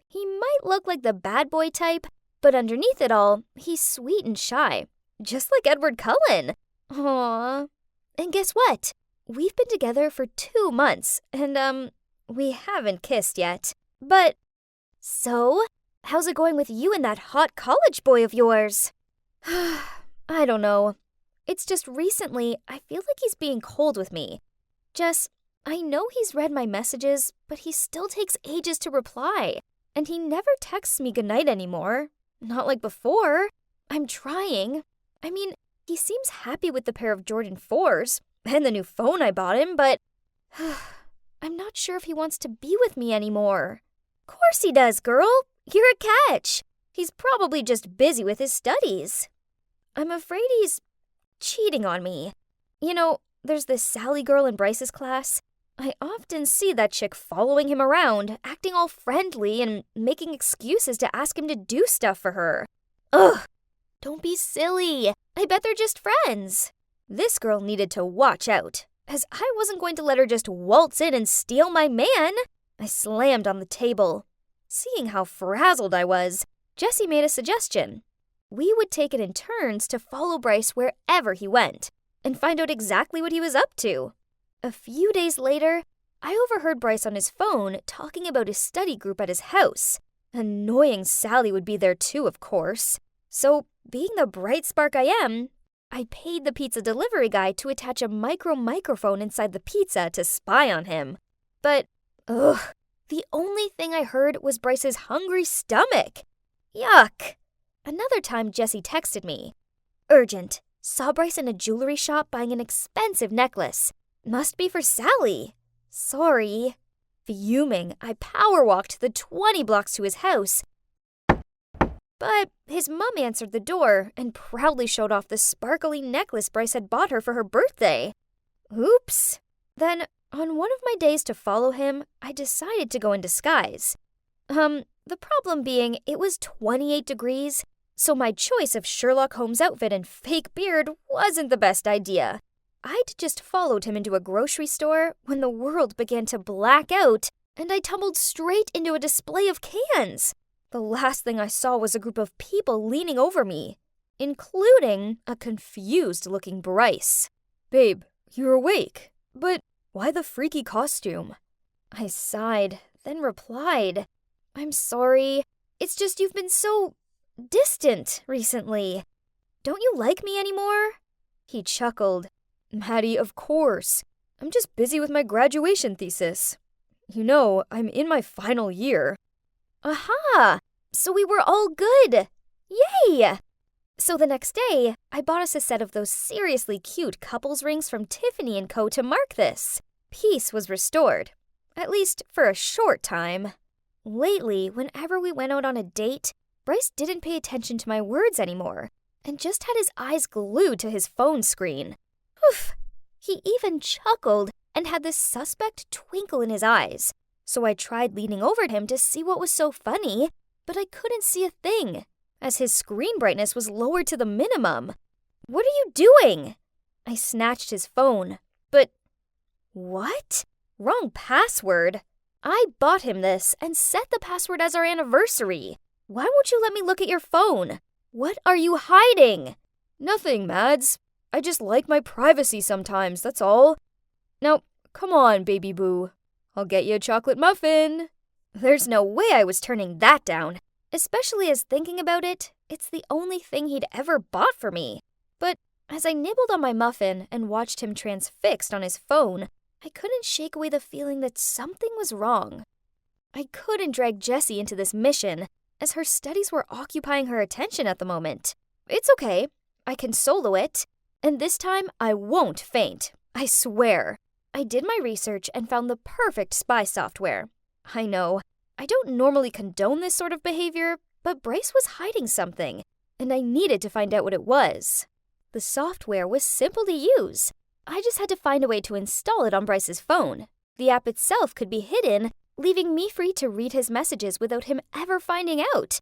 He might look like the bad boy type, but underneath it all, he's sweet and shy, just like Edward Cullen. Aww. And guess what? We've been together for 2 months, and, we haven't kissed yet. But, so, how's it going with you and that hot college boy of yours? I don't know. It's just recently, I feel like he's being cold with me. Jess, I know he's read my messages, but he still takes ages to reply. And he never texts me goodnight anymore. Not like before. I'm trying. I mean, he seems happy with the pair of Jordan 4s and the new phone I bought him, but I'm not sure if he wants to be with me anymore. Course he does, girl. You're a catch. He's probably just busy with his studies. I'm afraid he's cheating on me. You know, there's this Sally girl in Bryce's class. I often see that chick following him around, acting all friendly and making excuses to ask him to do stuff for her. Ugh, don't be silly. I bet they're just friends. This girl needed to watch out, as I wasn't going to let her just waltz in and steal my man. I slammed on the table. Seeing how frazzled I was, Jessie made a suggestion. We would take it in turns to follow Bryce wherever he went and find out exactly what he was up to. A few days later, I overheard Bryce on his phone talking about his study group at his house. Annoying Sally would be there too, of course. So, being the bright spark I am, I paid the pizza delivery guy to attach a microphone inside the pizza to spy on him. But, the only thing I heard was Bryce's hungry stomach. Yuck. Another time Jessie texted me. Urgent. Saw Bryce in a jewelry shop buying an expensive necklace. Must be for Sally. Sorry. Fuming, I power walked the 20 blocks to his house. But his mom answered the door and proudly showed off the sparkly necklace Bryce had bought her for her birthday. Oops. Then, on one of my days to follow him, I decided to go in disguise. The problem being it was 28 degrees, so my choice of Sherlock Holmes outfit and fake beard wasn't the best idea. I'd just followed him into a grocery store when the world began to black out and I tumbled straight into a display of cans. The last thing I saw was a group of people leaning over me, including a confused-looking Bryce. "Babe, you're awake, but why the freaky costume?" I sighed, then replied, "I'm sorry. It's just you've been so distant recently. Don't you like me anymore?" He chuckled. "Maddie, of course. I'm just busy with my graduation thesis. You know, I'm in my final year." Aha! So we were all good. Yay! So the next day, I bought us a set of those seriously cute couples rings from Tiffany & Co. to mark this. Peace was restored. At least for a short time. Lately, whenever we went out on a date, Bryce didn't pay attention to my words anymore and just had his eyes glued to his phone screen. Oof! He even chuckled and had this suspect twinkle in his eyes. So I tried leaning over to him to see what was so funny, but I couldn't see a thing, as his screen brightness was lowered to the minimum. "What are you doing?" I snatched his phone, but... What? Wrong password. I bought him this and set the password as our anniversary. Why won't you let me look at your phone? What are you hiding? "Nothing, Mads. I just like my privacy sometimes, that's all. Now, come on, baby boo. I'll get you a chocolate muffin." There's no way I was turning that down, especially as thinking about it, it's the only thing he'd ever bought for me. But as I nibbled on my muffin and watched him transfixed on his phone, I couldn't shake away the feeling that something was wrong. I couldn't drag Jessie into this mission, as her studies were occupying her attention at the moment. It's okay. I can solo it. And this time, I won't faint. I swear. I did my research and found the perfect spy software. I know, I don't normally condone this sort of behavior, but Bryce was hiding something, and I needed to find out what it was. The software was simple to use. I just had to find a way to install it on Bryce's phone. The app itself could be hidden, leaving me free to read his messages without him ever finding out.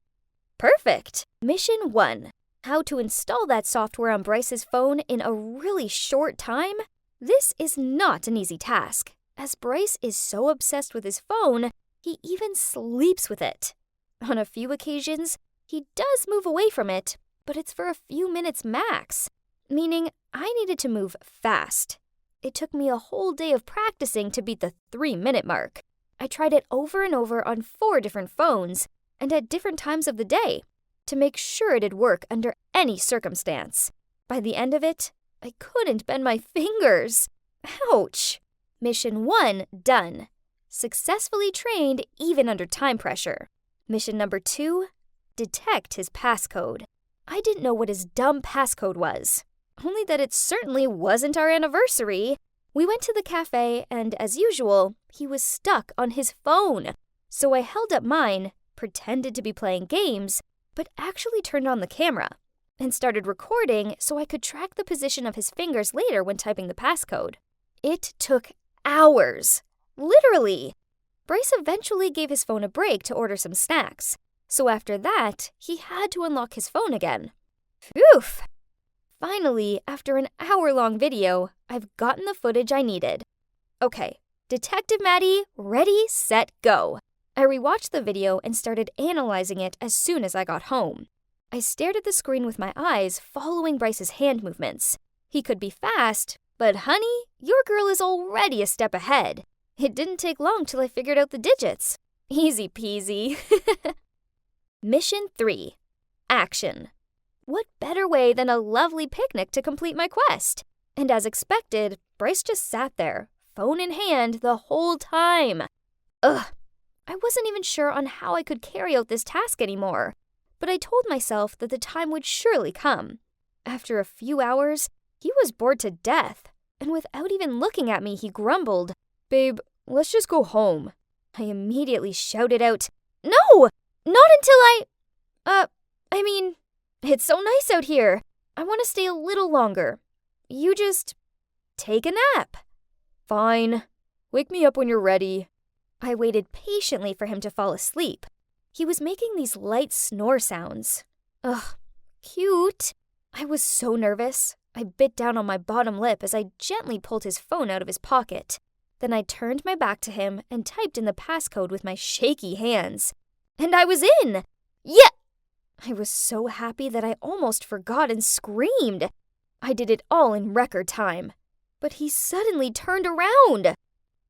Perfect! Mission 1. How to install that software on Bryce's phone in a really short time? This is not an easy task, as Bryce is so obsessed with his phone, he even sleeps with it. On a few occasions, he does move away from it, but it's for a few minutes max, meaning I needed to move fast. It took me a whole day of practicing to beat the 3-minute mark. I tried it over and over on 4 different phones and at different times of the day to make sure it'd work under any circumstance. By the end of it, I couldn't bend my fingers. Ouch! Mission 1 done. Successfully trained even under time pressure. Mission number 2, detect his passcode. I didn't know what his dumb passcode was, only that it certainly wasn't our anniversary. We went to the cafe and, as usual, he was stuck on his phone. So I held up mine, pretended to be playing games, but actually turned on the camera and started recording so I could track the position of his fingers later when typing the passcode. It took hours. Literally. Bryce eventually gave his phone a break to order some snacks, so after that, he had to unlock his phone again. Phew! Finally, after an hour-long video, I've gotten the footage I needed. Okay, Detective Maddie, ready, set, go. I rewatched the video and started analyzing it as soon as I got home. I stared at the screen with my eyes, following Bryce's hand movements. He could be fast, but honey, your girl is already a step ahead. It didn't take long till I figured out the digits. Easy peasy. Mission 3. Action. What better way than a lovely picnic to complete my quest? And as expected, Bryce just sat there, phone in hand, the whole time. Ugh. I wasn't even sure on how I could carry out this task anymore, but I told myself that the time would surely come. After a few hours, he was bored to death, and without even looking at me, he grumbled, "Babe, let's just go home." I immediately shouted out, "No! Not until it's so nice out here. I want to stay a little longer. You just take a nap." "Fine. Wake me up when you're ready." I waited patiently for him to fall asleep. He was making these light snore sounds. Ugh, cute. I was so nervous. I bit down on my bottom lip as I gently pulled his phone out of his pocket. Then I turned my back to him and typed in the passcode with my shaky hands. And I was in! Yeah! I was so happy that I almost forgot and screamed. I did it all in record time. But he suddenly turned around.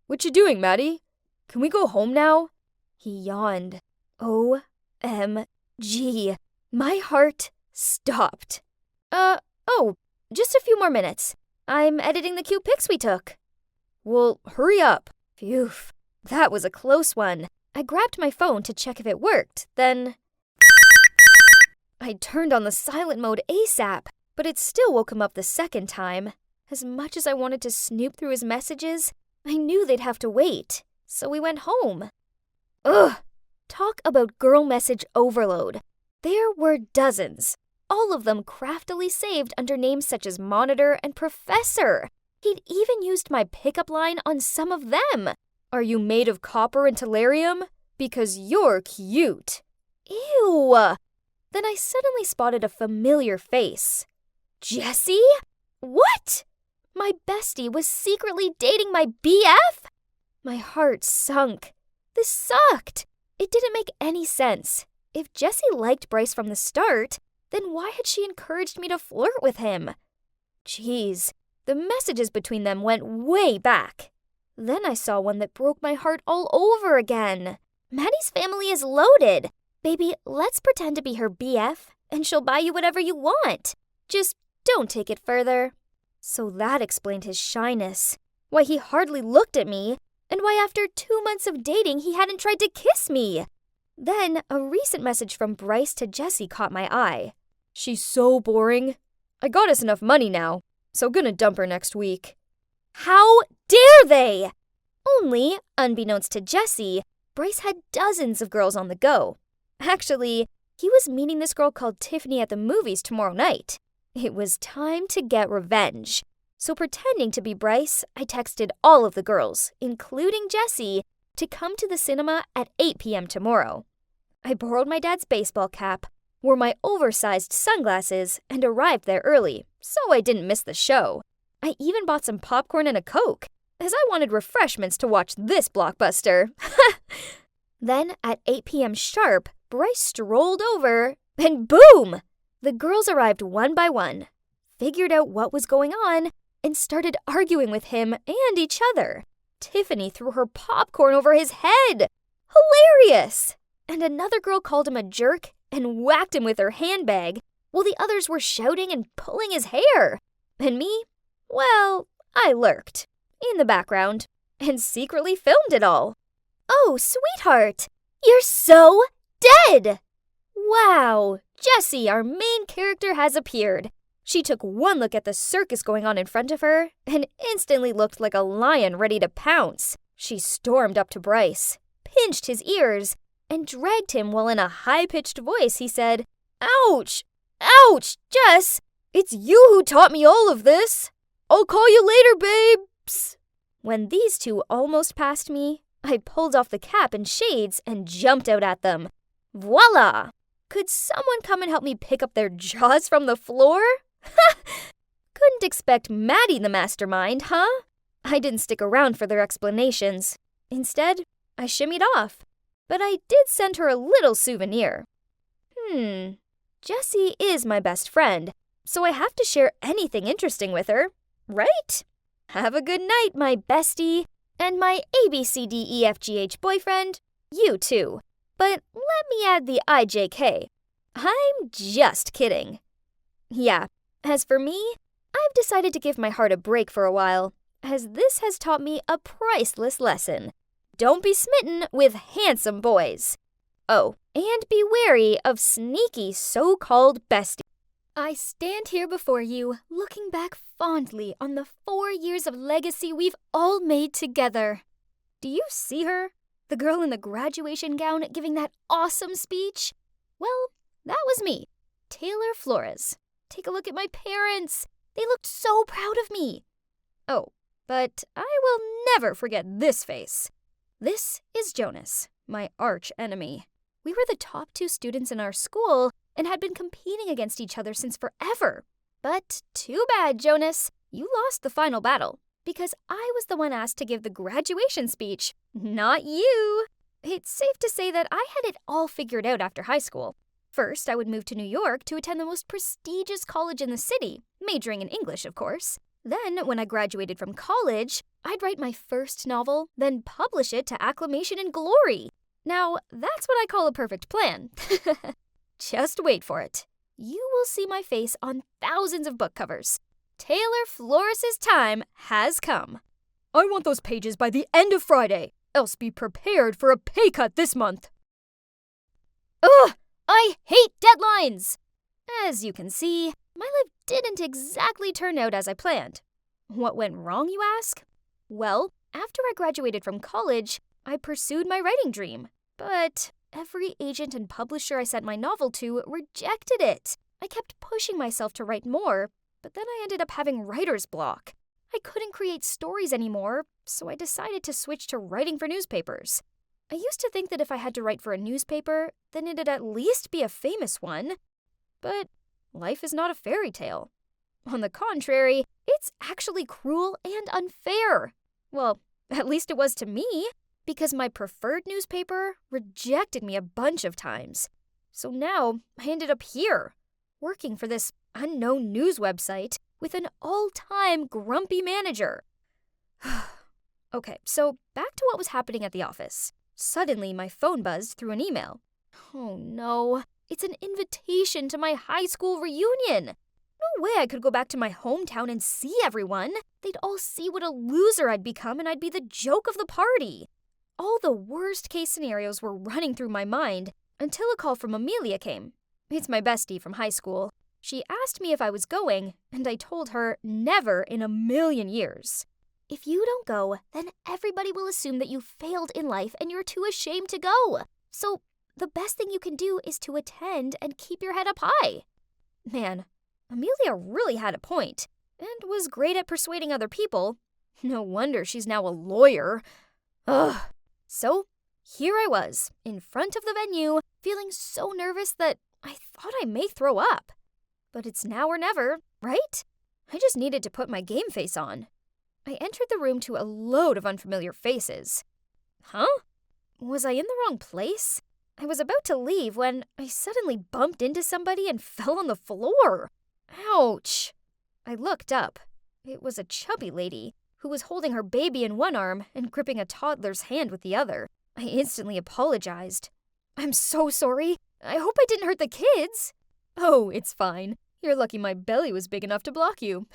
"What you doing, Maddie? Can we go home now?" He yawned. OMG. My heart stopped. Oh, just a few more minutes. I'm editing the cute pics we took. Well, hurry up. Phew, that was a close one. I grabbed my phone to check if it worked, then I turned on the silent mode ASAP, but it still woke him up the second time. As much as I wanted to snoop through his messages, I knew they'd have to wait, so we went home. Ugh! Talk about girl message overload. There were dozens, all of them craftily saved under names such as Monitor and Professor. He'd even used my pickup line on some of them. "Are you made of copper and tellurium? Because you're cute." Ew! Then I suddenly spotted a familiar face. Jessie? What? My bestie was secretly dating my BF? My heart sunk. This sucked. It didn't make any sense. If Jessie liked Bryce from the start, then why had she encouraged me to flirt with him? Jeez, the messages between them went way back. Then I saw one that broke my heart all over again. Maddie's family is loaded. Baby, let's pretend to be her BF, and she'll buy you whatever you want. Just don't take it further. So that explained his shyness, why he hardly looked at me, and why after 2 months of dating he hadn't tried to kiss me. Then a recent message from Bryce to Jessie caught my eye. "She's so boring. I got us enough money now, so gonna dump her next week." How dare they? Only, unbeknownst to Jessie, Bryce had dozens of girls on the go. Actually, he was meeting this girl called Tiffany at the movies tomorrow night. It was time to get revenge. So pretending to be Bryce, I texted all of the girls, including Jessie, to come to the cinema at 8 p.m. tomorrow. I borrowed my dad's baseball cap, wore my oversized sunglasses, and arrived there early, so I didn't miss the show. I even bought some popcorn and a Coke, as I wanted refreshments to watch this blockbuster. Then, at 8 p.m. sharp, Bryce strolled over, and boom! The girls arrived one by one, figured out what was going on, and started arguing with him and each other. Tiffany threw her popcorn over his head. Hilarious! And another girl called him a jerk and whacked him with her handbag, while the others were shouting and pulling his hair. And me? Well, I lurked in the background and secretly filmed it all. Oh, sweetheart, you're so dead! Wow, Jessie, our main character, has appeared. She took one look at the circus going on in front of her and instantly looked like a lion ready to pounce. She stormed up to Bryce, pinched his ears, and dragged him while in a high-pitched voice he said, "Ouch! Ouch, Jess! It's you who taught me all of this! I'll call you later, babes!" When these two almost passed me, I pulled off the cap and shades and jumped out at them. Voila! Could someone come and help me pick up their jaws from the floor? Couldn't expect Maddie the mastermind, huh? I didn't stick around for their explanations. Instead, I shimmied off. But I did send her a little souvenir. Jessie is my best friend, so I have to share anything interesting with her, right? Have a good night, my bestie, and my ABCDEFGH boyfriend, you too. But let me add the IJK. I'm just kidding. Yeah, as for me, I've decided to give my heart a break for a while, as this has taught me a priceless lesson. Don't be smitten with handsome boys. Oh, and be wary of sneaky so-called besties. I stand here before you, looking back fondly on the 4 years of legacy we've all made together. Do you see her? The girl in the graduation gown giving that awesome speech? Well, that was me, Taylor Flores. Take a look at my parents. They looked so proud of me. Oh, but I will never forget this face. This is Jonas, my arch enemy. We were the top 2 students in our school and had been competing against each other since forever. But too bad, Jonas. You lost the final battle, because I was the one asked to give the graduation speech, not you. It's safe to say that I had it all figured out after high school. First, I would move to New York to attend the most prestigious college in the city, majoring in English, of course. Then, when I graduated from college, I'd write my first novel, then publish it to acclamation and glory. Now, that's what I call a perfect plan. Just wait for it. You will see my face on thousands of book covers. Taylor Floris's time has come. I want those pages by the end of Friday, else be prepared for a pay cut this month. Ugh! I hate deadlines! As you can see, my life didn't exactly turn out as I planned. What went wrong, you ask? Well, after I graduated from college, I pursued my writing dream. But every agent and publisher I sent my novel to rejected it. I kept pushing myself to write more, but then I ended up having writer's block. I couldn't create stories anymore, so I decided to switch to writing for newspapers. I used to think that if I had to write for a newspaper, then it'd at least be a famous one. But life is not a fairy tale. On the contrary, it's actually cruel and unfair. Well, at least it was to me, because my preferred newspaper rejected me a bunch of times. So now I ended up here, working for this unknown news website with an all-time grumpy manager. Okay, so back to what was happening at the office. Suddenly, my phone buzzed through an email. Oh no, it's an invitation to my high school reunion. No way I could go back to my hometown and see everyone. They'd all see what a loser I'd become and I'd be the joke of the party. All the worst-case scenarios were running through my mind until a call from Amelia came. It's my bestie from high school. She asked me if I was going, and I told her never in a million years. If you don't go, then everybody will assume that you failed in life and you're too ashamed to go. So the best thing you can do is to attend and keep your head up high. Man, Amelia really had a point and was great at persuading other people. No wonder she's now a lawyer. Ugh. So here I was, in front of the venue, feeling so nervous that I thought I may throw up. But it's now or never, right? I just needed to put my game face on. I entered the room to a load of unfamiliar faces. Huh? Was I in the wrong place? I was about to leave when I suddenly bumped into somebody and fell on the floor. Ouch! I looked up. It was a chubby lady who was holding her baby in one arm and gripping a toddler's hand with the other. I instantly apologized. I'm so sorry. I hope I didn't hurt the kids. Oh, it's fine. You're lucky my belly was big enough to block you.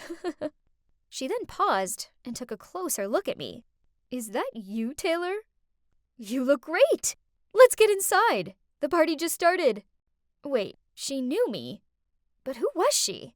She then paused and took a closer look at me. Is that you, Taylor? You look great. Let's get inside. The party just started. Wait, she knew me. But who was she?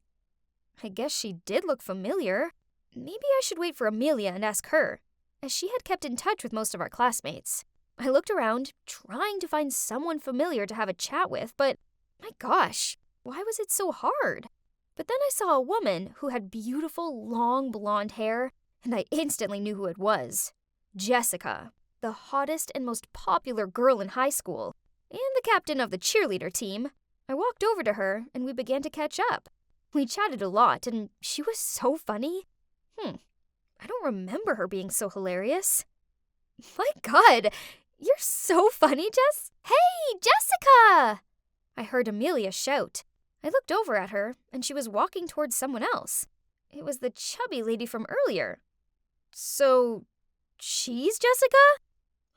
I guess she did look familiar. Maybe I should wait for Amelia and ask her, as she had kept in touch with most of our classmates. I looked around, trying to find someone familiar to have a chat with, but my gosh, why was it so hard? But then I saw a woman who had beautiful, long blonde hair, and I instantly knew who it was. Jessica, the hottest and most popular girl in high school, and the captain of the cheerleader team. I walked over to her, and we began to catch up. We chatted a lot, and she was so funny. I don't remember her being so hilarious. My God, you're so funny, Jess. Hey, Jessica! I heard Amelia shout. I looked over at her, and she was walking towards someone else. It was the chubby lady from earlier. So, she's Jessica?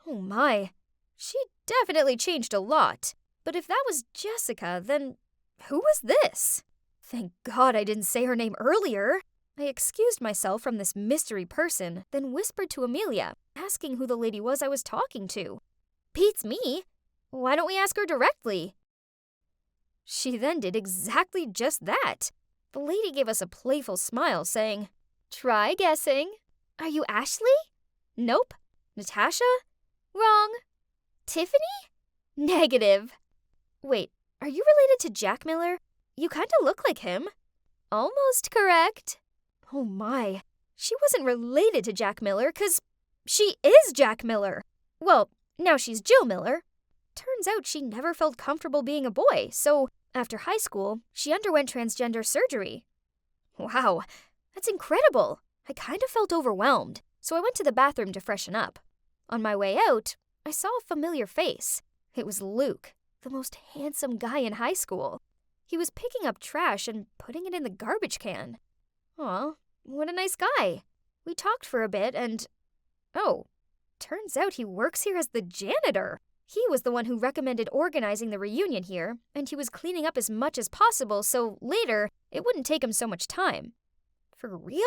Oh my, she definitely changed a lot. But if that was Jessica, then who was this? Thank God I didn't say her name earlier. I excused myself from this mystery person, then whispered to Amelia, asking who the lady was I was talking to. Beats me. Why don't we ask her directly? She then did exactly just that. The lady gave us a playful smile, saying, Try guessing. Are you Ashley? Nope. Natasha? Wrong. Tiffany? Negative. Wait, are you related to Jack Miller? You kinda look like him. Almost correct. Oh my, she wasn't related to Jack Miller, 'cause she is Jack Miller. Well, now she's Jill Miller. Turns out she never felt comfortable being a boy, so after high school, she underwent transgender surgery. Wow, that's incredible. I kind of felt overwhelmed, so I went to the bathroom to freshen up. On my way out, I saw a familiar face. It was Luke, the most handsome guy in high school. He was picking up trash and putting it in the garbage can. Aw, what a nice guy. We talked for a bit and... Oh, turns out he works here as the janitor. He was the one who recommended organizing the reunion here, and he was cleaning up as much as possible so later it wouldn't take him so much time. For real?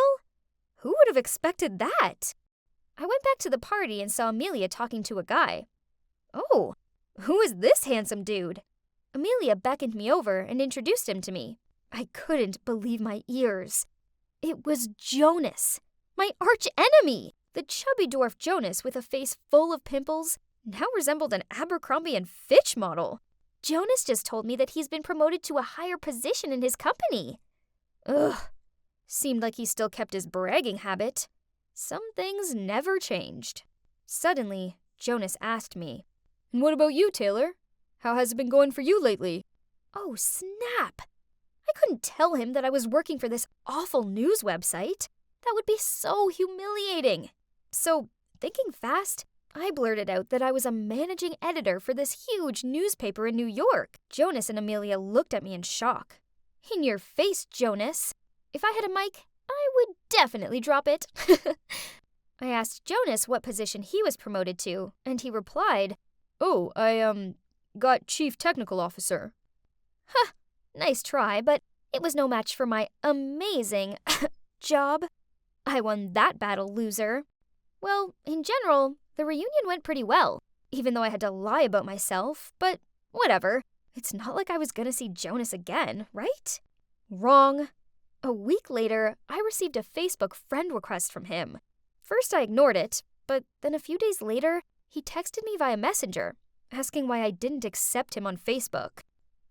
Who would have expected that? I went back to the party and saw Amelia talking to a guy. Oh, who is this handsome dude? Amelia beckoned me over and introduced him to me. I couldn't believe my ears. It was Jonas, my arch-enemy! The chubby dwarf Jonas with a face full of pimples now resembled an Abercrombie & Fitch model. Jonas just told me that he's been promoted to a higher position in his company. Ugh, seemed like he still kept his bragging habit. Some things never changed. Suddenly, Jonas asked me, "And what about you, Taylor? How has it been going for you lately?" Oh, snap! I couldn't tell him that I was working for this awful news website. That would be so humiliating. So, thinking fast, I blurted out that I was a managing editor for this huge newspaper in New York. Jonas and Amelia looked at me in shock. In your face, Jonas. If I had a mic, I would definitely drop it. I asked Jonas what position he was promoted to, and he replied, "Oh, I got Chief Technical Officer." Huh, nice try, but it was no match for my amazing job. I won that battle, loser. Well, in general, the reunion went pretty well, even though I had to lie about myself, but whatever. It's not like I was gonna see Jonas again, right? Wrong. A week later, I received a Facebook friend request from him. First I ignored it, but then a few days later, he texted me via Messenger, asking why I didn't accept him on Facebook.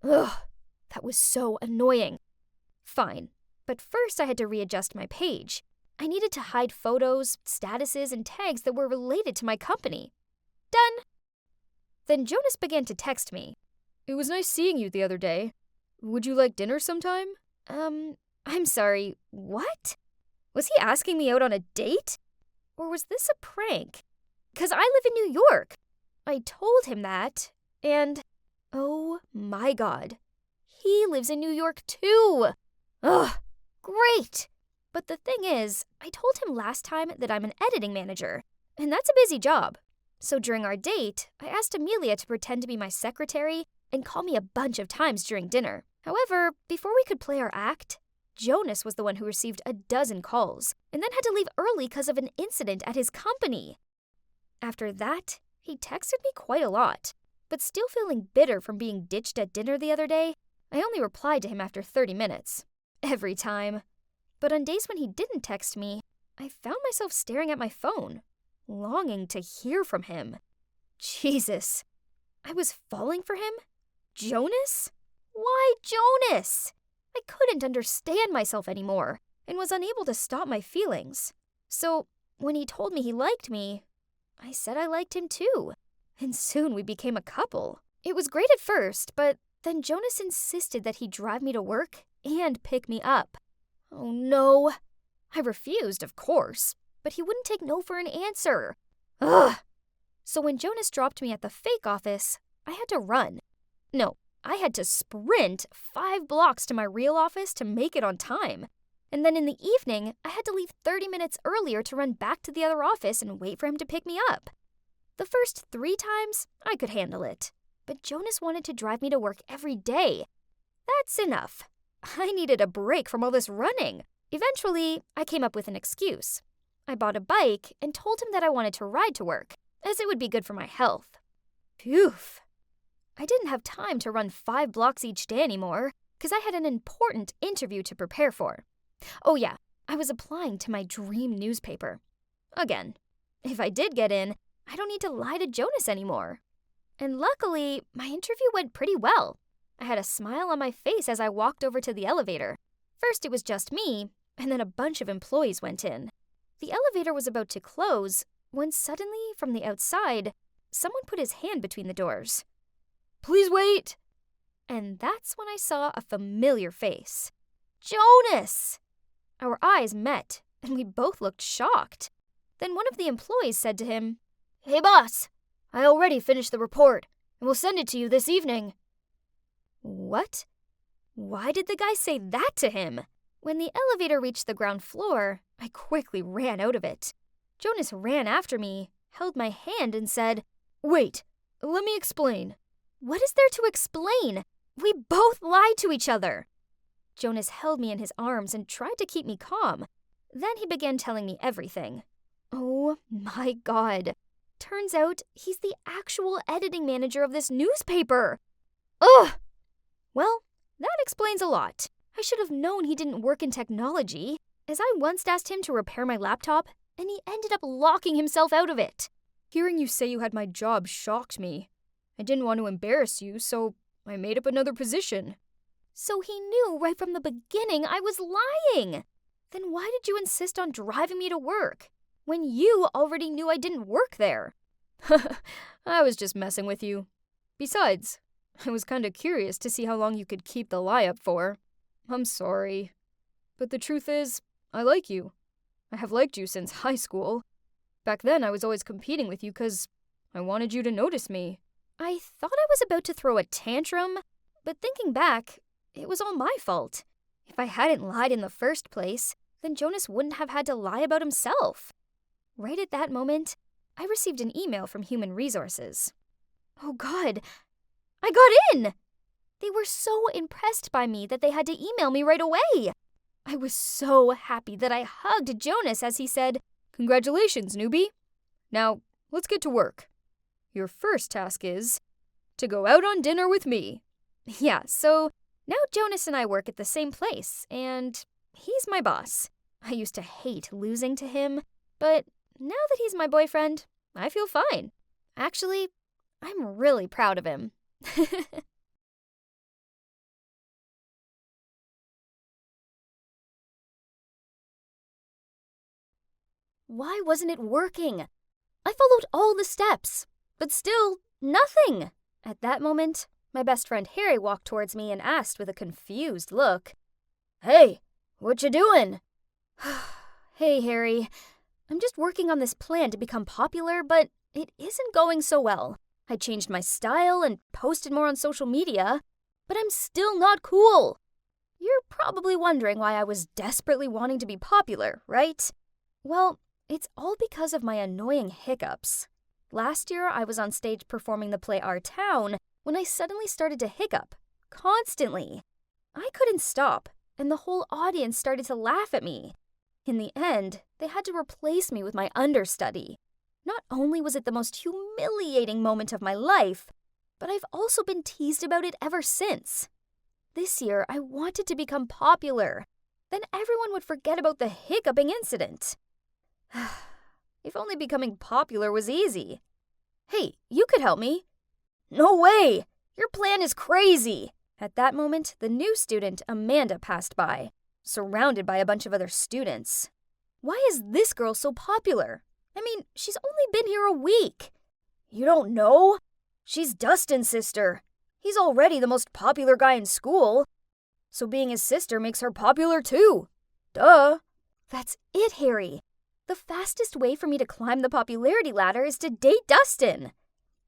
Ugh, that was so annoying. Fine, but first I had to readjust my page. I needed to hide photos, statuses, and tags that were related to my company. Done. Then Jonas began to text me. "It was nice seeing you the other day. Would you like dinner sometime?" I'm sorry, what? Was he asking me out on a date? Or was this a prank? 'Cause I live in New York. I told him that, and oh my God, he lives in New York too. Ugh, great. But the thing is, I told him last time that I'm an editing manager, and that's a busy job. So during our date, I asked Amelia to pretend to be my secretary and call me a bunch of times during dinner. However, before we could play our act, Jonas was the one who received a dozen calls and then had to leave early because of an incident at his company. After that, he texted me quite a lot, but still feeling bitter from being ditched at dinner the other day, I only replied to him after 30 minutes. Every time. But on days when he didn't text me, I found myself staring at my phone, longing to hear from him. Jesus. I was falling for him? Jonas? Why Jonas? I couldn't understand myself anymore and was unable to stop my feelings. So when he told me he liked me, I said I liked him too. And soon we became a couple. It was great at first, but then Jonas insisted that he drive me to work and pick me up. Oh no. I refused, of course, but he wouldn't take no for an answer. Ugh. So when Jonas dropped me at the fake office, I had to run. No, I had to sprint 5 blocks to my real office to make it on time. And then in the evening, I had to leave 30 minutes earlier to run back to the other office and wait for him to pick me up. The first 3 times, I could handle it. But Jonas wanted to drive me to work every day. That's enough. I needed a break from all this running. Eventually, I came up with an excuse. I bought a bike and told him that I wanted to ride to work, as it would be good for my health. Phew. I didn't have time to run 5 blocks each day anymore, because I had an important interview to prepare for. Oh yeah, I was applying to my dream newspaper. Again, if I did get in, I don't need to lie to Jonas anymore. And luckily, my interview went pretty well. I had a smile on my face as I walked over to the elevator. First it was just me, and then a bunch of employees went in. The elevator was about to close when suddenly, from the outside, someone put his hand between the doors. "Please wait!" And that's when I saw a familiar face. Jonas! Our eyes met, and we both looked shocked. Then one of the employees said to him, "Hey boss, I already finished the report, and will send it to you this evening." What? Why did the guy say that to him? When the elevator reached the ground floor, I quickly ran out of it. Jonas ran after me, held my hand, and said, "Wait, let me explain." What is there to explain? We both lied to each other. Jonas held me in his arms and tried to keep me calm. Then he began telling me everything. Oh my God. Turns out he's the actual editing manager of this newspaper. Ugh! Well, that explains a lot. I should have known he didn't work in technology, as I once asked him to repair my laptop, and he ended up locking himself out of it. Hearing you say you had my job shocked me. I didn't want to embarrass you, so I made up another position. So he knew right from the beginning I was lying. Then why did you insist on driving me to work, when you already knew I didn't work there? I was just messing with you. Besides, I was kinda curious to see how long you could keep the lie up for. I'm sorry. But the truth is, I like you. I have liked you since high school. Back then, I was always competing with you because I wanted you to notice me. I thought I was about to throw a tantrum, but thinking back, it was all my fault. If I hadn't lied in the first place, then Jonas wouldn't have had to lie about himself. Right at that moment, I received an email from Human Resources. Oh God, I got in! They were so impressed by me that they had to email me right away. I was so happy that I hugged Jonas as he said, "Congratulations, newbie. Now, let's get to work. Your first task is to go out on dinner with me." Yeah, so now Jonas and I work at the same place, and he's my boss. I used to hate losing to him, but now that he's my boyfriend, I feel fine. Actually, I'm really proud of him. Why wasn't it working? I followed all the steps, but still, nothing. At that moment, my best friend Harry walked towards me and asked with a confused look, "Hey, what you doing?" Hey, Harry. I'm just working on this plan to become popular, but it isn't going so well. I changed my style and posted more on social media, but I'm still not cool. You're probably wondering why I was desperately wanting to be popular, right? Well, it's all because of my annoying hiccups. Last year, I was on stage performing the play Our Town when I suddenly started to hiccup, constantly. I couldn't stop, and the whole audience started to laugh at me. In the end, they had to replace me with my understudy. Not only was it the most humiliating moment of my life, but I've also been teased about it ever since. This year, I wanted to become popular. Then everyone would forget about the hiccuping incident. If only becoming popular was easy. Hey, you could help me. No way! Your plan is crazy! At that moment, the new student, Amanda, passed by, surrounded by a bunch of other students. Why is this girl so popular? I mean, she's only been here a week. You don't know? She's Dustin's sister. He's already the most popular guy in school. So being his sister makes her popular too. Duh. That's it, Harry. The fastest way for me to climb the popularity ladder is to date Dustin.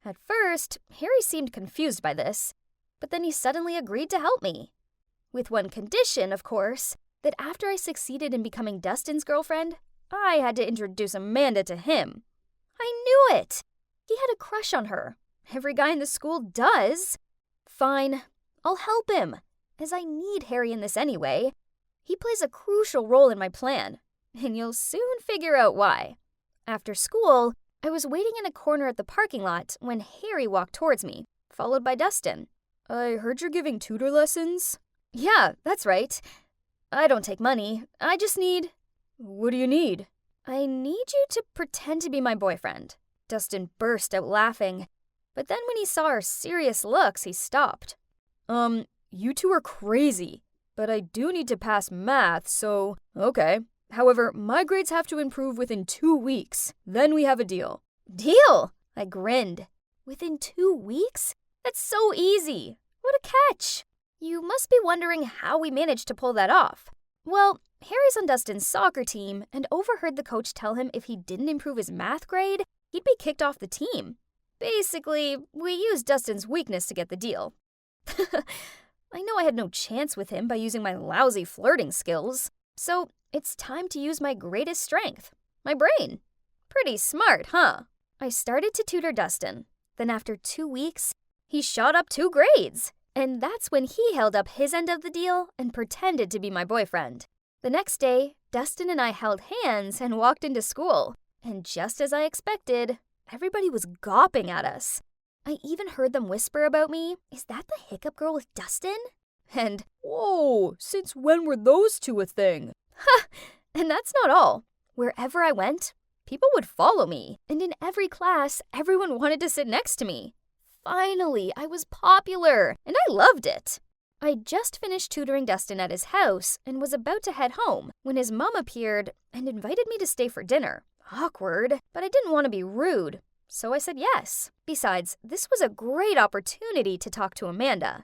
At first, Harry seemed confused by this, but then he suddenly agreed to help me. With one condition, of course, that after I succeeded in becoming Dustin's girlfriend, I had to introduce Amanda to him. I knew it! He had a crush on her. Every guy in the school does. Fine, I'll help him, as I need Harry in this anyway. He plays a crucial role in my plan, and you'll soon figure out why. After school, I was waiting in a corner at the parking lot when Harry walked towards me, followed by Dustin. I heard you're giving tutor lessons? Yeah, that's right. I don't take money. I just need... What do you need? I need you to pretend to be my boyfriend. Dustin burst out laughing, but then when he saw our serious looks, he stopped. You two are crazy, but I do need to pass math, so... Okay. However, my grades have to improve within 2 weeks. Then we have a deal. Deal? I grinned. Within 2 weeks? That's so easy. What a catch. You must be wondering how we managed to pull that off. Well, Harry's on Dustin's soccer team and overheard the coach tell him if he didn't improve his math grade, he'd be kicked off the team. Basically, we used Dustin's weakness to get the deal. I know I had no chance with him by using my lousy flirting skills, so it's time to use my greatest strength, my brain. Pretty smart, huh? I started to tutor Dustin. Then after 2 weeks, he shot up 2 grades. And that's when he held up his end of the deal and pretended to be my boyfriend. The next day, Dustin and I held hands and walked into school. And just as I expected, everybody was gawping at us. I even heard them whisper about me, "Is that the hiccup girl with Dustin?" And, "Whoa, since when were those two a thing?" Ha! And that's not all. Wherever I went, people would follow me. And in every class, everyone wanted to sit next to me. Finally, I was popular, and I loved it. I just finished tutoring Dustin at his house and was about to head home when his mom appeared and invited me to stay for dinner. Awkward, but I didn't want to be rude, so I said yes. Besides, this was a great opportunity to talk to Amanda.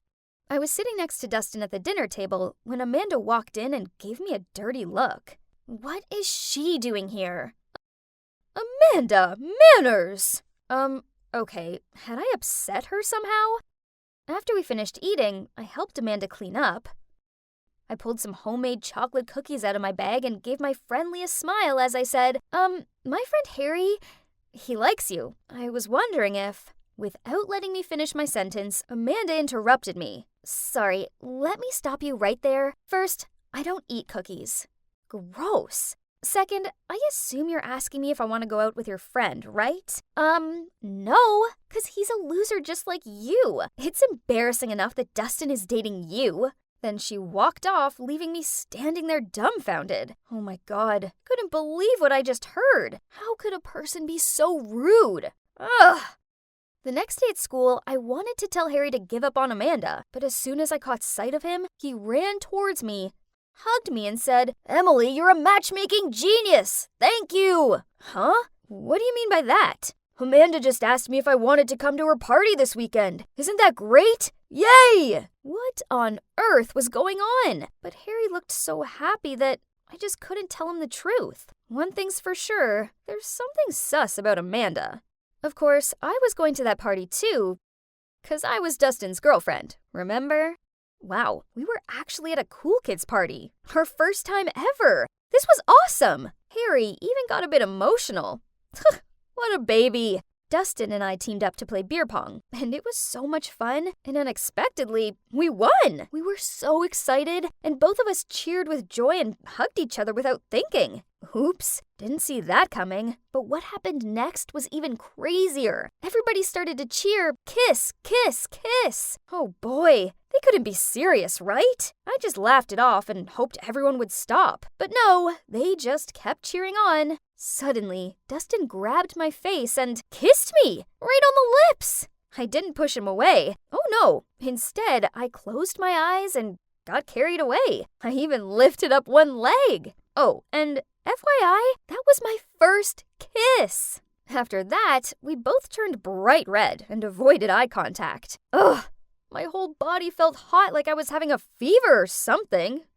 I was sitting next to Dustin at the dinner table when Amanda walked in and gave me a dirty look. What is she doing here? Amanda, manners! Okay, had I upset her somehow? After we finished eating, I helped Amanda clean up. I pulled some homemade chocolate cookies out of my bag and gave my friendliest smile as I said, my friend Harry, he likes you. I was wondering if..." Without letting me finish my sentence, Amanda interrupted me. "Sorry, let me stop you right there. First, I don't eat cookies. Gross. Second, I assume you're asking me if I want to go out with your friend, right? No, because he's a loser just like you. It's embarrassing enough that Dustin is dating you." Then she walked off, leaving me standing there dumbfounded. Oh my God, couldn't believe what I just heard. How could a person be so rude? Ugh. The next day at school, I wanted to tell Harry to give up on Amanda, but as soon as I caught sight of him, he ran towards me, hugged me, and said, "Emily, you're a matchmaking genius! Thank you!" Huh? What do you mean by that? "Amanda just asked me if I wanted to come to her party this weekend. Isn't that great? Yay!" What on earth was going on? But Harry looked so happy that I just couldn't tell him the truth. One thing's for sure, there's something sus about Amanda. Of course, I was going to that party too, because I was Dustin's girlfriend, remember? Wow, we were actually at a cool kids party. Our first time ever. This was awesome. Harry even got a bit emotional. What a baby. Dustin and I teamed up to play beer pong, and it was so much fun, and unexpectedly, we won! We were so excited, and both of us cheered with joy and hugged each other without thinking. Oops, didn't see that coming. But what happened next was even crazier. Everybody started to cheer, "Kiss, kiss, kiss." Oh boy, they couldn't be serious, right? I just laughed it off and hoped everyone would stop. But no, they just kept cheering on. Suddenly, Dustin grabbed my face and kissed me right on the lips. I didn't push him away. Oh no, instead, I closed my eyes and got carried away. I even lifted up one leg. Oh, and FYI, that was my first kiss. After that, we both turned bright red and avoided eye contact. Ugh, my whole body felt hot like I was having a fever or something.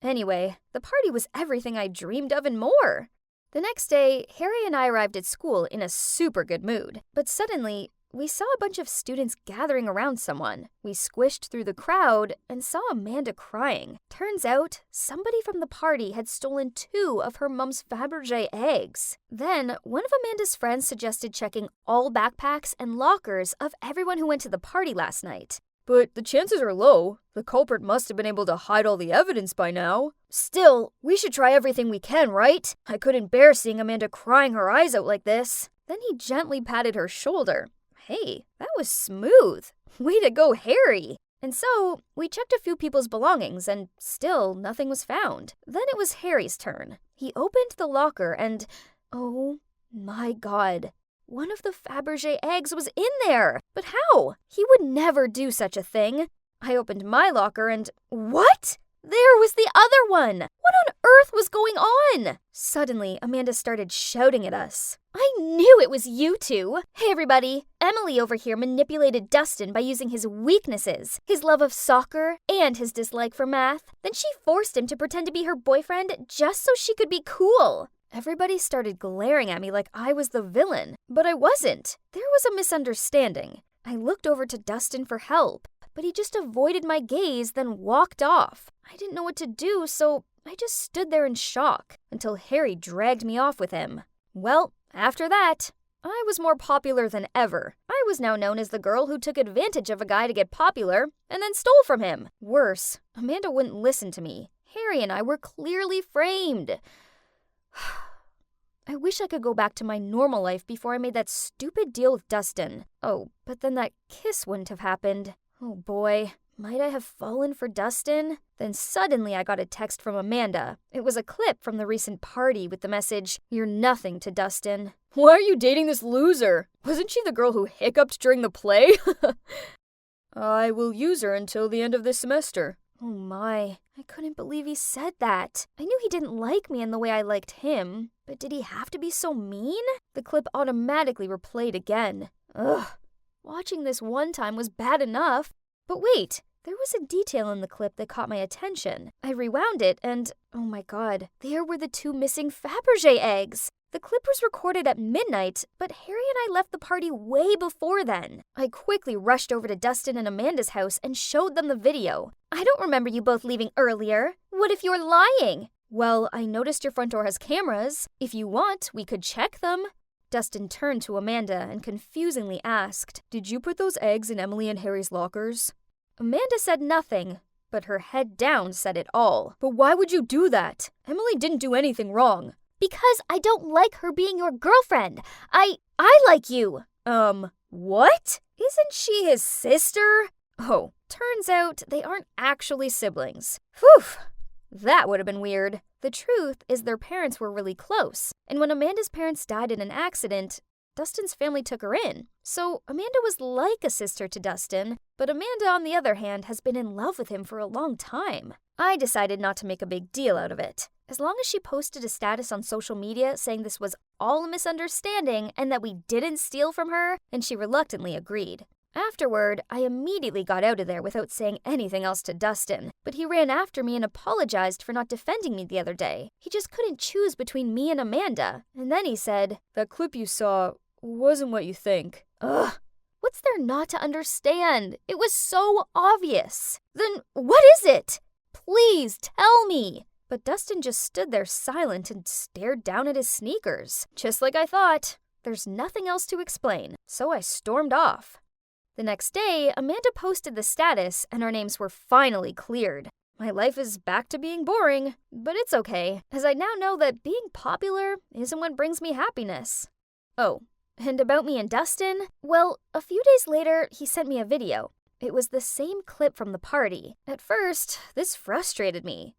Anyway, the party was everything I dreamed of and more. The next day, Harry and I arrived at school in a super good mood. But suddenly, we saw a bunch of students gathering around someone. We squished through the crowd and saw Amanda crying. Turns out, somebody from the party had stolen 2 of her mom's Fabergé eggs. Then, one of Amanda's friends suggested checking all backpacks and lockers of everyone who went to the party last night. But the chances are low. The culprit must have been able to hide all the evidence by now. Still, we should try everything we can, right? I couldn't bear seeing Amanda crying her eyes out like this. Then he gently patted her shoulder. Hey, that was smooth. Way to go, Harry. And so, we checked a few people's belongings and still nothing was found. Then it was Harry's turn. He opened the locker and, oh my God. One of the Fabergé eggs was in there. But how? He would never do such a thing. I opened my locker and, what? There was the other one! What on earth was going on? Suddenly, Amanda started shouting at us. I knew it was you two! Hey everybody, Emily over here manipulated Dustin by using his weaknesses, his love of soccer, and his dislike for math. Then she forced him to pretend to be her boyfriend just so she could be cool. Everybody started glaring at me like I was the villain, but I wasn't. There was a misunderstanding. I looked over to Dustin for help, but he just avoided my gaze, then walked off. I didn't know what to do, so I just stood there in shock until Harry dragged me off with him. Well, after that, I was more popular than ever. I was now known as the girl who took advantage of a guy to get popular and then stole from him. Worse, Amanda wouldn't listen to me. Harry and I were clearly framed. I wish I could go back to my normal life before I made that stupid deal with Dustin. Oh, but then that kiss wouldn't have happened. Oh boy, might I have fallen for Dustin? Then suddenly I got a text from Amanda. It was a clip from the recent party with the message, "You're nothing to Dustin." Why are you dating this loser? Wasn't she the girl who hiccuped during the play? I will use her until the end of this semester. Oh my, I couldn't believe he said that. I knew he didn't like me in the way I liked him, but did he have to be so mean? The clip automatically replayed again. Ugh. Watching this one time was bad enough. But wait, there was a detail in the clip that caught my attention. I rewound it and, oh my god, there were the 2 missing Fabergé eggs. The clip was recorded at midnight, but Harry and I left the party way before then. I quickly rushed over to Dustin and Amanda's house and showed them the video. I don't remember you both leaving earlier. What if you're lying? Well, I noticed your front door has cameras. If you want, we could check them. Dustin turned to Amanda and confusingly asked, "Did you put those eggs in Emily and Harry's lockers?" Amanda said nothing, but her head down said it all. But why would you do that? Emily didn't do anything wrong. Because I don't like her being your girlfriend. I like you. What? Isn't she his sister? Oh, turns out they aren't actually siblings. Whew. That would have been weird. The truth is their parents were really close, and when Amanda's parents died in an accident, Dustin's family took her in. So Amanda was like a sister to Dustin, but Amanda, on the other hand, has been in love with him for a long time. I decided not to make a big deal out of it. As long as she posted a status on social media saying this was all a misunderstanding and that we didn't steal from her, and she reluctantly agreed. Afterward, I immediately got out of there without saying anything else to Dustin, but he ran after me and apologized for not defending me the other day. He just couldn't choose between me and Amanda. And then he said, "That clip you saw wasn't what you think." Ugh. What's there not to understand? It was so obvious. Then what is it? Please tell me. But Dustin just stood there silent and stared down at his sneakers. Just like I thought. There's nothing else to explain, so I stormed off. The next day, Amanda posted the status and our names were finally cleared. My life is back to being boring, but it's okay, as I now know that being popular isn't what brings me happiness. Oh, and about me and Dustin? Well, a few days later, he sent me a video. It was the same clip from the party. At first, this frustrated me.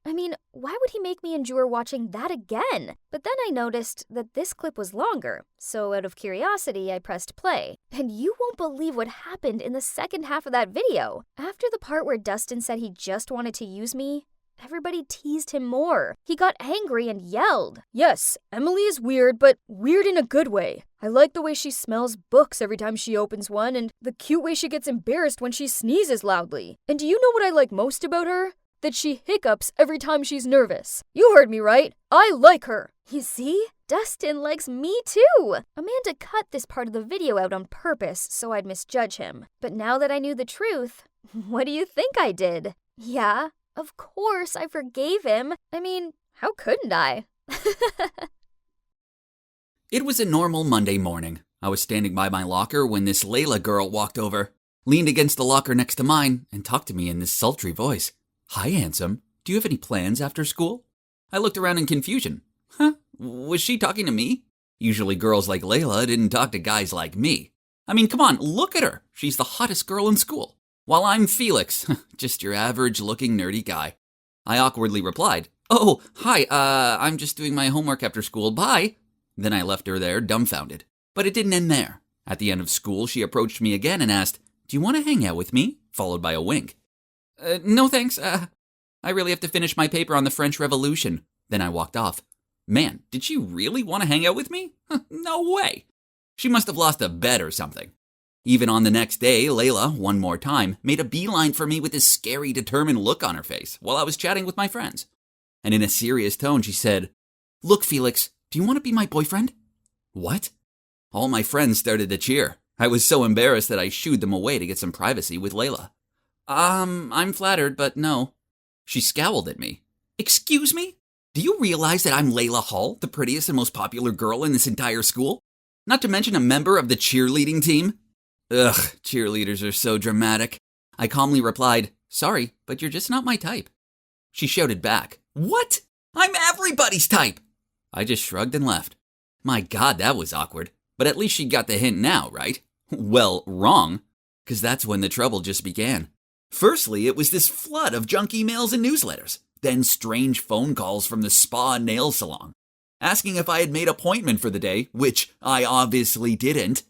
I mean, why would he make me endure watching that again? But then I noticed that this clip was longer, so out of curiosity, I pressed play. And you won't believe what happened in the second half of that video. After the part where Dustin said he just wanted to use me, everybody teased him more. He got angry and yelled. Yes, Emily is weird, but weird in a good way. I like the way she smells books every time she opens one, and the cute way she gets embarrassed when she sneezes loudly. And do you know what I like most about her? That she hiccups every time she's nervous. You heard me right. I like her. You see? Dustin likes me too. Amanda cut this part of the video out on purpose so I'd misjudge him. But now that I knew the truth, what do you think I did? Yeah, of course I forgave him. I mean, how couldn't I? It was a normal Monday morning. I was standing by my locker when this Layla girl walked over, leaned against the locker next to mine, and talked to me in this sultry voice. "Hi, handsome. Do you have any plans after school?" I looked around in confusion. Huh? Was she talking to me? Usually girls like Layla didn't talk to guys like me. I mean, come on, look at her. She's the hottest girl in school. While I'm Felix, just your average-looking nerdy guy. I awkwardly replied, "Oh, hi, I'm just doing my homework after school. Bye." Then I left her there, dumbfounded. But it didn't end there. At the end of school, she approached me again and asked, "Do you want to hang out with me?" Followed by a wink. No thanks, I really have to finish my paper on the French Revolution." Then I walked off. Man, did she really want to hang out with me? No way. She must have lost a bet or something. Even on the next day, Layla, one more time, made a beeline for me with this scary, determined look on her face while I was chatting with my friends. And in a serious tone, she said, "Look, Felix, do you want to be my boyfriend?" What? All my friends started to cheer. I was so embarrassed that I shooed them away to get some privacy with Layla. I'm flattered, but no." She scowled at me. "Excuse me? Do you realize that I'm Layla Hall, the prettiest and most popular girl in this entire school? Not to mention a member of the cheerleading team?" Ugh, cheerleaders are so dramatic. I calmly replied, "Sorry, but you're just not my type." She shouted back, "What? I'm everybody's type!" I just shrugged and left. My God, that was awkward. But at least she got the hint now, right? Well, wrong, because that's when the trouble just began. Firstly, it was this flood of junk emails and newsletters. Then strange phone calls from the spa and nail salon, asking if I had made an appointment for the day, which I obviously didn't.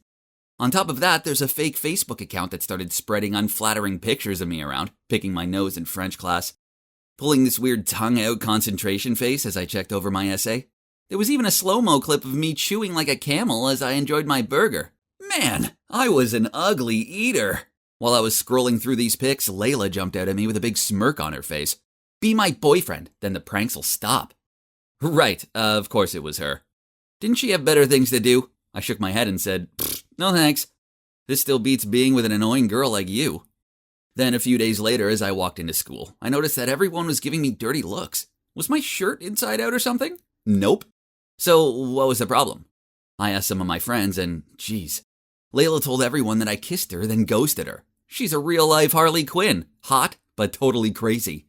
On top of that, there's a fake Facebook account that started spreading unflattering pictures of me around, picking my nose in French class, pulling this weird tongue-out concentration face as I checked over my essay. There was even a slow-mo clip of me chewing like a camel as I enjoyed my burger. Man, I was an ugly eater. While I was scrolling through these pics, Layla jumped out at me with a big smirk on her face. "Be my boyfriend, then the pranks will stop." Right, of course it was her. Didn't she have better things to do? I shook my head and said, "No thanks. This still beats being with an annoying girl like you." Then a few days later, as I walked into school, I noticed that everyone was giving me dirty looks. Was my shirt inside out or something? Nope. So what was the problem? I asked some of my friends and, geez, Layla told everyone that I kissed her, then ghosted her. She's a real-life Harley Quinn. Hot, but totally crazy.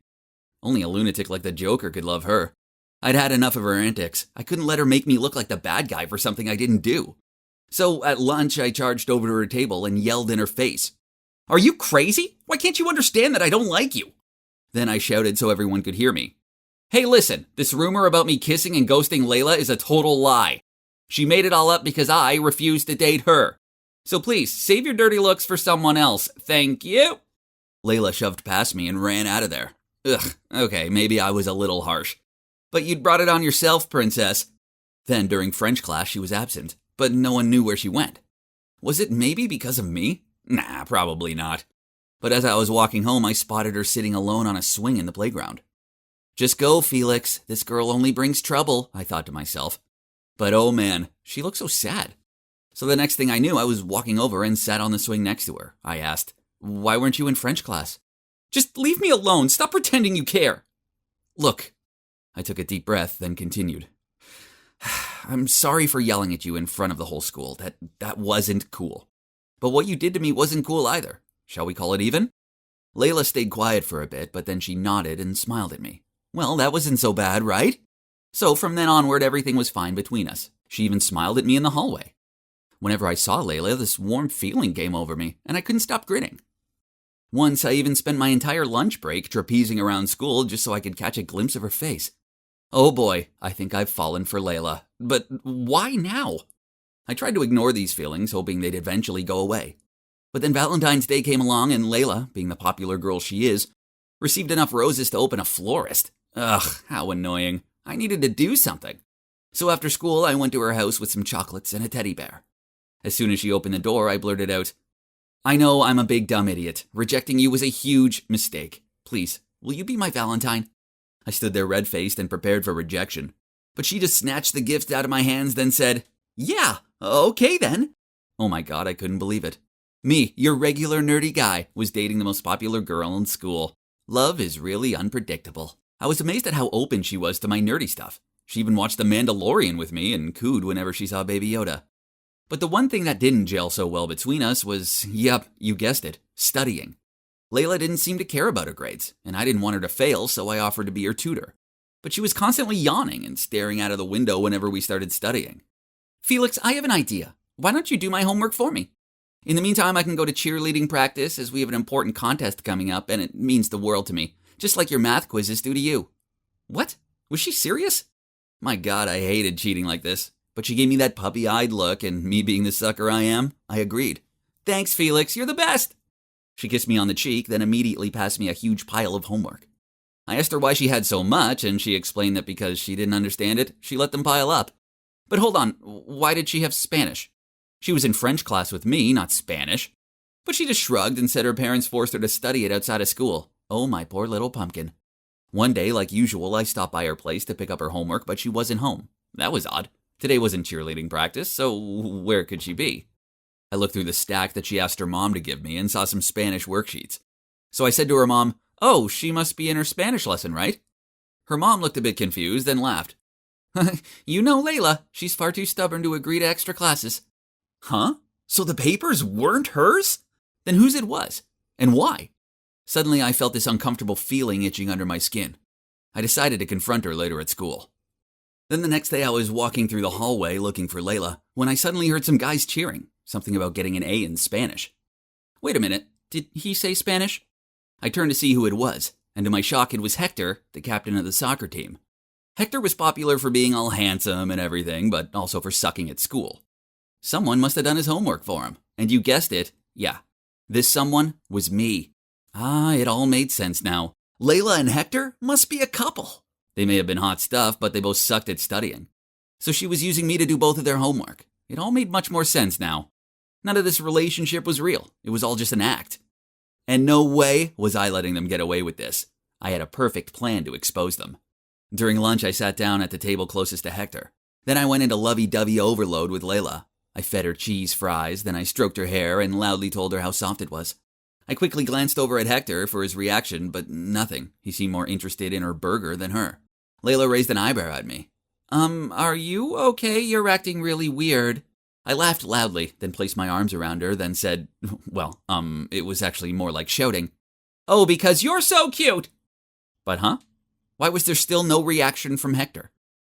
Only a lunatic like the Joker could love her. I'd had enough of her antics. I couldn't let her make me look like the bad guy for something I didn't do. So at lunch, I charged over to her table and yelled in her face, "Are you crazy? Why can't you understand that I don't like you?" Then I shouted so everyone could hear me. "Hey, listen, this rumor about me kissing and ghosting Layla is a total lie. She made it all up because I refused to date her. So please, save your dirty looks for someone else. Thank you." Layla shoved past me and ran out of there. Ugh, okay, maybe I was a little harsh. But you'd brought it on yourself, princess. Then during French class, she was absent, but no one knew where she went. Was it maybe because of me? Nah, probably not. But as I was walking home, I spotted her sitting alone on a swing in the playground. Just go, Felix. This girl only brings trouble, I thought to myself. But oh man, she looked so sad. So the next thing I knew, I was walking over and sat on the swing next to her. I asked, "Why weren't you in French class?" "Just leave me alone. Stop pretending you care." "Look." I took a deep breath, then continued. "I'm sorry for yelling at you in front of the whole school. That wasn't cool. But what you did to me wasn't cool either. Shall we call it even?" Layla stayed quiet for a bit, but then she nodded and smiled at me. Well, that wasn't so bad, right? So from then onward, everything was fine between us. She even smiled at me in the hallway. Whenever I saw Layla, this warm feeling came over me, and I couldn't stop grinning. Once, I even spent my entire lunch break trapezing around school just so I could catch a glimpse of her face. Oh boy, I think I've fallen for Layla. But why now? I tried to ignore these feelings, hoping they'd eventually go away. But then Valentine's Day came along, and Layla, being the popular girl she is, received enough roses to open a florist. Ugh, how annoying. I needed to do something. So after school, I went to her house with some chocolates and a teddy bear. As soon as she opened the door, I blurted out, "I know I'm a big dumb idiot. Rejecting you was a huge mistake. Please, will you be my Valentine?" I stood there red-faced and prepared for rejection. But she just snatched the gift out of my hands, then said, "Yeah, okay then." Oh my God, I couldn't believe it. Me, your regular nerdy guy, was dating the most popular girl in school. Love is really unpredictable. I was amazed at how open she was to my nerdy stuff. She even watched The Mandalorian with me and cooed whenever she saw Baby Yoda. But the one thing that didn't gel so well between us was, yep, you guessed it, studying. Layla didn't seem to care about her grades, and I didn't want her to fail, so I offered to be her tutor. But she was constantly yawning and staring out of the window whenever we started studying. "Felix, I have an idea. Why don't you do my homework for me? In the meantime, I can go to cheerleading practice as we have an important contest coming up, and it means the world to me, just like your math quizzes do to you." What? Was she serious? My God, I hated cheating like this. But she gave me that puppy-eyed look, and me being the sucker I am, I agreed. "Thanks, Felix, you're the best." She kissed me on the cheek, then immediately passed me a huge pile of homework. I asked her why she had so much, and she explained that because she didn't understand it, she let them pile up. But hold on, why did she have Spanish? She was in French class with me, not Spanish. But she just shrugged and said her parents forced her to study it outside of school. Oh, my poor little pumpkin. One day, like usual, I stopped by her place to pick up her homework, but she wasn't home. That was odd. Today wasn't cheerleading practice, so where could she be? I looked through the stack that she asked her mom to give me and saw some Spanish worksheets. So I said to her mom, "Oh, she must be in her Spanish lesson, right?" Her mom looked a bit confused, then laughed. "You know Layla, she's far too stubborn to agree to extra classes." Huh? So the papers weren't hers? Then whose it was? And why? Suddenly I felt this uncomfortable feeling itching under my skin. I decided to confront her later at school. Then the next day I was walking through the hallway looking for Layla when I suddenly heard some guys cheering, something about getting an A in Spanish. Wait a minute, did he say Spanish? I turned to see who it was, and to my shock it was Hector, the captain of the soccer team. Hector was popular for being all handsome and everything, but also for sucking at school. Someone must have done his homework for him, and you guessed it, yeah. This someone was me. It all made sense now. Layla and Hector must be a couple. They may have been hot stuff, but they both sucked at studying. So she was using me to do both of their homework. It all made much more sense now. None of this relationship was real. It was all just an act. And no way was I letting them get away with this. I had a perfect plan to expose them. During lunch, I sat down at the table closest to Hector. Then I went into lovey-dovey overload with Layla. I fed her cheese fries, then I stroked her hair and loudly told her how soft it was. I quickly glanced over at Hector for his reaction, but nothing. He seemed more interested in her burger than her. Layla raised an eyebrow at me. Are you okay? You're acting really weird." I laughed loudly, then placed my arms around her, then said, it was actually more like shouting, "Oh, because you're so cute!" But why was there still no reaction from Hector?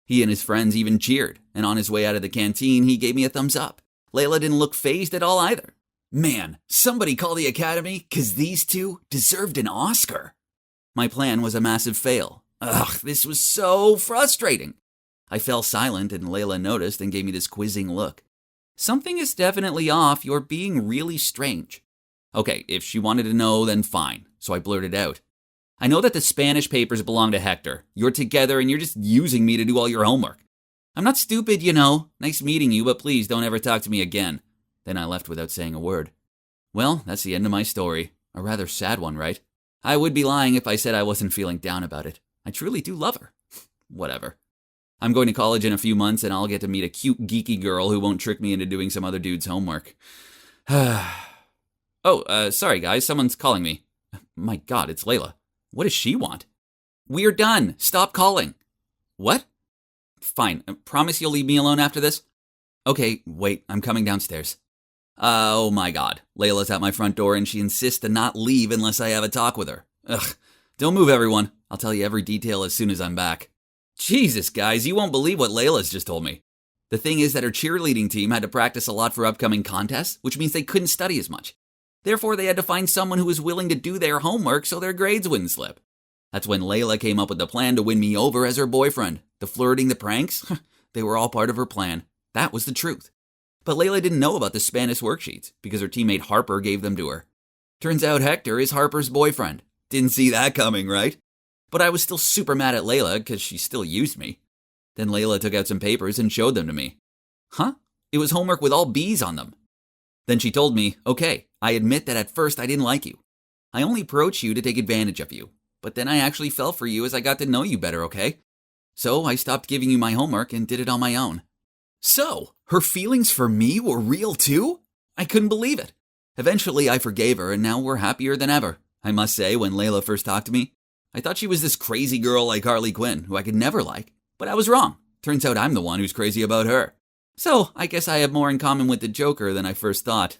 He and his friends even cheered, and on his way out of the canteen, he gave me a thumbs up. Layla didn't look fazed at all either. Man, somebody call the academy, 'cause these two deserved an Oscar. My plan was a massive fail. This was so frustrating. I fell silent, and Layla noticed and gave me this quizzing look. "Something is definitely off. You're being really strange." Okay, if she wanted to know, then fine. So I blurted out, "I know that the Spanish papers belong to Hector. You're together and you're just using me to do all your homework. I'm not stupid, you know. Nice meeting you, but please don't ever talk to me again." Then I left without saying a word. Well, that's the end of my story. A rather sad one, right? I would be lying if I said I wasn't feeling down about it. I truly do love her. Whatever. I'm going to college in a few months and I'll get to meet a cute, geeky girl who won't trick me into doing some other dude's homework. Sorry guys, someone's calling me. My God, it's Layla. What does she want? "We're done. Stop calling." What? Fine. Promise you'll leave me alone after this? Okay, wait, I'm coming downstairs. Oh my God. Layla's at my front door and she insists to not leave unless I have a talk with her. Ugh. Don't move, everyone. I'll tell you every detail as soon as I'm back. Jesus, guys, you won't believe what Layla's just told me. The thing is that her cheerleading team had to practice a lot for upcoming contests, which means they couldn't study as much. Therefore, they had to find someone who was willing to do their homework so their grades wouldn't slip. That's when Layla came up with the plan to win me over as her boyfriend. The flirting, the pranks, they were all part of her plan. That was the truth. But Layla didn't know about the Spanish worksheets because her teammate Harper gave them to her. Turns out Hector is Harper's boyfriend. Didn't see that coming, right? But I was still super mad at Layla because she still used me. Then Layla took out some papers and showed them to me. It was homework with all B's on them. Then she told me, "Okay, I admit that at first I didn't like you. I only approached you to take advantage of you. But then I actually fell for you as I got to know you better, okay? So I stopped giving you my homework and did it on my own." So, her feelings for me were real too? I couldn't believe it. Eventually I forgave her and now we're happier than ever. I must say, when Layla first talked to me, I thought she was this crazy girl like Harley Quinn, who I could never like. But I was wrong. Turns out I'm the one who's crazy about her. So, I guess I have more in common with the Joker than I first thought.